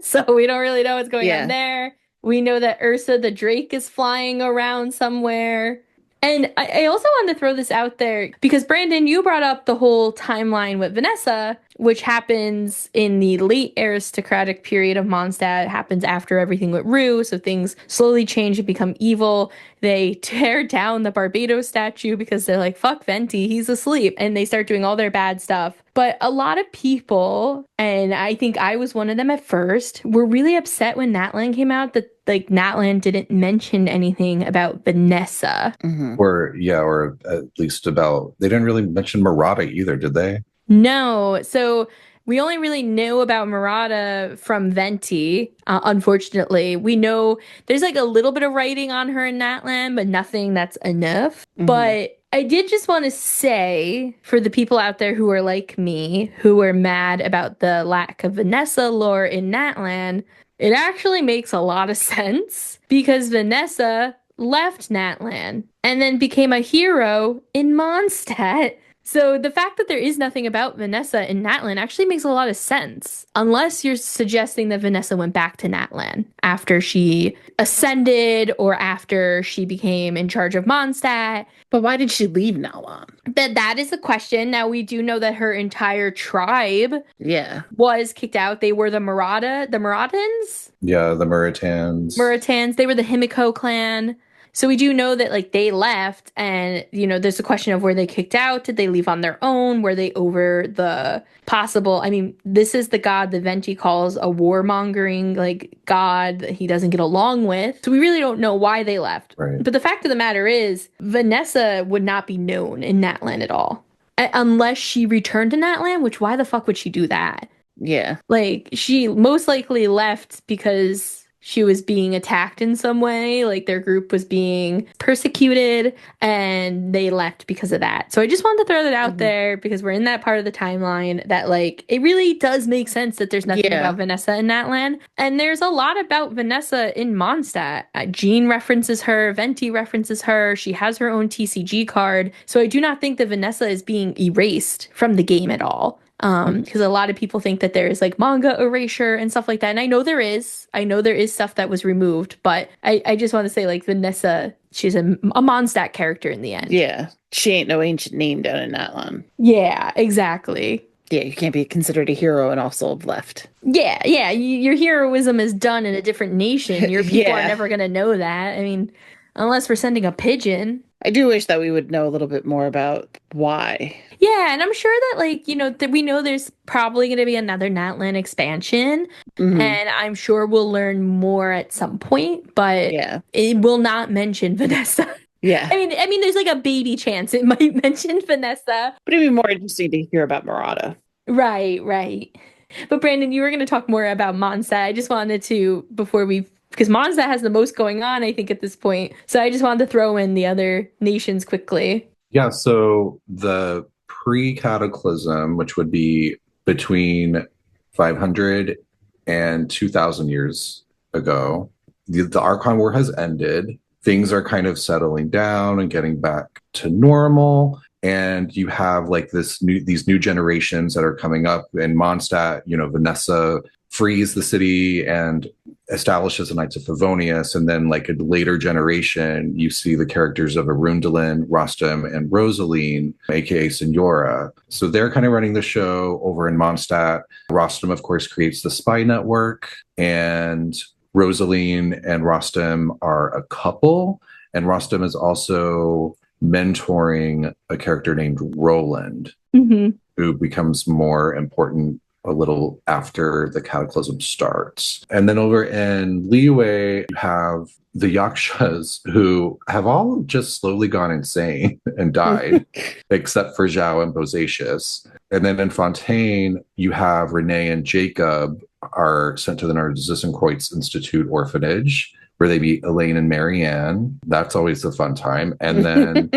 So we don't really know what's going on there. We know that Ursa the Drake is flying around somewhere. And I also want to throw this out there because, Brandon, you brought up the whole timeline with Vanessa, which happens in the late aristocratic period of Mondstadt. It happens after everything with Rue, so things slowly change and become evil. They tear down the Barbados statue because they're like, fuck Venti, he's asleep. And they start doing all their bad stuff. But a lot of people, and I think I was one of them at first, were really upset when Natlan came out that like Natlan didn't mention anything about Vanessa. Mm-hmm. Or at least about, they didn't really mention Murata either, did they? No. So we only really know about Murata from Venti, unfortunately. We know there's like a little bit of writing on her in Natlan, but nothing that's enough. Mm-hmm. But I did just want to say, for the people out there who are like me, who are mad about the lack of Vanessa lore in Natlan, it actually makes a lot of sense because Vanessa left Natlan and then became a hero in Mondstadt. So the fact that there is nothing about Vanessa in Natlan actually makes a lot of sense, unless you're suggesting that Vanessa went back to Natlan after she ascended or after she became in charge of Mondstadt. But why did she leave Natlan? That is the question. Now, we do know that her entire tribe was kicked out. They were the Muratans? Yeah, the Muratans. They were the Himiko clan. So we do know that like they left, and you know there's a question of were they kicked out? Did they leave on their own? Were they over the possible? I mean, this is the god that Venti calls a warmongering like god that he doesn't get along with. So we really don't know why they left. Right. But the fact of the matter is, Vanessa would not be known in Natlan at all unless she returned to Natlan. Which why the fuck would she do that? Yeah, like she most likely left because she was being attacked in some way, like their group was being persecuted, and they left because of that. So I just wanted to throw that out there because we're in that part of the timeline that, like, it really does make sense that there's nothing about Vanessa in Natlan. And there's a lot about Vanessa in Mondstadt. Jean references her, Venti references her, she has her own TCG card. So I do not think that Vanessa is being erased from the game at all. Because a lot of people think that there is like manga erasure and stuff like that. And I know there is stuff that was removed, but I just want to say like Vanessa, she's a Mondstadt character in the end. Yeah. She ain't no ancient name down in Natlan. Yeah, exactly. Yeah, you can't be considered a hero and also have left. Yeah. Your heroism is done in a different nation. Your people are never going to know that. I mean, unless we're sending a pigeon. I do wish that we would know a little bit more about why. Yeah, and I'm sure that, like, you know, that we know there's probably going to be another Natlan expansion, and I'm sure we'll learn more at some point, but it will not mention Vanessa. Yeah. I mean, there's like a baby chance it might mention Vanessa. But it'd be more interesting to hear about Murata. Right. But Brandon, you were going to talk more about Mondstadt. I just wanted to, because Mondstadt has the most going on, I think, at this point. So I just wanted to throw in the other nations quickly. Yeah, so the Pre-cataclysm, which would be between 500 and 2,000 years ago, the Archon War has ended. Things are kind of settling down and getting back to normal. And you have like these new generations that are coming up in Mondstadt. You know, Vanessa frees the city and establishes the Knights of Favonius, and then like a later generation, you see the characters of Arundhelen, Rostam, and Rosaline, aka Signora. So they're kind of running the show over in Mondstadt. Rostam, of course, creates the spy network, and Rosaline and Rostam are a couple, and Rostam is also mentoring a character named Roland, who becomes more important a little after the cataclysm starts. And then over in Liyue, you have the Yakshas who have all just slowly gone insane and died, except for Zhao and Bozacius. And then in Fontaine, you have Renee and Jacob are sent to the Narcissenkreuz Institute orphanage, where they meet Elaine and Marianne. That's always a fun time. And then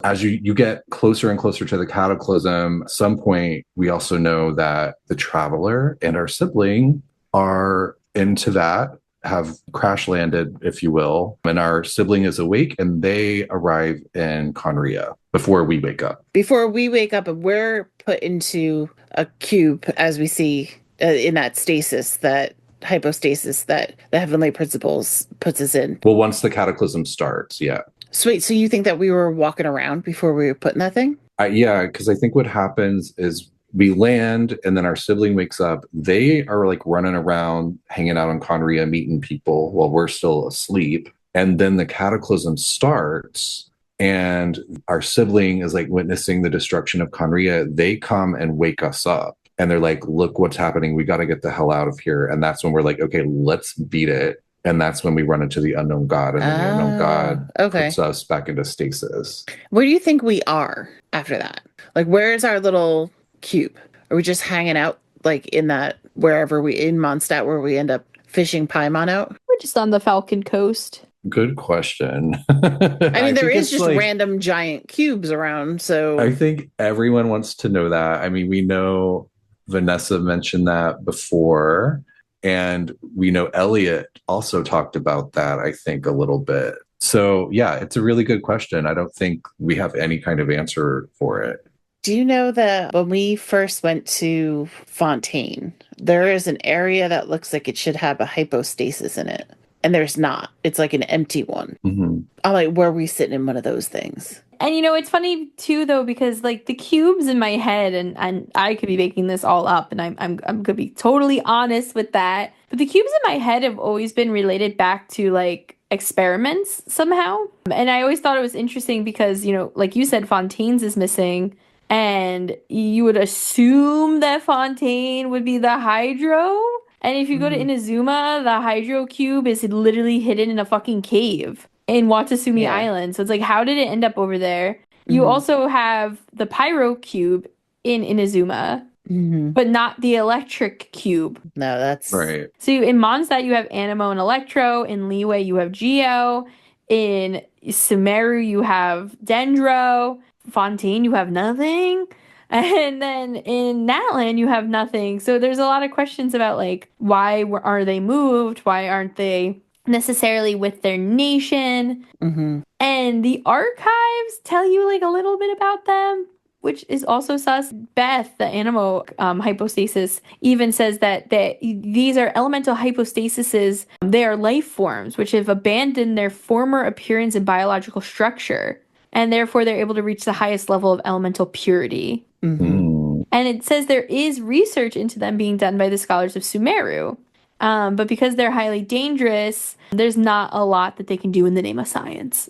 as you get closer and closer to the cataclysm, at some point, we also know that the Traveler and our sibling are into that, have crash landed, if you will. And our sibling is awake and they arrive in Conria before we wake up. Before we wake up, and we're put into a cube, as we see in that stasis, that hypostasis that the Heavenly Principles puts us in. Well, once the cataclysm starts, yeah. Sweet. So you think that we were walking around before we were put in that thing? Yeah, because I think what happens is we land and then our sibling wakes up. They are like running around, hanging out in Conria, meeting people while we're still asleep. And then the cataclysm starts and our sibling is like witnessing the destruction of Conria. They come and wake us up. And they're like, look what's happening. We got to get the hell out of here. And that's when we're like, okay, let's beat it. And that's when we run into the unknown god. And then the unknown god puts us back into stasis. Where do you think we are after that? Like, where is our little cube? Are we just hanging out like in that, wherever in Mondstadt, where we end up fishing Paimon out? We're just on the Falcon Coast. Good question. I mean, there is just like random giant cubes around. So I think everyone wants to know that. I mean, we know Vanessa mentioned that before, and we know Elliot also talked about that, I think, a little bit. So yeah, it's a really good question. I don't think we have any kind of answer for it. Do you know that when we first went to Fontaine, there is an area that looks like it should have a hypostasis in it? And there's not. It's like an empty one. Mm-hmm. I'm like, where are we sitting in one of those things? And it's funny too, though, because like the cubes in my head, and I could be making this all up, and I'm gonna be totally honest with that. But the cubes in my head have always been related back to like experiments somehow. And I always thought it was interesting because, like you said, Fontaine's is missing. And you would assume that Fontaine would be the Hydro. And if you go to Inazuma, the Hydro Cube is literally hidden in a fucking cave in Watasumi Island. So it's like, how did it end up over there? You also have the Pyro Cube in Inazuma, but not the Electric Cube. No, that's... Right. So in Mondstadt, you have Anemo and Electro. In Liyue, you have Geo. In Sumeru, you have Dendro. Fontaine, you have nothing. And then in Natlan, you have nothing. So there's a lot of questions about like, why are they moved? Why aren't they necessarily with their nation? And the archives tell you like a little bit about them, which is also sus. Beth, the Anemo hypostasis, even says that these are elemental hypostasises. They are life forms which have abandoned their former appearance and biological structure. And therefore, they're able to reach the highest level of elemental purity. And it says there is research into them being done by the scholars of Sumeru. But because they're highly dangerous, there's not a lot that they can do in the name of science.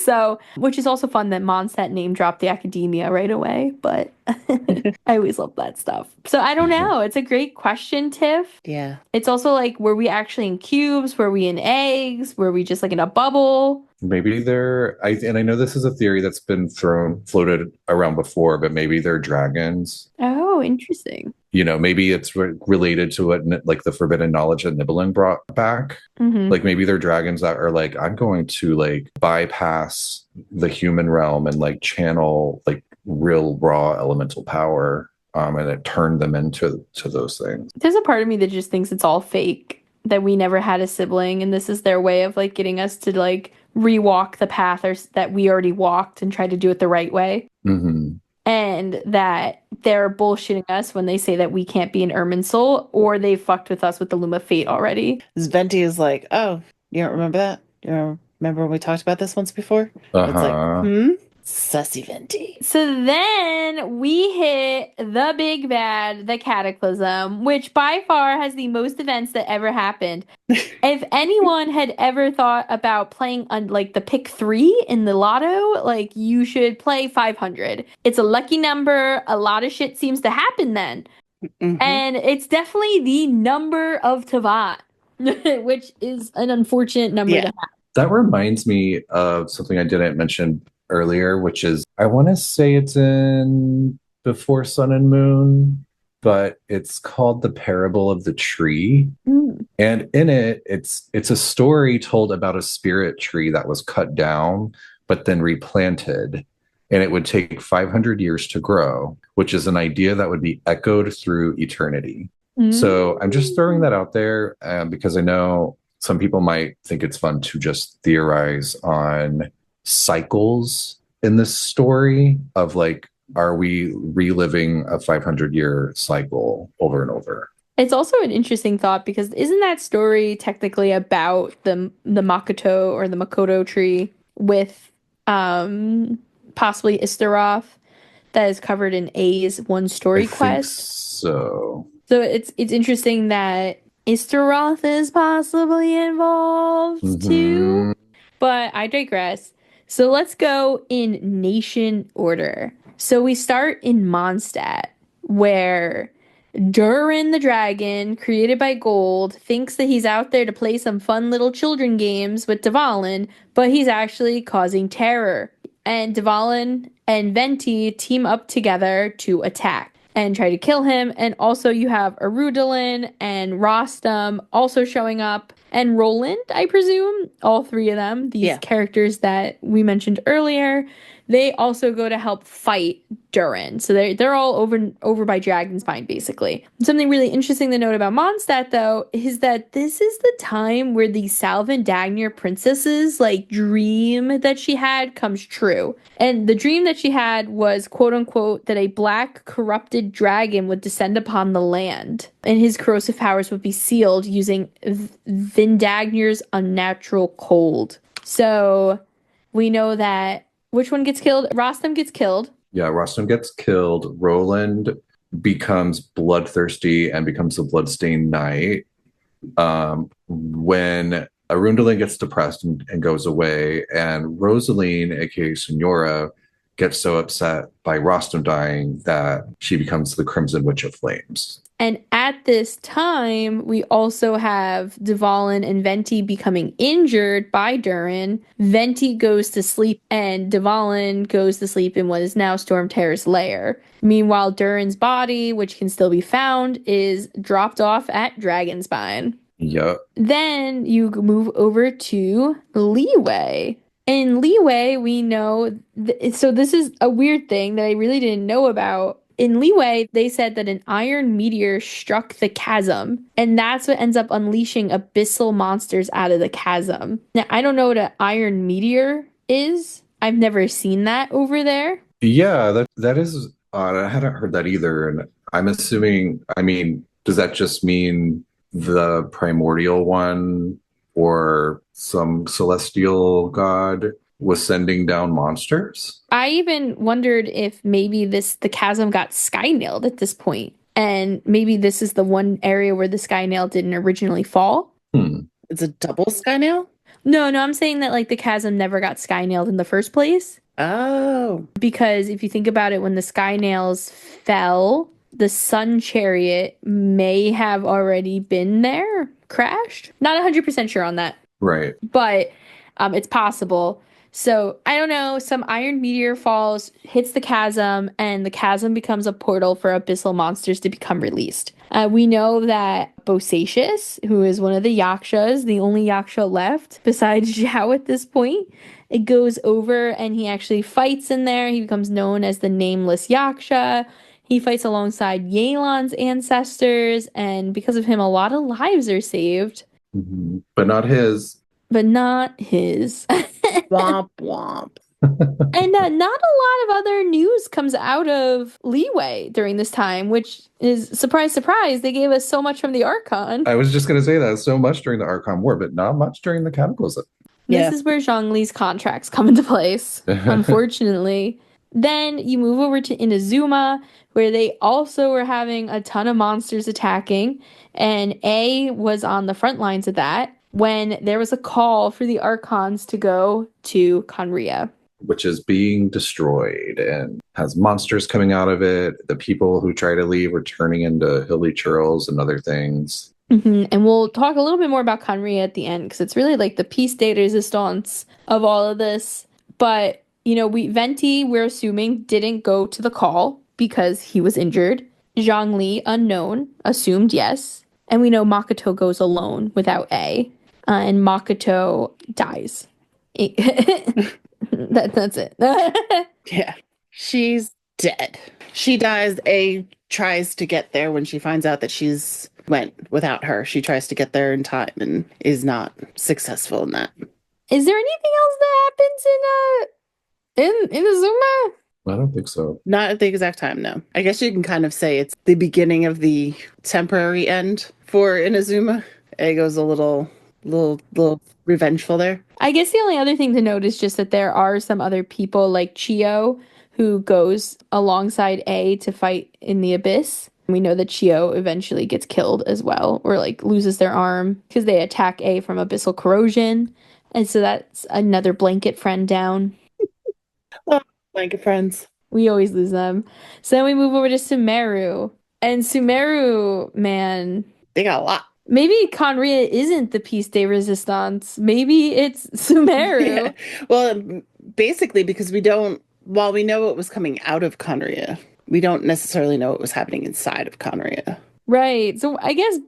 So, which is also fun that Mondstadt name dropped the academia right away. But I always love that stuff. So I don't know. It's a great question, Tiff. Yeah. It's also like, were we actually in cubes? Were we in eggs? Were we just like in a bubble? Maybe and I know this is a theory that's been floated around before, but maybe they're dragons. Oh, interesting. Maybe it's related to what like the forbidden knowledge that Nibelung brought back. Like maybe they're dragons that are like, I'm going to like bypass the human realm and like channel like real raw elemental power. And it turned them into those things. There's a part of me that just thinks it's all fake, that we never had a sibling, and this is their way of like getting us to like rewalk the path that we already walked and try to do it the right way. And that they're bullshitting us when they say that we can't be an Irminsul, or they fucked with us with the Loom of Fate already. Venti is like, oh, you don't remember that? You don't remember when we talked about this once before? It's like, Sussy Venti. So then we hit the big bad, the Cataclysm, which by far has the most events that ever happened. If anyone had ever thought about playing on like the pick 3 in the lotto, like you should play 500. It's a lucky number. A lot of shit seems to happen then. Mhm. And it's definitely the number of Teyvat, which is an unfortunate number Yeah. to have. That reminds me of something I didn't mention earlier, which is I want to say it's in Before Sun and Moon, but it's called The Parable of the Tree. Mm. And in it, it's a story told about a spirit tree that was cut down, but then replanted. And it would take 500 years to grow, which is an idea that would be echoed through eternity. So I'm just throwing that out there because I know some people might think it's fun to just theorize on cycles in this story of like, are we reliving a 500-year cycle over and over? It's also an interesting thought because isn't that story technically about the Makoto or the Makoto tree with possibly Istaroth that is covered in A's one story I think quest? so. So it's interesting that Istaroth is possibly involved too. Mhm. But I digress. So let's go in nation order. So we start in Mondstadt, where Durin the dragon, created by Gold, thinks that he's out there to play some fun little children games with Dvalin, but he's actually causing terror. And Dvalin and Venti team up together to attack and try to kill him. And also you have Arudalin and Rostam also showing up. And Roland, I presume, all three of them, these characters that we mentioned earlier, they also go to help fight Durin. So they're all over by Dragonspine, basically. Something really interesting to note about Mondstadt, though, is that this is the time where the Salvin Dagnir princess's like dream that she had comes true. And the dream that she had was, quote unquote, that a black corrupted dragon would descend upon the land, and his corrosive powers would be sealed using Vindagnir's unnatural cold. So we know that which one gets killed? Rostam gets killed. Yeah, Rostam gets killed. Roland becomes bloodthirsty and becomes the Bloodstained Knight. When Arundhalein gets depressed and goes away, and Rosaline, aka Senora, gets so upset by Rostam dying that she becomes the Crimson Witch of Flames. And at this time, we also have Dvalin and Venti becoming injured by Durin. Venti goes to sleep, and Dvalin goes to sleep in what is now Stormterror's lair. Meanwhile, Durin's body, which can still be found, is dropped off at Dragonspine. Yep. Then you move over to Leeway. In Leeway, we know... so this is a weird thing that I really didn't know about. In Leeway, they said that an iron meteor struck the chasm, and that's what ends up unleashing abyssal monsters out of the chasm. Now, I don't know what an iron meteor is. I've never seen that over there. Yeah, that is odd. I hadn't heard that either. And I'm assuming, I mean, does that just mean the primordial one or some celestial god was sending down monsters? I even wondered if maybe the chasm got sky-nailed at this point, and maybe this is the one area where the sky-nail didn't originally fall. It's a double sky nail? No, I'm saying that like the chasm never got sky-nailed in the first place. Oh. Because if you think about it, when the sky nails fell, the sun chariot may have already been there, crashed. Not 100% sure on that. Right. But it's possible. So, I don't know, some iron meteor falls, hits the chasm, and the chasm becomes a portal for abyssal monsters to become released. We know that Bosacius, who is one of the Yakshas, the only Yaksha left besides Zhao at this point, it goes over and he actually fights in there. He becomes known as the Nameless Yaksha. He fights alongside Yelan's ancestors, and because of him, a lot of lives are saved. Mm-hmm. But not his. But not his. Womp womp. And not a lot of other news comes out of Leeway during this time, which is, surprise, surprise, they gave us so much from the Archon. I was just going to say that so much during the Archon War, but not much during the Cataclysm. This is where Zhongli's contracts come into place, unfortunately. Then you move over to Inazuma, where they also were having a ton of monsters attacking, and A was on the front lines of that when there was a call for the Archons to go to Conria. which is being destroyed and has monsters coming out of it. The people who try to leave are turning into hilly churls and other things. And we'll talk a little bit more about Conria at the end because it's really like the piece de resistance of all of this. But, Venti, we're assuming, didn't go to the call because he was injured. Zhongli, unknown, assumed yes. And we know Makoto goes alone without A. And Makoto dies. That's it. Yeah. She's dead. She dies. A tries to get there when she finds out that she's went without her. She tries to get there in time and is not successful in that. Is there anything else that happens in Azuma? I don't think so. Not at the exact time, no. I guess you can kind of say it's the beginning of the temporary end for Inazuma. Ego's a little revengeful there. I guess the only other thing to note is just that there are some other people like Chio who goes alongside A to fight in the abyss. We know that Chio eventually gets killed as well, or like loses their arm because they attack A from abyssal corrosion. And so that's another blanket friend down. Oh, blanket friends. We always lose them. So then we move over to Sumeru. And Sumeru, man, they got a lot. Maybe Conria isn't the piece de resistance. Maybe it's Sumeru. Yeah. Well, basically, because while we know what was coming out of Conria, we don't necessarily know what was happening inside of Conria. Right. So I guess,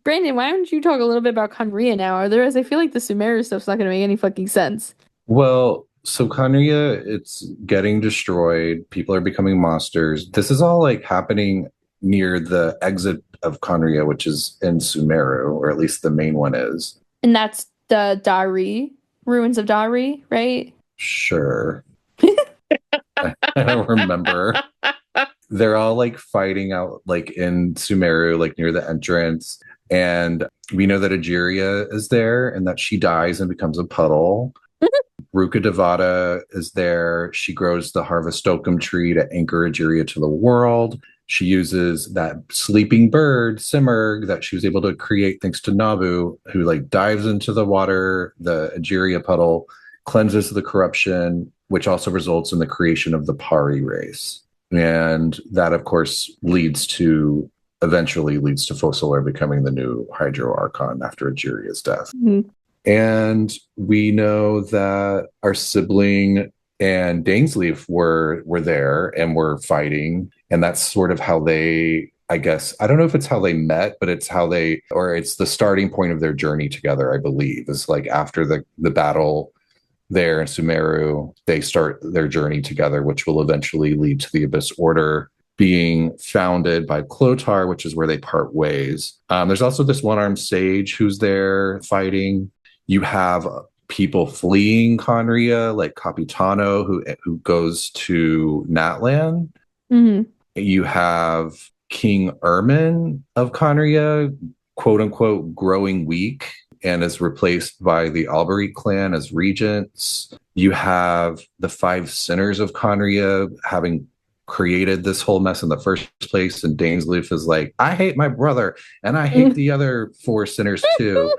Brandon, why don't you talk a little bit about Conria now? Otherwise, I feel like the Sumeru stuff's not going to make any fucking sense. Well, so Conria, it's getting destroyed. People are becoming monsters. This is all like happening near the exit of Conria, which is in Sumeru, or at least the main one is. And that's the Dari, ruins of Dari, right? Sure. I don't remember. They're all like fighting out like in Sumeru, like near the entrance. And we know that Egeria is there and that she dies and becomes a puddle. Ruka Devata is there. She grows the Harvestokum tree to anchor Egeria to the world. She uses that sleeping bird, Simurg, that she was able to create thanks to Nabu, who like dives into the water, the Egeria puddle, cleanses the corruption, which also results in the creation of the Pari race. And that, of course, eventually leads to Focalor becoming the new Hydro Archon after Egeria's death. Mm-hmm. And we know that our sibling and Dainsleif were there and were fighting. And that's sort of how they, I guess, I don't know if it's how they met, but it's it's the starting point of their journey together, I believe. It's like after the battle there in Sumeru, they start their journey together, which will eventually lead to the Abyss Order being founded by Clotar, which is where they part ways. There's also this one-armed sage who's there fighting. You have people fleeing Conria, like Capitano, who goes to Natlan. Mm-hmm. You have King Ermin of Conria, quote unquote, growing weak and is replaced by the Albery clan as regents. You have the 5 sinners of Conria having created this whole mess in the first place, and Dainsleif is like, I hate my brother and I hate the other 4 sinners too.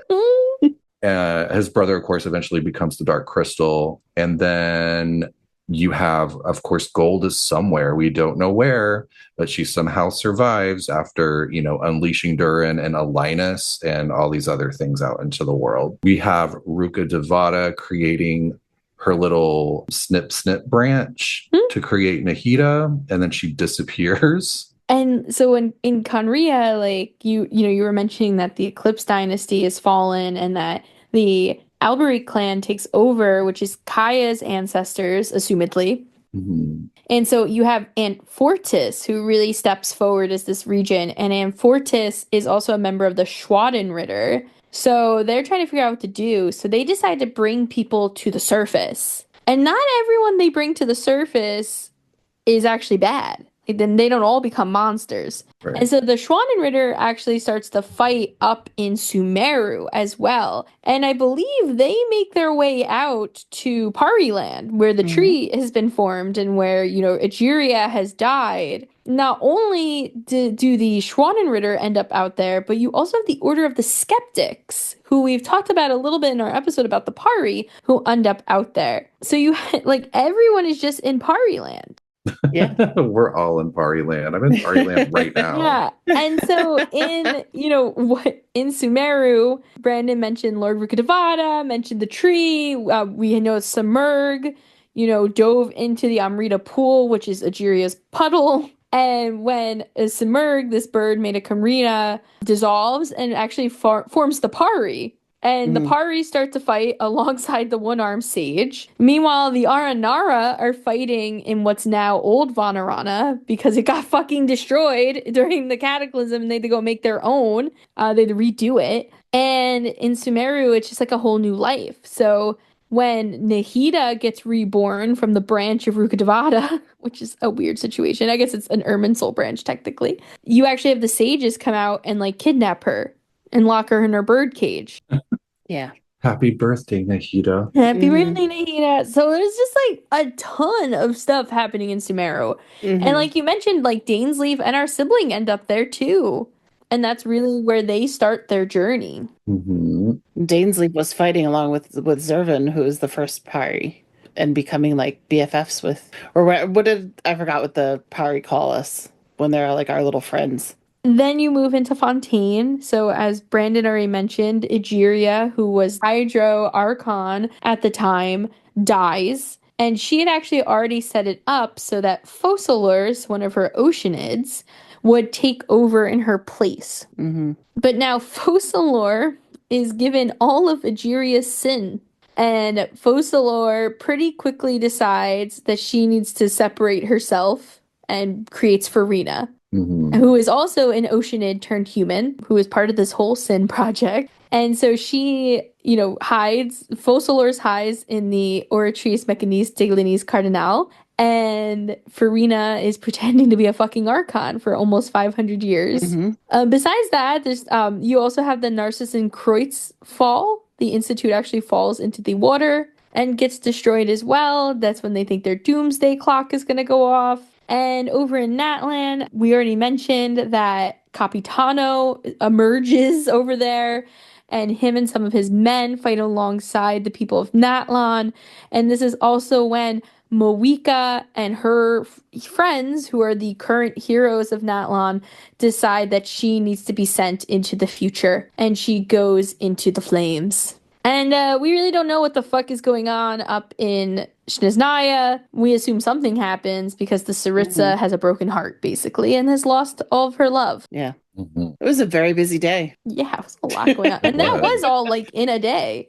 His brother, of course, eventually becomes the Dark Crystal. And then you have, of course, Gold is somewhere. We don't know where, but she somehow survives after, unleashing Durin and Alinus and all these other things out into the world. We have Ruka Devata creating her little snip branch to create Nahida, and then she disappears. And so in Conria, like you were mentioning that the Eclipse dynasty has fallen and that the Albery clan takes over, which is Kaya's ancestors, assumedly. Mm-hmm. And so you have Antfortis, who really steps forward as this regent, and Antfortis is also a member of the Schwadenritter. So they're trying to figure out what to do. So they decide to bring people to the surface. And not everyone they bring to the surface is actually bad. then they don't all become monsters. Right. And so the Schwanenritter actually starts to fight up in Sumeru as well. And I believe they make their way out to Pariland, where the tree has been formed and where, Egeria has died. Not only do the Schwanenritter end up out there, but you also have the Order of the Skeptics, who we've talked about a little bit in our episode about the Pari, who end up out there. So you, everyone is just in Pariland. Yeah. We're all in Party Land. I'm in Party Land right now. Yeah. And so in Sumeru, Brandon mentioned Lord Rukkhadevata, mentioned the tree. We know Samurg, dove into the Amrita pool, which is Egeria's puddle. And when Samurg, this bird made of Kamrina, dissolves and actually forms the Pari. And the Pari start to fight alongside the one-armed sage. Meanwhile, the Aranara are fighting in what's now Old Vanarana because it got fucking destroyed during the Cataclysm and they had to go make their own. They had to redo it. And in Sumeru, it's just like a whole new life. So when Nahida gets reborn from the branch of Rukkhadevata, which is a weird situation. I guess it's an Irminsul branch, technically. You actually have the sages come out and kidnap her and lock her in her bird cage. Yeah. Happy birthday, Nahida. Happy birthday, Nahida. So there's just a ton of stuff happening in Sumeru. And like you mentioned, Dainsleif and our sibling end up there too. And that's really where they start their journey. Dainsleif was fighting along with Zervin, who was the first Pari, and becoming BFFs with, or what did, I forgot what the Pari call us when they're our little friends. Then you move into Fontaine. So as Brandon already mentioned, Egeria, who was Hydro Archon at the time, dies. And she had actually already set it up so that Focalors, one of her Oceanids, would take over in her place. But now Focalor is given all of Egeria's sin. And Focalor pretty quickly decides that she needs to separate herself and creates Farina. Who is also an Oceanid turned human, who is part of this whole sin project. And so she, Focalors hides in the Oratrice Mechanis Diglinis Cardinal, and Farina is pretending to be a fucking Archon for almost 500 years. Besides that, there's you also have the Narcissan Kreutz fall. The Institute actually falls into the water and gets destroyed as well. That's when they think their doomsday clock is going to go off. And over in Natlan, we already mentioned that Capitano emerges over there, and him and some of his men fight alongside the people of Natlan. And this is also when Moika and her friends, who are the current heroes of Natlan, decide that she needs to be sent into the future, and she goes into the flames. And we really don't know what the fuck is going on up in Snezhnaya. We assume something happens because the Tsaritsa has a broken heart, basically, and has lost all of her love. Yeah. It was a very busy day. Yeah, it was a lot going on. And that was all in a day.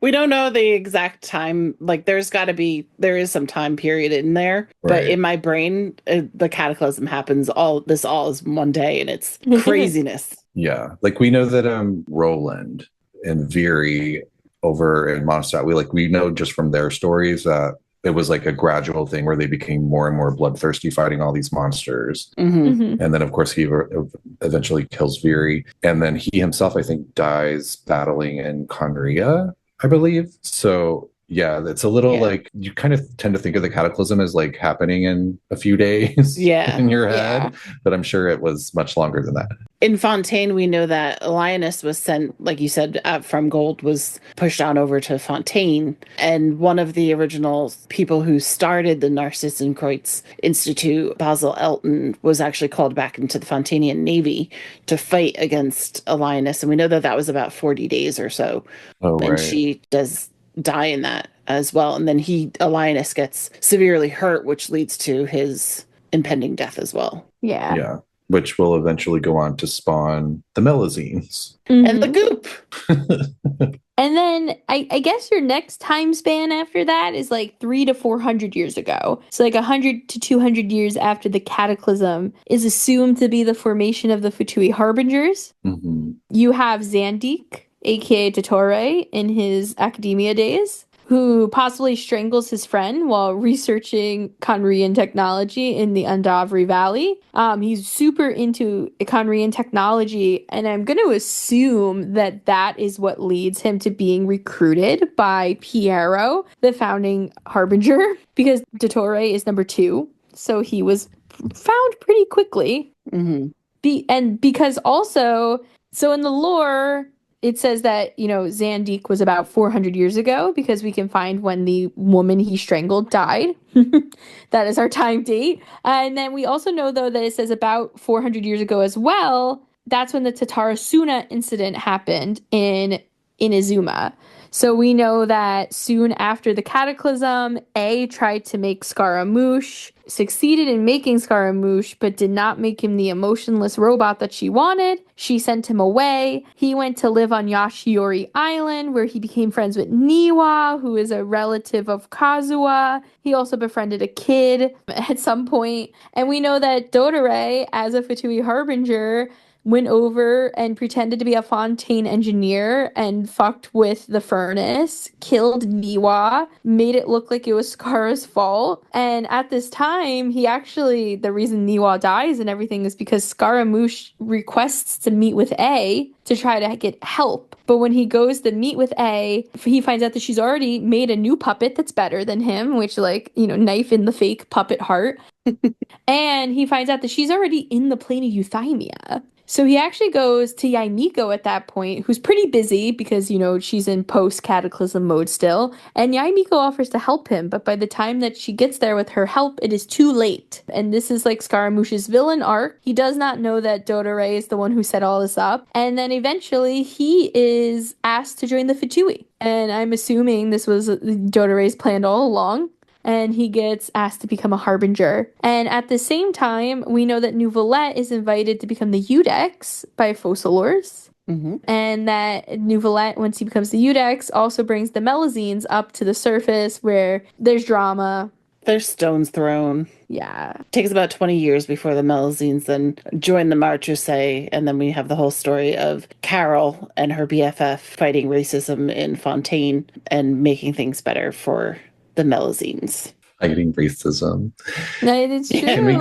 We don't know the exact time. There is some time period in there. Right. But in my brain, the cataclysm happens. This all is one day, and it's craziness. Yeah. We know that Roland and Viri over in Mondstadt, we know just from their stories that it was a gradual thing where they became more and more bloodthirsty, fighting all these monsters. And then, of course, he eventually kills Viri. And then he himself, I think, dies battling in Conria, I believe. So, yeah, it's a little you kind of tend to think of the cataclysm as happening in a few days in your head. But I'm sure it was much longer than that. In Fontaine, we know that Lioness was sent, like you said, from Gold, was pushed on over to Fontaine. And one of the original people who started the Narcissan Kreutz Institute, Basil Elton, was actually called back into the Fontanian Navy to fight against Lioness. And we know that was about 40 days or so. And she does die in that as well. And then Lioness gets severely hurt, which leads to his impending death as well. Yeah. Which will eventually go on to spawn the Melazines. And the goop. And then I guess your next time span after that is 300 to 400 years ago. So 100 to 200 years after the cataclysm is assumed to be the formation of the Futui Harbingers. You have Zandik, aka Dottore, in his academia days, who possibly strangles his friend while researching Conrian technology in the Andavri Valley. He's super into Conrian technology, and I'm going to assume that that is what leads him to being recruited by Piero, the founding harbinger, because Dottore is number 2, so he was found pretty quickly. Mm-hmm. Because also, so in the lore, it says that, Zandik was about 400 years ago because we can find when the woman he strangled died. That is our time date. And then we also know, though, that it says about 400 years ago as well. That's when the Tatarasuna incident happened in Inazuma. So we know that soon after the cataclysm, A tried to make Scaramouche, succeeded in making Scaramouche, but did not make him the emotionless robot that she wanted. She sent him away. He went to live on Yashiori Island, where he became friends with Niwa, who is a relative of Kazuha. He also befriended a kid at some point. And we know that Dottore, as a Fatui Harbinger, went over and pretended to be a Fontaine engineer and fucked with the furnace, killed Niwa, made it look like it was Scar's fault. And at this time, the reason Niwa dies and everything is because Scaramouche requests to meet with A to try to get help. But when he goes to meet with A, he finds out that she's already made a new puppet that's better than him, which knife in the fake puppet heart. And he finds out that she's already in the plane of euthymia. So he actually goes to Yaimiko at that point, who's pretty busy because, she's in post-cataclysm mode still. And Yaimiko offers to help him, but by the time that she gets there with her help, it is too late. And this is like Scaramouche's villain arc. He does not know that Dottore is the one who set all this up. And then eventually he is asked to join the Fatui. And I'm assuming this was Dottore's plan all along. And he gets asked to become a harbinger. And at the same time, we know that Neuvillette is invited to become the Eudex by Focalors. Mm-hmm. And that Neuvillette, once he becomes the Eudex, also brings the Melazines up to the surface where there's drama. There's stones thrown. Yeah. It takes about 20 years before the Melazines then join the Marchusei, and then we have the whole story of Carol and her BFF fighting racism in Fontaine and making things better for the Melazines. Fighting racism. No, it's true. Can we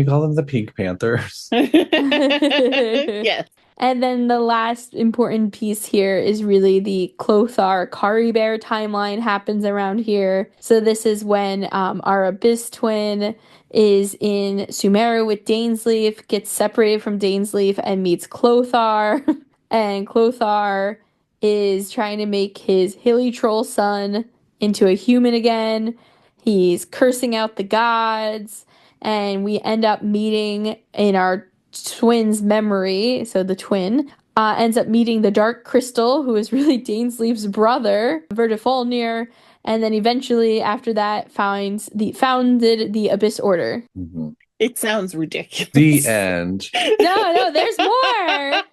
call them the Pink Panthers? Yes. And then the last important piece here is really the Clothar Caribear timeline happens around here. So this is when our Abyss twin is in Sumeru with Dainsleif, gets separated from Dainsleif and meets Clothar. And Clothar is trying to make his hilly troll son into a human again. He's cursing out the gods, and we end up meeting in our twin's memory. So the twin ends up meeting the Dark Crystal, who is really Dainsleif's brother, Verdifolnir, and then eventually after that founded the Abyss Order. Mm-hmm. It sounds ridiculous. The end. No, there's more.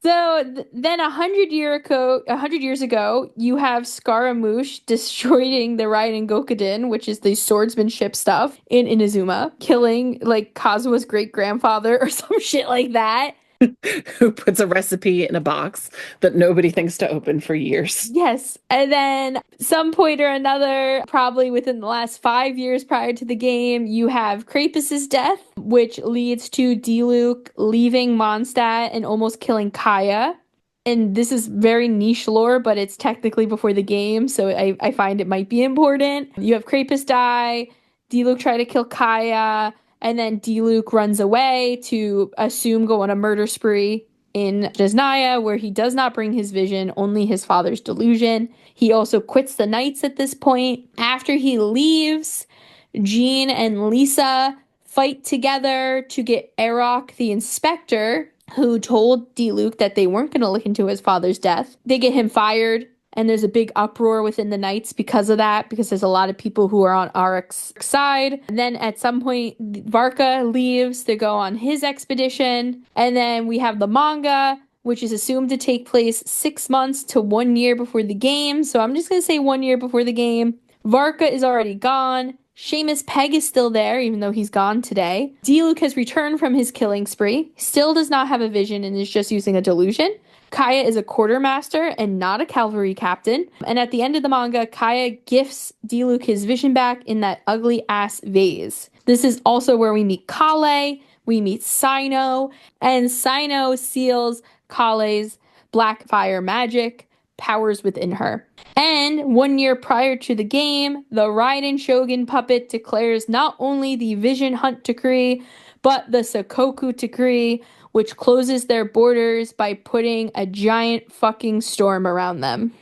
So then 100 years ago, you have Scaramouche destroying the Raiden Gokuden, which is the swordsmanship stuff in Inazuma, killing like Kazuha's great-grandfather or some shit like that. Who puts a recipe in a box that nobody thinks to open for years. Yes. And then some point or another, probably within the last 5 years prior to the game, you have Krapus's death, which leads to Diluc leaving Mondstadt and almost killing Kaya. And this is very niche lore, but it's technically before the game, so I find it might be important. You have Krapus die, Diluc try to kill Kaya, and then Diluc runs away to go on a murder spree in Jasnaya, where he does not bring his vision, only his father's delusion. He also quits the Knights at this point. After he leaves, Jean and Lisa fight together to get Erok, the inspector, who told Diluc that they weren't going to look into his father's death. They get him fired. And there's a big uproar within the Knights because of that, because there's a lot of people who are on Arik's side. And then at some point, Varka leaves to go on his expedition. And then we have the manga, which is assumed to take place 6 months to 1 year before the game. So I'm just going to say 1 year before the game. Varka is already gone. Seamus Pegg is still there, even though he's gone today. Diluc has returned from his killing spree, still does not have a vision and is just using a delusion. Kaya is a quartermaster and not a cavalry captain. And at the end of the manga, Kaya gifts Diluc his vision back in that ugly ass vase. This is also where we meet Kale, we meet Sino, and Sino seals Kale's black fire magic powers within her. And 1 year prior to the game, the Raiden Shogun puppet declares not only the Vision Hunt Decree, but the Sakoku Decree, which closes their borders by putting a giant fucking storm around them.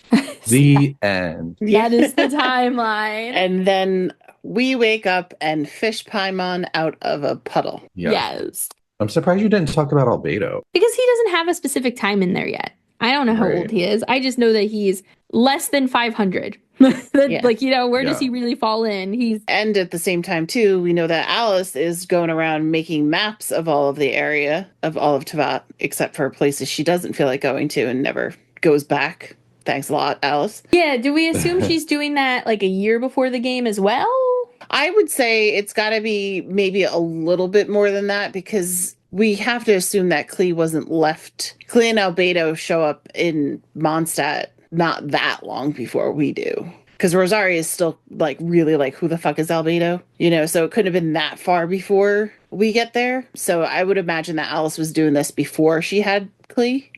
The end. That is the timeline. And then we wake up and fish Paimon out of a puddle. Yeah. Yes. I'm surprised you didn't talk about Albedo. Because he doesn't have a specific time in there yet. I don't know how old he is. I just know that he's less than 500. Like, you know, where does he really fall in? And at the same time, too, we know that Alice is going around making maps of all of the area of all of Teyvat, except for places she doesn't feel like going to and never goes back. Thanks a lot, Alice. Yeah, do we assume she's doing that like a year before the game as well? I would say it's got to be maybe a little bit more than that, because we have to assume that Klee wasn't left. Klee and Albedo show up in Mondstadt not that long before we do. Because Rosaria is still like really like, who the fuck is Albedo? You know, so it couldn't have been that far before we get there. So I would imagine that Alice was doing this before she had Klee.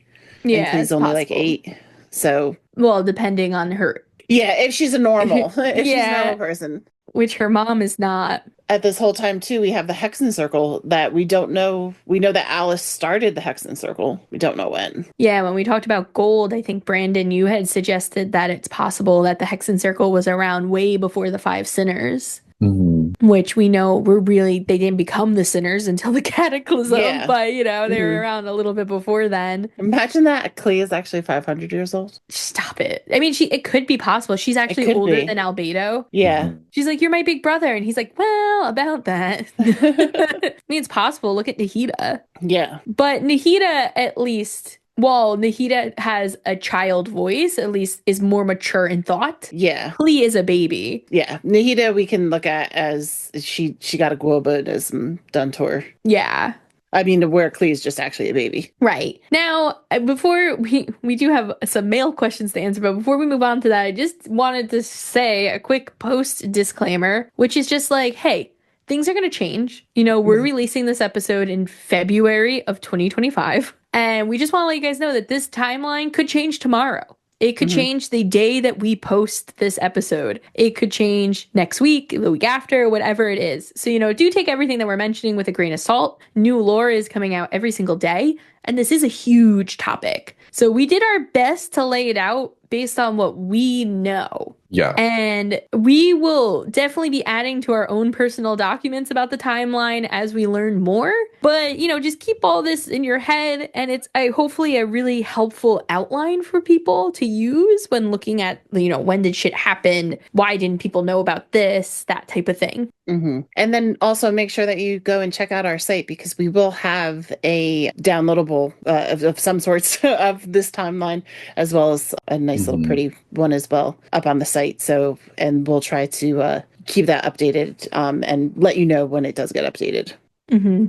Yeah, and Klee's only like 8. So, well, depending on her. Yeah, if she's a normal, if she's a normal person. Which her mom is not. At this whole time, too, we have the Hexen Circle that we don't know. We know that Alice started the Hexen Circle. We don't know when. Yeah, when we talked about gold, I think, Brandon, you had suggested that it's possible that the Hexen Circle was around way before the 5 sinners. Mm-hmm. Which we know they didn't become the sinners until the Cataclysm, but, you know, they were around a little bit before then. Imagine that Klee is actually 500 years old. Stop it. I mean, it could be possible. She's actually older than Albedo. Yeah. She's like, you're my big brother. And he's like, well, about that. I mean, it's possible. Look at Nahida. Yeah. But Nahida, at least... Well, Nahida has a child voice, at least is more mature in thought. Yeah. Klee is a baby. Yeah. Nahida we can look at as she got a Guobanism done to her. Yeah. I mean, where Klee is just actually a baby. Right. Now, before we do have some mail questions to answer, but before we move on to that, I just wanted to say a quick post disclaimer, which is just like, hey, things are going to change. You know, we're releasing this episode in February of 2025. And we just want to let you guys know that this timeline could change tomorrow. It could change the day that we post this episode. It could change next week, the week after, whatever it is. So, you know, do take everything that we're mentioning with a grain of salt. New lore is coming out every single day. And this is a huge topic. So we did our best to lay it out based on what we know. Yeah. And we will definitely be adding to our own personal documents about the timeline as we learn more. But, you know, just keep all this in your head. And it's hopefully a really helpful outline for people to use when looking at, you know, when did shit happen? Why didn't people know about this? That type of thing. Mm-hmm. And then also make sure that you go and check out our site, because we will have a downloadable of some sorts of this timeline, as well as a nice little pretty one as well up on the site. So, and we'll try to keep that updated and let you know when it does get updated. Mm-hmm.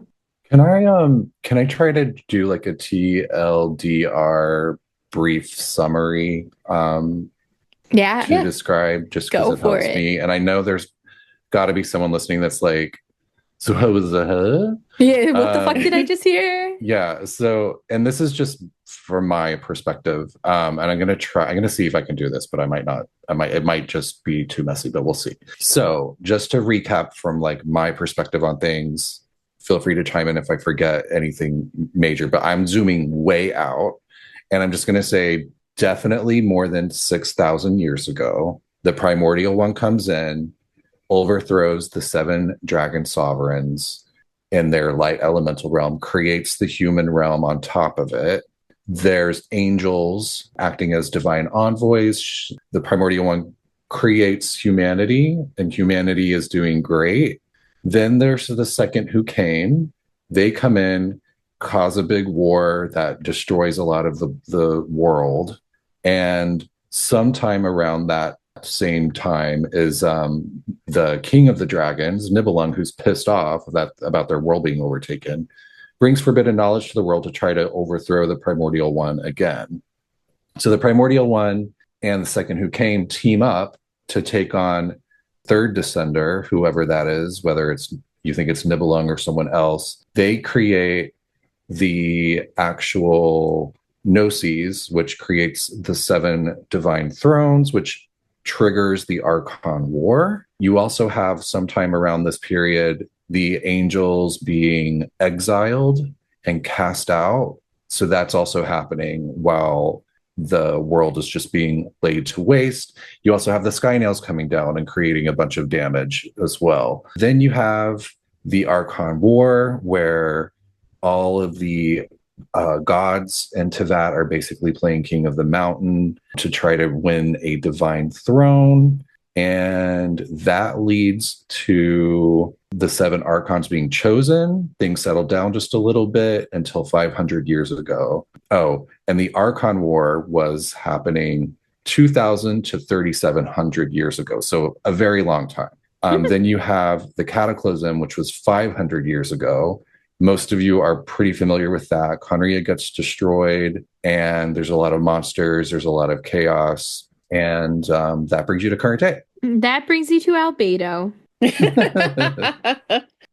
Can I try to do like a TLDR brief summary to describe, just because it helps me? And I know there's got to be someone listening that's like, so what was the Yeah, what the fuck did I just hear? Yeah, so, and this is just from my perspective, and I'm gonna see if I can do this, but I might not. It might just be too messy, but we'll see. So just to recap from like my perspective on things, feel free to chime in if I forget anything major, but I'm zooming way out, and I'm just gonna say definitely more than 6,000 years ago, the primordial one comes in, overthrows the 7 dragon sovereigns in their light elemental realm, creates the human realm on top of it. There's angels acting as divine envoys. The primordial one creates humanity, and humanity is doing great. Then there's the second who came. They come in, cause a big war that destroys a lot of the world. And sometime around that same time is the king of the dragons, Nibelung, who's pissed off about their world being overtaken, brings forbidden knowledge to the world to try to overthrow the primordial one again. So the primordial one and the second who came team up to take on third descender, whoever that is, whether it's you think it's Nibelung or someone else. They create the actual Gnosis, which creates the 7 divine thrones, which triggers the Archon War. You also have sometime around this period the angels being exiled and cast out. So that's also happening while the world is just being laid to waste. You also have the Skynails coming down and creating a bunch of damage as well. Then you have the Archon War, where all of the gods and Teyvat are basically playing King of the Mountain to try to win a divine throne. And that leads to the 7 Archons being chosen. Things settled down just a little bit until 500 years ago. Oh, and the Archon War was happening 2000 to 3700 years ago. So a very long time. Then you have the Cataclysm, which was 500 years ago. Most of you are pretty familiar with that. Conria gets destroyed, and there's a lot of monsters. There's a lot of chaos. And that brings you to current day. That brings you to Albedo.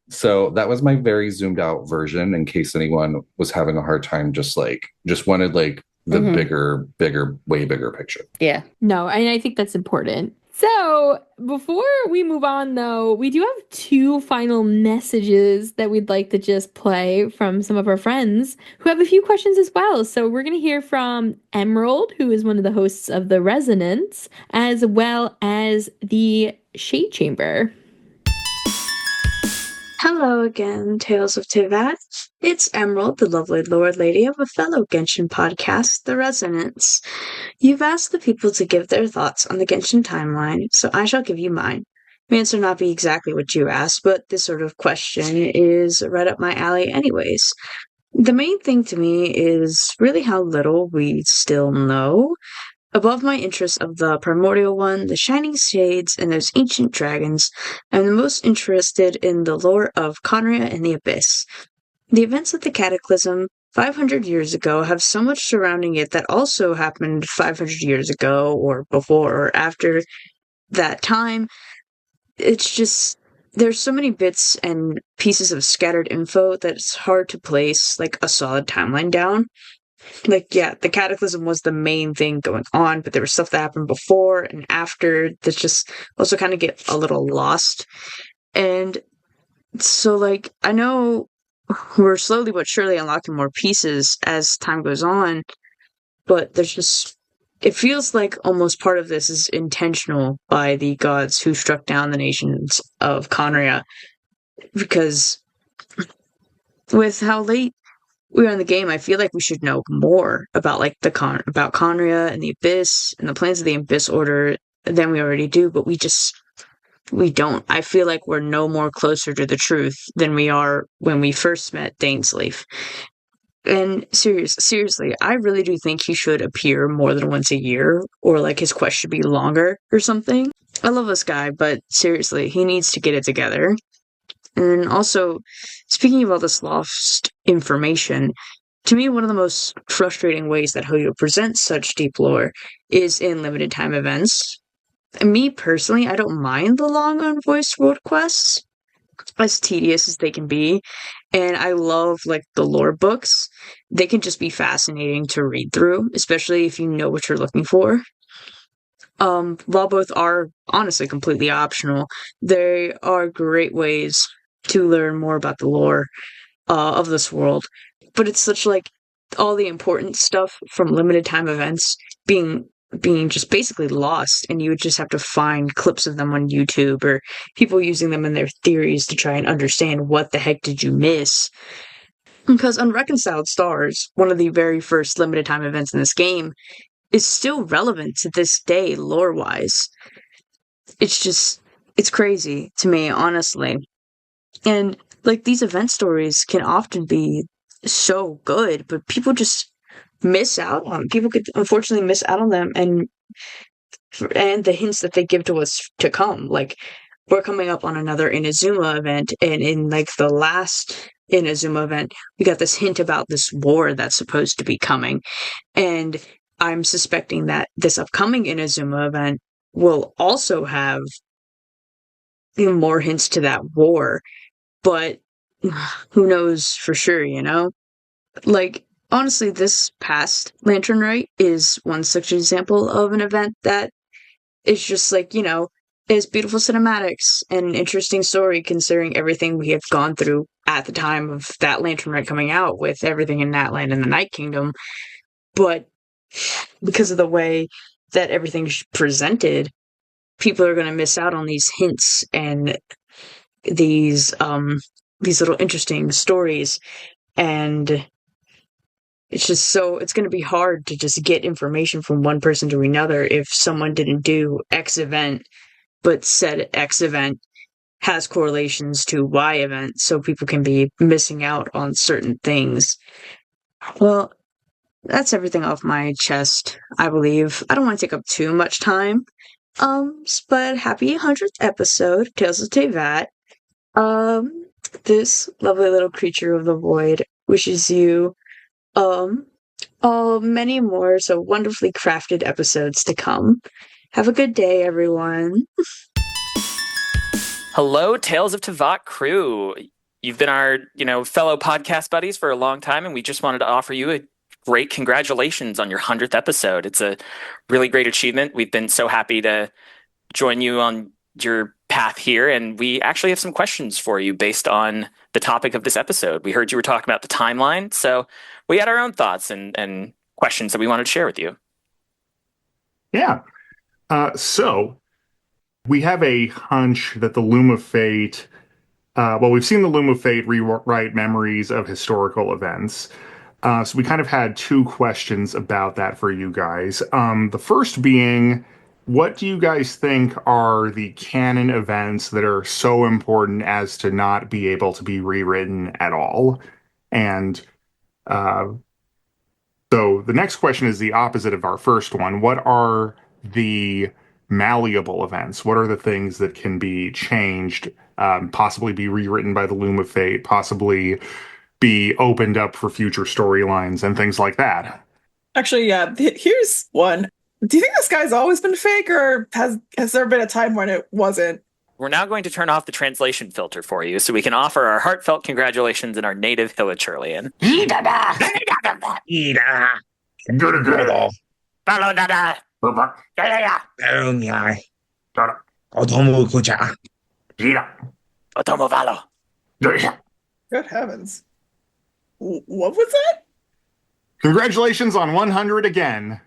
So that was my very zoomed out version in case anyone was having a hard time, just wanted like the bigger, way bigger picture. Yeah. No, and I think that's important. So before we move on, though, we do have 2 final messages that we'd like to just play from some of our friends who have a few questions as well. So we're going to hear from Emerald, who is one of the hosts of The Resonance, as well as the Shade Chamber. Hello again, Tales of Teyvat. It's Emerald, the lovely Lord Lady of a fellow Genshin podcast, The Resonance. You've asked the people to give their thoughts on the Genshin timeline, so I shall give you mine. It may answer not be exactly what you asked, but this sort of question is right up my alley anyways. The main thing to me is really how little we still know. Above my interest of the Primordial One, the Shining Shades, and those ancient dragons, I'm the most interested in the lore of Conria and the Abyss. The events of the Cataclysm 500 years ago have so much surrounding it that also happened 500 years ago, or before, or after that time. It's just, there's so many bits and pieces of scattered info that it's hard to place, like, a solid timeline down. Like, yeah, the Cataclysm was the main thing going on, but there was stuff that happened before and after that just also kind of get a little lost. And so, like, I know we're slowly but surely unlocking more pieces as time goes on, but there's just, it feels like almost part of this is intentional by the gods who struck down the nations of Conria, because with how late we are in the game, I feel like we should know more about like about Conria and the Abyss and the plans of the Abyss Order than we already do, but we don't. I feel like we're no more closer to the truth than we are when we first met Dainsleif. And seriously, I really do think he should appear more than once a year, or like his quest should be longer or something. I love this guy, but seriously, he needs to get it together. And also, speaking of all this lost information, to me, one of the most frustrating ways that Hoyo presents such deep lore is in limited time events. And me, personally, I don't mind the long unvoiced world quests, as tedious as they can be, and I love, like, the lore books. They can just be fascinating to read through, especially if you know what you're looking for. While both are, honestly, completely optional, they are great ways to learn more about the lore of this world. But it's such, like, all the important stuff from limited time events being just basically lost, and you would just have to find clips of them on YouTube or people using them in their theories to try and understand what the heck did you miss. Because Unreconciled Stars, one of the very first limited time events in this game, is still relevant to this day lore-wise. It's crazy to me, honestly. And, like, these event stories can often be so good, but people just miss out on them. People could unfortunately miss out on them and the hints that they give to us to come. Like, we're coming up on another Inazuma event, and in, like, the last Inazuma event, we got this hint about this war that's supposed to be coming. And I'm suspecting that this upcoming Inazuma event will also have more hints to that war. But who knows for sure, you know? Like, honestly, this past Lantern Rite is one such example of an event that is just like, you know, is beautiful cinematics and an interesting story considering everything we have gone through at the time of that Lantern Rite coming out with everything in Natland and the Night Kingdom. But because of the way that everything's presented, people are going to miss out on these hints and these little interesting stories. And it's just it's going to be hard to just get information from one person to another if someone didn't do X event, but said X event has correlations to Y event, so people can be missing out on certain things. Well, that's everything off my chest, I believe. I don't want to take up too much time. But happy 100th episode of Tales of Teyvat. This lovely little creature of the void wishes you many more so wonderfully crafted episodes to come. Have a good day, everyone. Hello, Tales of Teyvat crew. You've been our, fellow podcast buddies for a long time, and we just wanted to offer you a great congratulations on your 100th episode. It's a really great achievement. We've been so happy to join you on your path here, and we actually have some questions for you based on the topic of this episode. We heard you were talking about the timeline, so we had our own thoughts and questions that we wanted to share with you. Yeah. So we have a hunch that the Loom of Fate, we've seen the Loom of Fate rewrite memories of historical events. So we kind of had two questions about that for you guys. The first being, what do you guys think are the canon events that are so important as to not be able to be rewritten at all? And so the next question is the opposite of our first one. What are the malleable events? What are the things that can be changed, possibly be rewritten by the Loom of Fate, possibly be opened up for future storylines and things like that? Actually, yeah, here's one. Do you think this guy's always been fake, or has there been a time when it wasn't? We're now going to turn off the translation filter for you so we can offer our heartfelt congratulations in our native Hilichurlian. Good heavens. What was that? Congratulations on 100 again.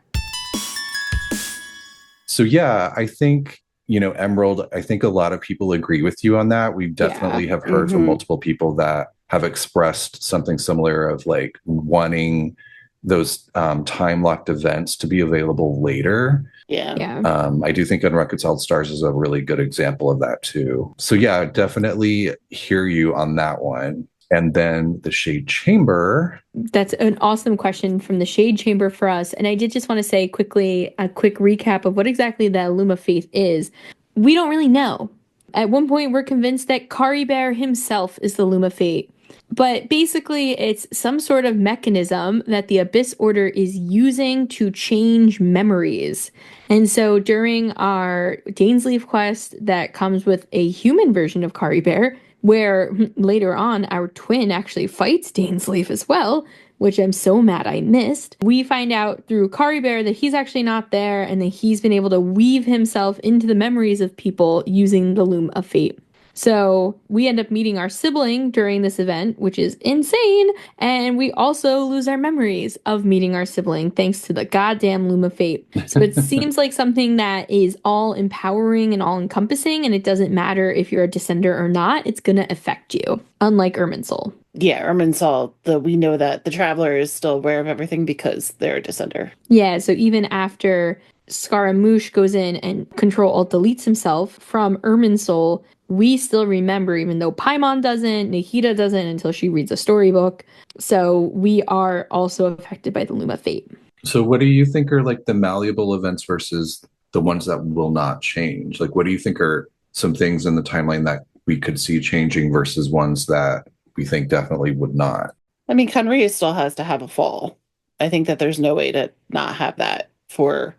So yeah, I think, Emerald, I think a lot of people agree with you on that. We definitely have heard from multiple people that have expressed something similar of like wanting those time-locked events to be available later. Yeah. I do think Unreconciled Stars is a really good example of that too. So yeah, definitely hear you on that one. And then the Shade Chamber. That's an awesome question from the Shade Chamber for us. And I did just want to say quickly, a quick recap of what exactly the Loom of Faith is. We don't really know. At one point, we're convinced that Kari Bear himself is the Loom of Fate. But basically, it's some sort of mechanism that the Abyss Order is using to change memories. And so during our Dainsleif quest that comes with a human version of Kari Bear, where later on our twin actually fights Dainsleif as well, which I'm so mad I missed. We find out through Kari Bear that he's actually not there and that he's been able to weave himself into the memories of people using the Loom of Fate. So we end up meeting our sibling during this event, which is insane. And we also lose our memories of meeting our sibling thanks to the goddamn Loom of Fate. So it seems like something that is all empowering and all encompassing. And it doesn't matter if you're a descender or not. It's going to affect you, unlike Irminsul. Yeah, Irminsul, we know that the Traveler is still aware of everything because they're a descender. Yeah, so even after Scaramouche goes in and Control-Alt-Deletes himself from Irminsul, we still remember, even though Paimon doesn't, Nahida doesn't until she reads a storybook. So we are also affected by the Loom of Fate. So what do you think are like the malleable events versus the ones that will not change? Like, what do you think are some things in the timeline that we could see changing versus ones that we think definitely would not. I mean, Conria still has to have a fall. I think that there's no way to not have that for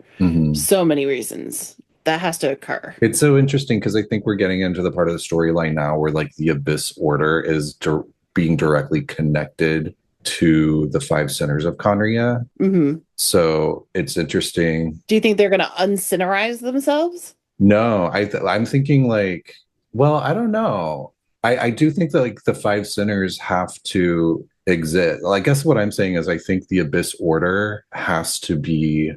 so many reasons. That has to occur. It's so interesting because I think we're getting into the part of the storyline now where like the Abyss Order is being directly connected to the five sinners of Conria. So it's interesting. Do you think they're going to unsinnerize themselves? No, I'm thinking like, well, I don't know. I do think that like the five sinners have to exist. Well, I guess what I'm saying is I think the Abyss Order has to be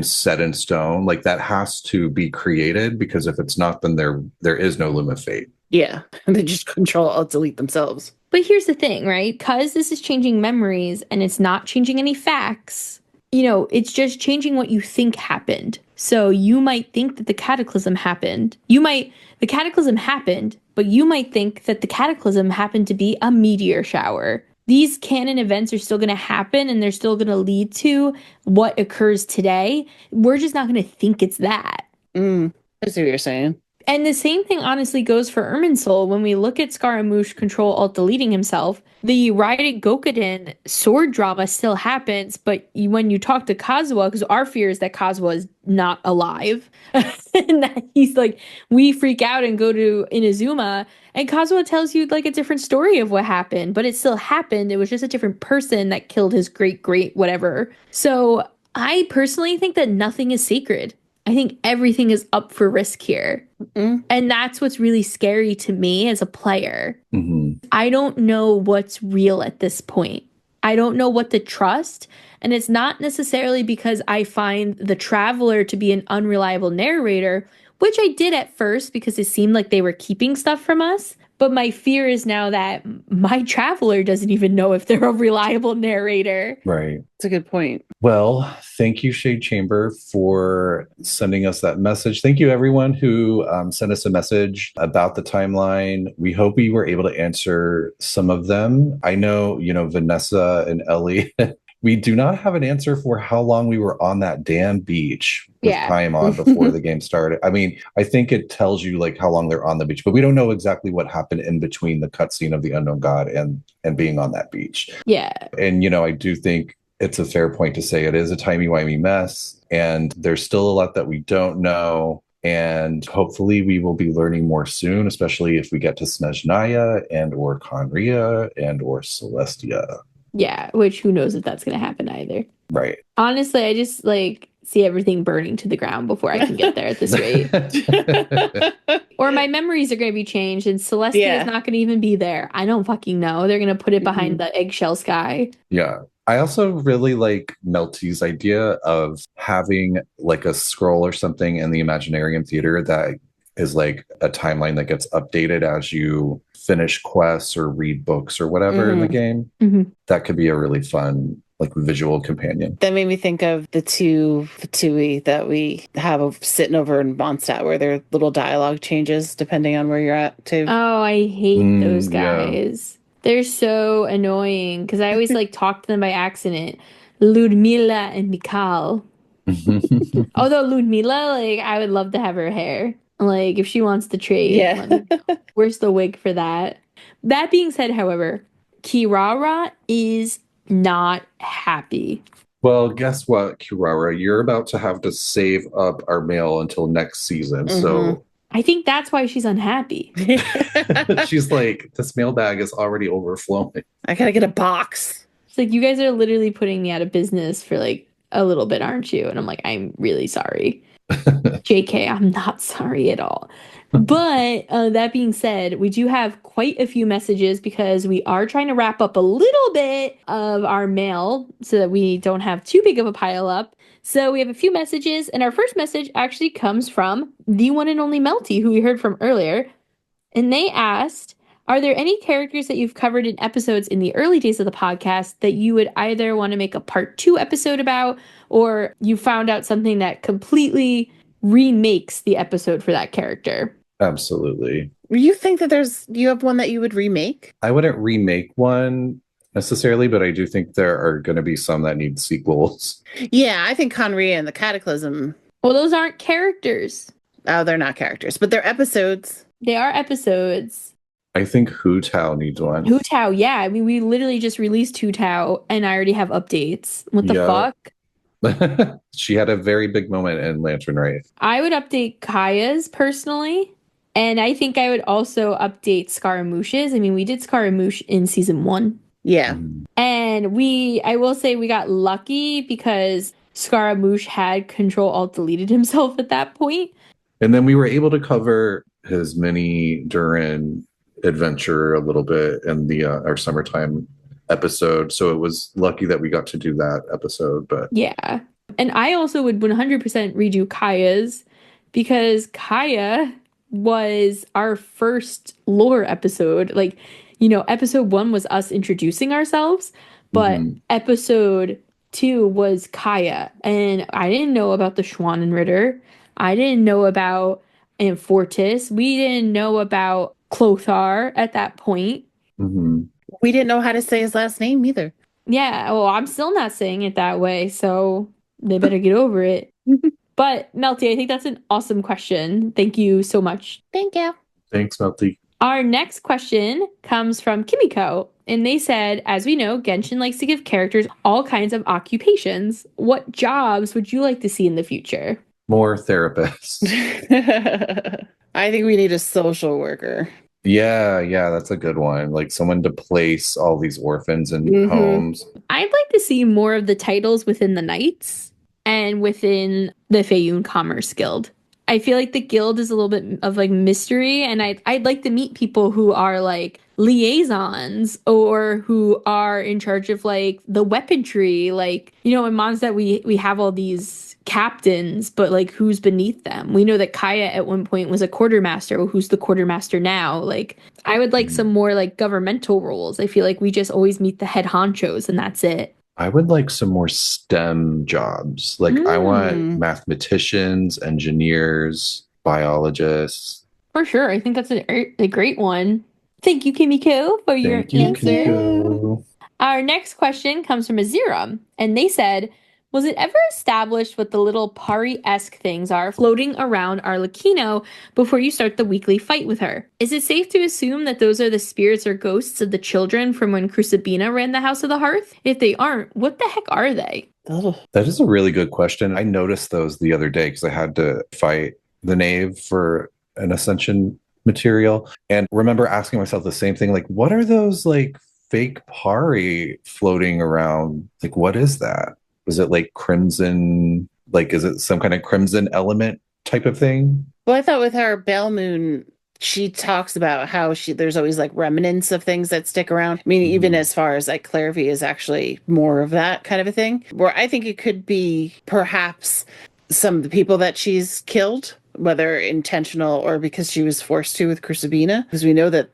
set in stone. Like that has to be created, because if it's not, then there is no Loom of Fate. Yeah, they just Control-Alt-Delete themselves. But here's the thing, right? Because this is changing memories and it's not changing any facts, you know, it's just changing what you think happened. So you might think that the cataclysm happened. The cataclysm happened, but you might think that the cataclysm happened to be a meteor shower. These canon events are still going to happen and they're still going to lead to what occurs today. We're just not going to think it's that. I see what you're saying. And the same thing honestly goes for Irminsul. When we look at Scaramouche Control-Alt-Deleting himself, the Raiden Gokuden sword drama still happens, but when you talk to Kazuha, because our fear is that Kazuha is not alive, and that he's like, we freak out and go to Inazuma, and Kazuha tells you like a different story of what happened, but it still happened. It was just a different person that killed his great whatever. So I personally think that nothing is sacred. I think everything is up for risk here. And that's what's really scary to me as a player. I don't know what's real at this point. I don't know what to trust. And it's not necessarily because I find the Traveler to be an unreliable narrator, which I did at first because it seemed like they were keeping stuff from us. But my fear is now that my Traveler doesn't even know if they're a reliable narrator. Right. That's a good point. Well, thank you, Shade Chamber, for sending us that message. Thank you, everyone who sent us a message about the timeline. We hope we were able to answer some of them. I know, Vanessa and Elliot, we do not have an answer for how long we were on that damn beach with Paimon before the game started. I mean, I think it tells you like how long they're on the beach, but we don't know exactly what happened in between the cutscene of the unknown god and being on that beach. Yeah. And, I do think it's a fair point to say it is a timey-wimey mess, and there's still a lot that we don't know. And hopefully we will be learning more soon, especially if we get to Snezhnaya and or Conria and or Celestia. Yeah, which who knows if that's going to happen either. Right. Honestly, I just see everything burning to the ground before I can get there at this rate. Or my memories are going to be changed and Celestia is not going to even be there. I don't fucking know. They're going to put it behind the eggshell sky. Yeah. I also really like Melty's idea of having like a scroll or something in the Imaginarium Theater that is like a timeline that gets updated as you finish quests or read books or whatever in the game. That could be a really fun like visual companion. That made me think of the two Fatui that we have sitting over in Mondstadt, where their little dialogue changes depending on where you're at too. Oh, I hate those guys. Yeah. They're so annoying because I always talk to them by accident. Ludmila and Mikhail. Although Ludmila, I would love to have her hair. If she wants to trade, where's the wig for that? That being said, however, Kirara is not happy. Well, guess what, Kirara? You're about to have to save up our mail until next season. So I think that's why she's unhappy. She's like, this mailbag is already overflowing. I gotta get a box. It's you guys are literally putting me out of business for a little bit, aren't you? And I'm I'm really sorry. JK, I'm not sorry at all. But that being said, we do have quite a few messages because we are trying to wrap up a little bit of our mail so that we don't have too big of a pile up. So we have a few messages, and our first message actually comes from the one and only Melty, who we heard from earlier. And they asked, are there any characters that you've covered in episodes in the early days of the podcast that you would either want to make a part 2 episode about, or you found out something that completely remakes the episode for that character? Absolutely. You think that you have one that you would remake? I wouldn't remake one necessarily, but I do think there are going to be some that need sequels. Yeah, I think Conria and the Cataclysm. Well, those aren't characters. Oh, they're not characters, but they're episodes. They are episodes. I think Hu Tao needs one. Hu Tao, yeah. I mean, we literally just released Hu Tao and I already have updates. What the Yeah. fuck? She had a very big moment in Lantern Wraith. I would update Kaya's personally. And I think I would also update Scaramouche's. I mean, we did Scaramouche in season 1. Yeah. And I will say we got lucky because Scaramouche had Control Alt deleted himself at that point. And then we were able to cover his mini Durin adventure a little bit in the our summertime episode. So it was lucky that we got to do that episode. But yeah. And I also would 100% redo Kaya's because Kaya was our first lore episode. Like, episode 1 was us introducing ourselves, but episode 2 was Kaya. And I didn't know about the Schwanenritter. I didn't know about Amfortis. We didn't know about Clothar at that point. We didn't know how to say his last name either. Yeah, well, I'm still not saying it that way, so they better get over it. But Melty, I think that's an awesome question. Thank you so much. Thank you. Thanks, Melty. Our next question comes from Kimiko, and they said, as we know, Genshin likes to give characters all kinds of occupations. What jobs would you like to see in the future? More therapists. I think we need a social worker. Yeah, that's a good one. Like someone to place all these orphans in homes. I'd like to see more of the titles within the Knights and within the Feiyun Commerce Guild. I feel like the guild is a little bit of like mystery, and I'd like to meet people who are like liaisons or who are in charge of like the weaponry. Like, in Mondstadt we have all these captains, but like who's beneath them? We know that Kaya at one point was a quartermaster. Well, who's the quartermaster now? Like, I would like some more like governmental roles. I feel like we just always meet the head honchos and that's it. I would like some more STEM jobs. Like I want mathematicians, engineers, biologists. For sure. I think that's a great one. Thank you, Kimiko, for your answer. Kimiko. Our next question comes from Azira, and they said, was it ever established what the little Pari-esque things are floating around Arlecchino before you start the weekly fight with her? Is it safe to assume that those are the spirits or ghosts of the children from when Crucibina ran the House of the Hearth? If they aren't, what the heck are they? That is a really good question. I noticed those the other day because I had to fight the knave for an ascension material and remember asking myself the same thing, like, what are those like fake Pari floating around? Like, what is that? Was it like crimson? Like, is it some kind of crimson element type of thing? Well, I thought with our Bell Moon, she talks about how there's always like remnants of things that stick around. I mean, even as far as like Clairvy is actually more of that kind of a thing. Where I think it could be perhaps some of the people that she's killed, whether intentional or because she was forced to with Crucibina, because we know that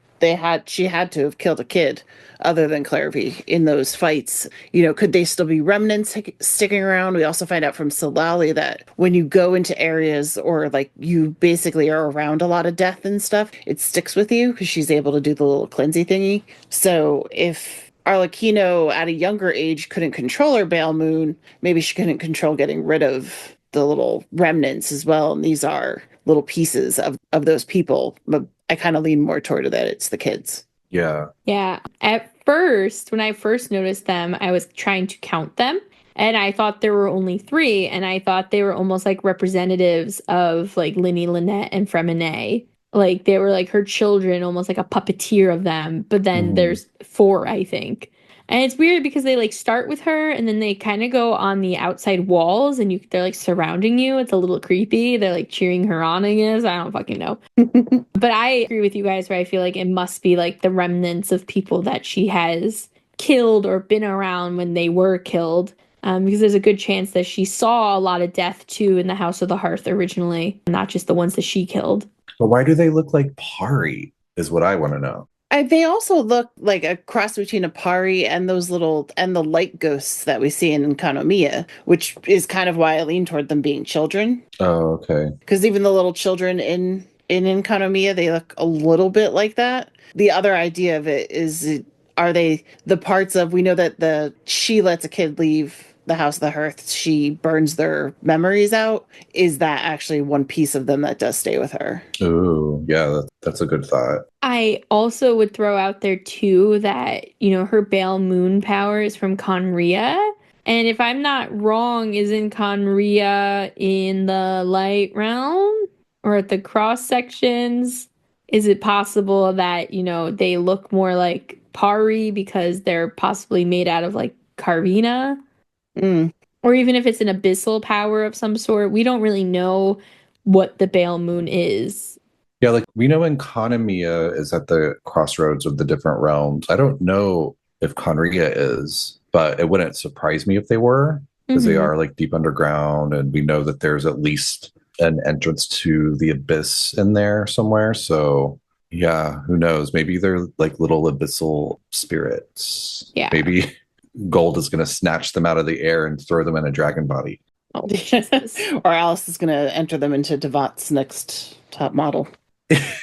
she had to have killed a kid other than Clairvy in those fights. Could they still be remnants sticking around? We also find out from Silali that when you go into areas or like you basically are around a lot of death and stuff, it sticks with you because she's able to do the little cleansy thingy. So if Arlecchino at a younger age couldn't control her Bale Moon, maybe she couldn't control getting rid of the little remnants as well. And these are little pieces of those people. But I kind of lean more toward that it's the kids. Yeah. Yeah. At first, when I first noticed them, I was trying to count them. And I thought there were only 3. And I thought they were almost like representatives of like Linny, Lynette, and Fremine. Like they were like her children, almost like a puppeteer of them. But then there's 4, I think. And it's weird because they like start with her and then they kind of go on the outside walls and they're like surrounding you. It's a little creepy. They're like cheering her on, I guess. I don't fucking know. But I agree with you guys where I feel like it must be like the remnants of people that she has killed or been around when they were killed. Because there's a good chance that she saw a lot of death too in the House of the Hearth originally, not just the ones that she killed. But why do they look like Pari is what I want to know. They also look like a cross between a Pari and the light ghosts that we see in Kanomiya, which is kind of why I lean toward them being children. Oh, okay. Because even the little children in Kanomiya, they look a little bit like that. The other idea of it is, are they the parts of, we know that she lets a kid leave the House of the Hearth, she burns their memories out. Is that actually one piece of them that does stay with her? Ooh, yeah, that's a good thought. I also would throw out there too that, her Bale Moon power is from Conria. And if I'm not wrong, isn't Conria in the light realm or at the cross sections? Is it possible that, they look more like Pari because they're possibly made out of like Carvina? Or even if it's an abyssal power of some sort, we don't really know what the Bale Moon is. Yeah, like we know Enconomia is at the crossroads of the different realms. I don't know if Conria is, but it wouldn't surprise me if they were, because they are like deep underground, and we know that there's at least an entrance to the abyss in there somewhere. So yeah, who knows? Maybe they're like little abyssal spirits. Yeah. Maybe Gold is going to snatch them out of the air and throw them in a dragon body. Oh, Jesus. Or Alice is going to enter them into Teyvat's next top model.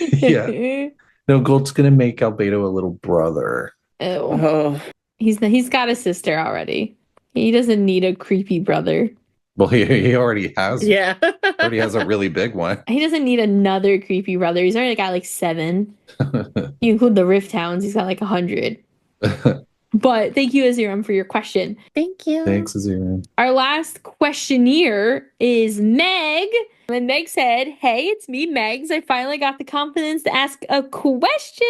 Yeah. No, Gold's going to make Albedo a little brother. Ew. Oh. He's got a sister already. He doesn't need a creepy brother. Well, he already has. Yeah. Already has a really big one. He doesn't need another creepy brother. He's already got like 7. You include the Rift Hounds, he's got like 100. But thank you, Aziram, for your question. Thank you. Thanks, Aziram. Our last questionnaire is Meg. And Meg said, "Hey, it's me, Megs. I finally got the confidence to ask a question."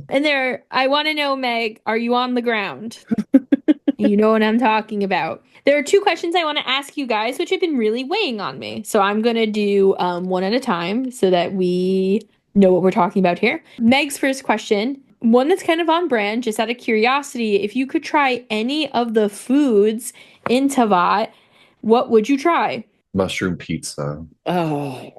And I want to know, Meg, are you on the ground? You know what I'm talking about. There are 2 questions I want to ask you guys, which have been really weighing on me. So I'm going to do one at a time so that we know what we're talking about here. Meg's first question, one that's kind of on brand, just out of curiosity. If you could try any of the foods in Teyvat, what would you try? Mushroom pizza. Oh.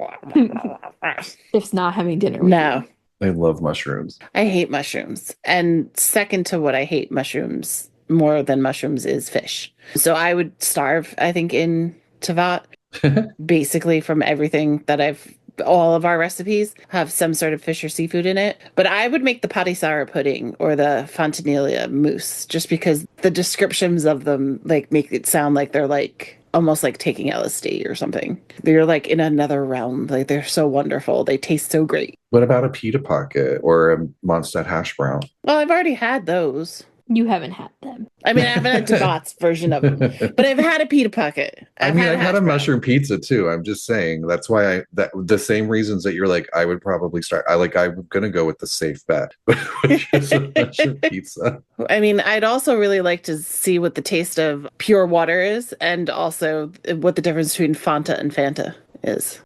If not having dinner with No. you. I love mushrooms. I hate mushrooms. And second to what I hate mushrooms more than mushrooms is fish. So I would starve, I think, in Teyvat. Basically from everything that all of our recipes have some sort of fish or seafood in it. But I would make the patisara pudding or the fontanilla mousse, just because the descriptions of them like make it sound like they're like almost like taking LSD or something. They're like in another realm. Like they're so wonderful. They taste so great. What about a pita pocket or a Mondstadt hash brown? Well, I've already had those. You haven't had them. I mean, I haven't had Teyvat's version of them, but I've had a pita pocket. I've had a mushroom pizza too. I'm just saying that's why the same reasons that you're like, I would probably start. I'm going to go with the safe bet, which is a mushroom pizza. I mean, I'd also really like to see what the taste of pure water is, and also what the difference between Fanta and Fanta is.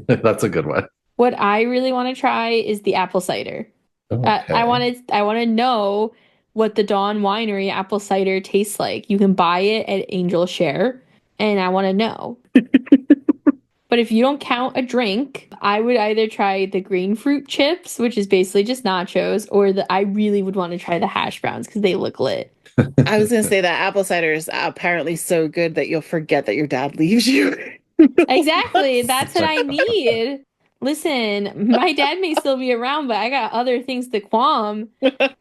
That's a good one. What I really want to try is the apple cider. Okay. I want to know what the Dawn Winery apple cider tastes like. You can buy it at Angel Share, and I want to know. But if you don't count a drink, I would either try the green fruit chips, which is basically just nachos, or I really would want to try the hash browns because they look lit. I was going to say that apple cider is apparently so good that you'll forget that your dad leaves you. Exactly. That's what I need. Listen, my dad may still be around, but I got other things to qualm.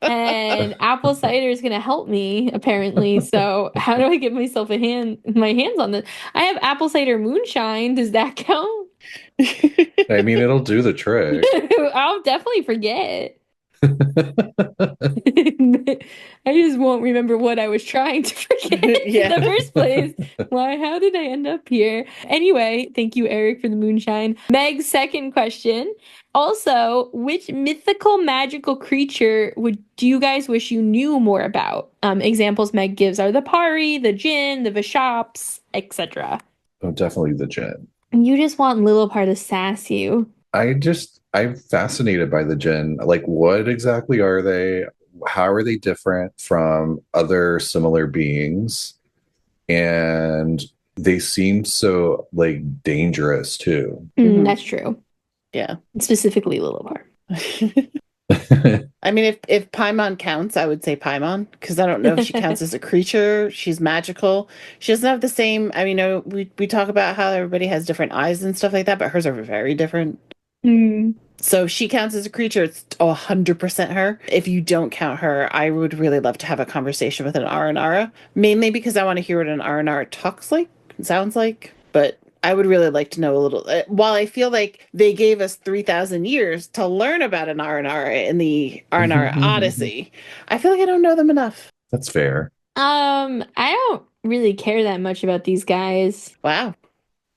And apple cider is going to help me, apparently. So how do I get myself my hands on this? I have apple cider moonshine. Does that count? I mean, it'll do the trick. I'll definitely forget. I just won't remember what I was trying to forget in the first place. Why? How did I end up here? Anyway, thank you, Eric, for the moonshine. Meg's second question. Also, which mythical magical creature do you guys wish you knew more about? Examples Meg gives are the Pari, the Jinn, the Vishops, etc. Oh, definitely the Jinn. You just want Lillipar to sass you. I'm fascinated by the Jinn. Like, what exactly are they? How are they different from other similar beings? And they seem so like dangerous too. That's true. Yeah. Specifically Lillipar. I mean, if Paimon counts, I would say Paimon, because I don't know if she counts as a creature. She's magical. She doesn't have the same. I mean, we talk about how everybody has different eyes and stuff like that, but hers are very different. So she counts as a creature. It's 100% her. If you don't count her, I would really love to have a conversation with an Aranara, mainly because I want to hear what an Aranara talks like, sounds like. But I would really like to know a little. While I feel like they gave us 3,000 years to learn about an Aranara in the Aranara Odyssey, I feel like I don't know them enough. That's fair. I don't really care that much about these guys. Wow.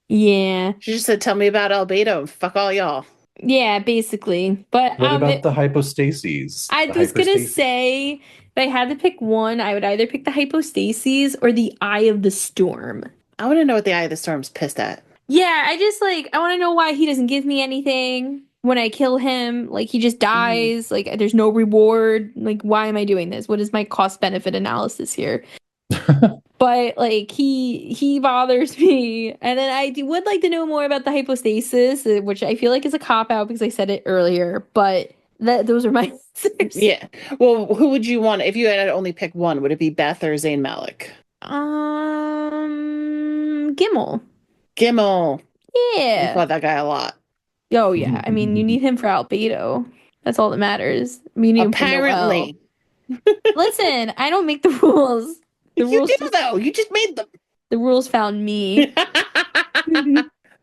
Yeah. She just said, tell me about Albedo and fuck all y'all. Yeah, basically. But What about the hypostases? I was gonna say, if I had to pick one, I would either pick the hypostases or the Eye of the Storm. I want to know what the Eye of the Storm's pissed at. Yeah, I want to know why he doesn't give me anything when I kill him. Like, he just dies. Like, there's no reward. Like, why am I doing this? What is my cost benefit analysis here? But like he bothers me, and then I would like to know more about the hypostasis, which I feel like is a cop out because I said it earlier. But those are my answers. Yeah. Well, who would you want if you had to only pick one? Would it be Beth or Zayn Malik? Gimel. Gimel. Yeah. I thought that guy a lot. Oh yeah. I mean, you need him for Albedo. That's all that matters. I mean, you need apparently. Him for Noel. Listen, I don't make the rules. The rules did though. You just made them. The rules found me.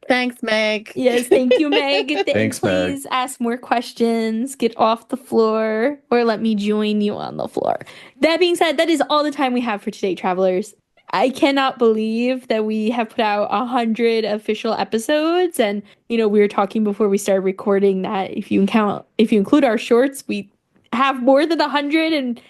Thanks, Meg. Yes, thank you, Meg. Thanks, please ask more questions, get off the floor, or let me join you on the floor. That being said, that is all the time we have for today, travelers. I cannot believe that we have put out 100 official episodes, and we were talking before we started recording that if you include our shorts, we have more than 100, and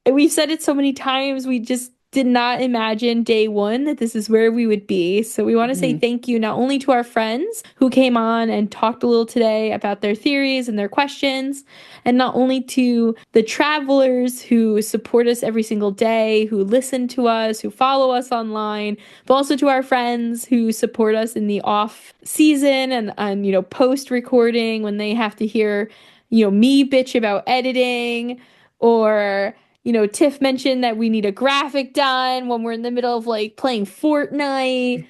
we've said it so many times. We just did not imagine day one that this is where we would be. So we want to say thank you not only to our friends who came on and talked a little today about their theories and their questions, and not only to the travelers who support us every single day, who listen to us, who follow us online, but also to our friends who support us in the off season and post recording when they have to hear me bitch about editing, or Tiff mentioned that we need a graphic done when we're in the middle of playing Fortnite,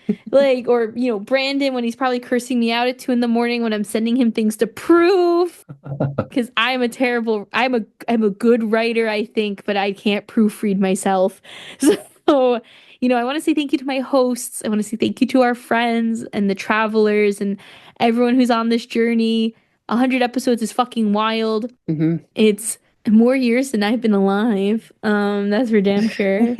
or Brandon when he's probably cursing me out at 2 a.m. when I'm sending him things to prove, because I'm a good writer, I think, but I can't proofread myself. So I want to say thank you to my hosts. I want to say thank you to our friends and the travelers and everyone who's on this journey. 100 episodes is fucking wild. It's more years than I've been alive. That's for damn sure.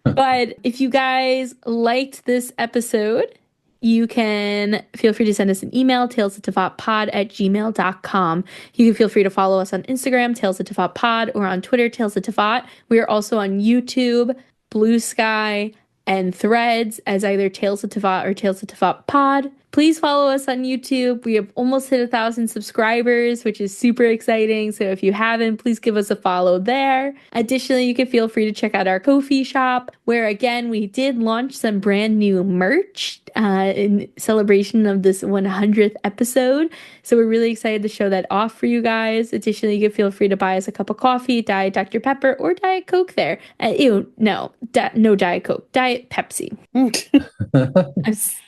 But if you guys liked this episode, you can feel free to send us an email, talesoftevatpod@gmail.com. You can feel free to follow us on Instagram, talesoftevatpod, or on Twitter, talesoftevat. We are also on YouTube, Blue Sky, and Threads as either Tales of Teyvat or Tales of Teyvat Pod. Please follow us on YouTube. We have almost hit 1,000 subscribers, which is super exciting. So if you haven't, please give us a follow there. Additionally, you can feel free to check out our Ko-fi shop, where again, we did launch some brand new merch in celebration of this 100th episode. So we're really excited to show that off for you guys. Additionally, you can feel free to buy us a cup of coffee, Diet Dr. Pepper, or Diet Coke there. No Diet Coke, Diet Pepsi.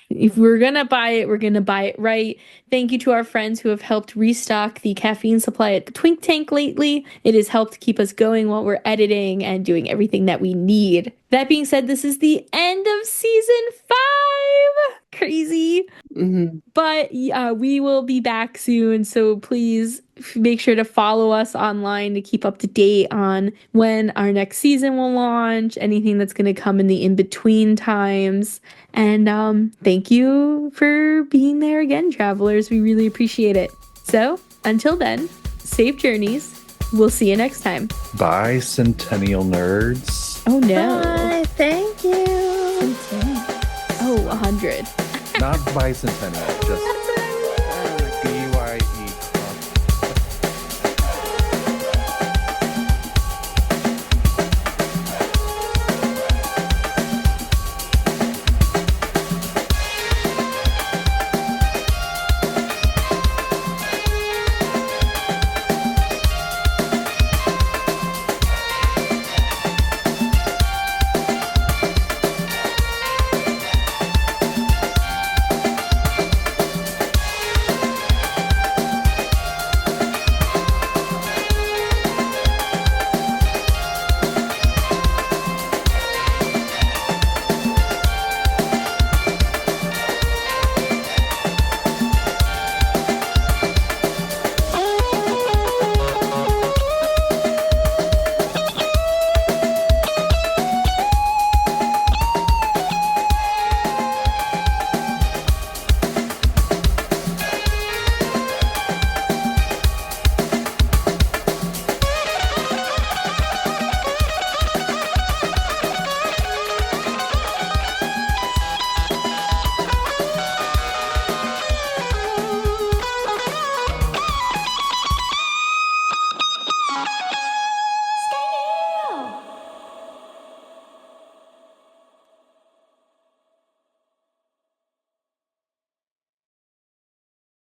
If we're going to buy it, we're going to buy it right. Thank you to our friends who have helped restock the caffeine supply at the Twink Tank lately. It has helped keep us going while we're editing and doing everything that we need. That being said, this is the end of season 5. Crazy. But we will be back soon. So please make sure to follow us online to keep up to date on when our next season will launch, anything that's going to come in the in-between times. And thank you for being there again, travelers. We really appreciate it. So until then, safe journeys. We'll see you next time. Bye, Centennial nerds. Oh no. Bye. Thank you. Oh, 100. Not bicentennial, just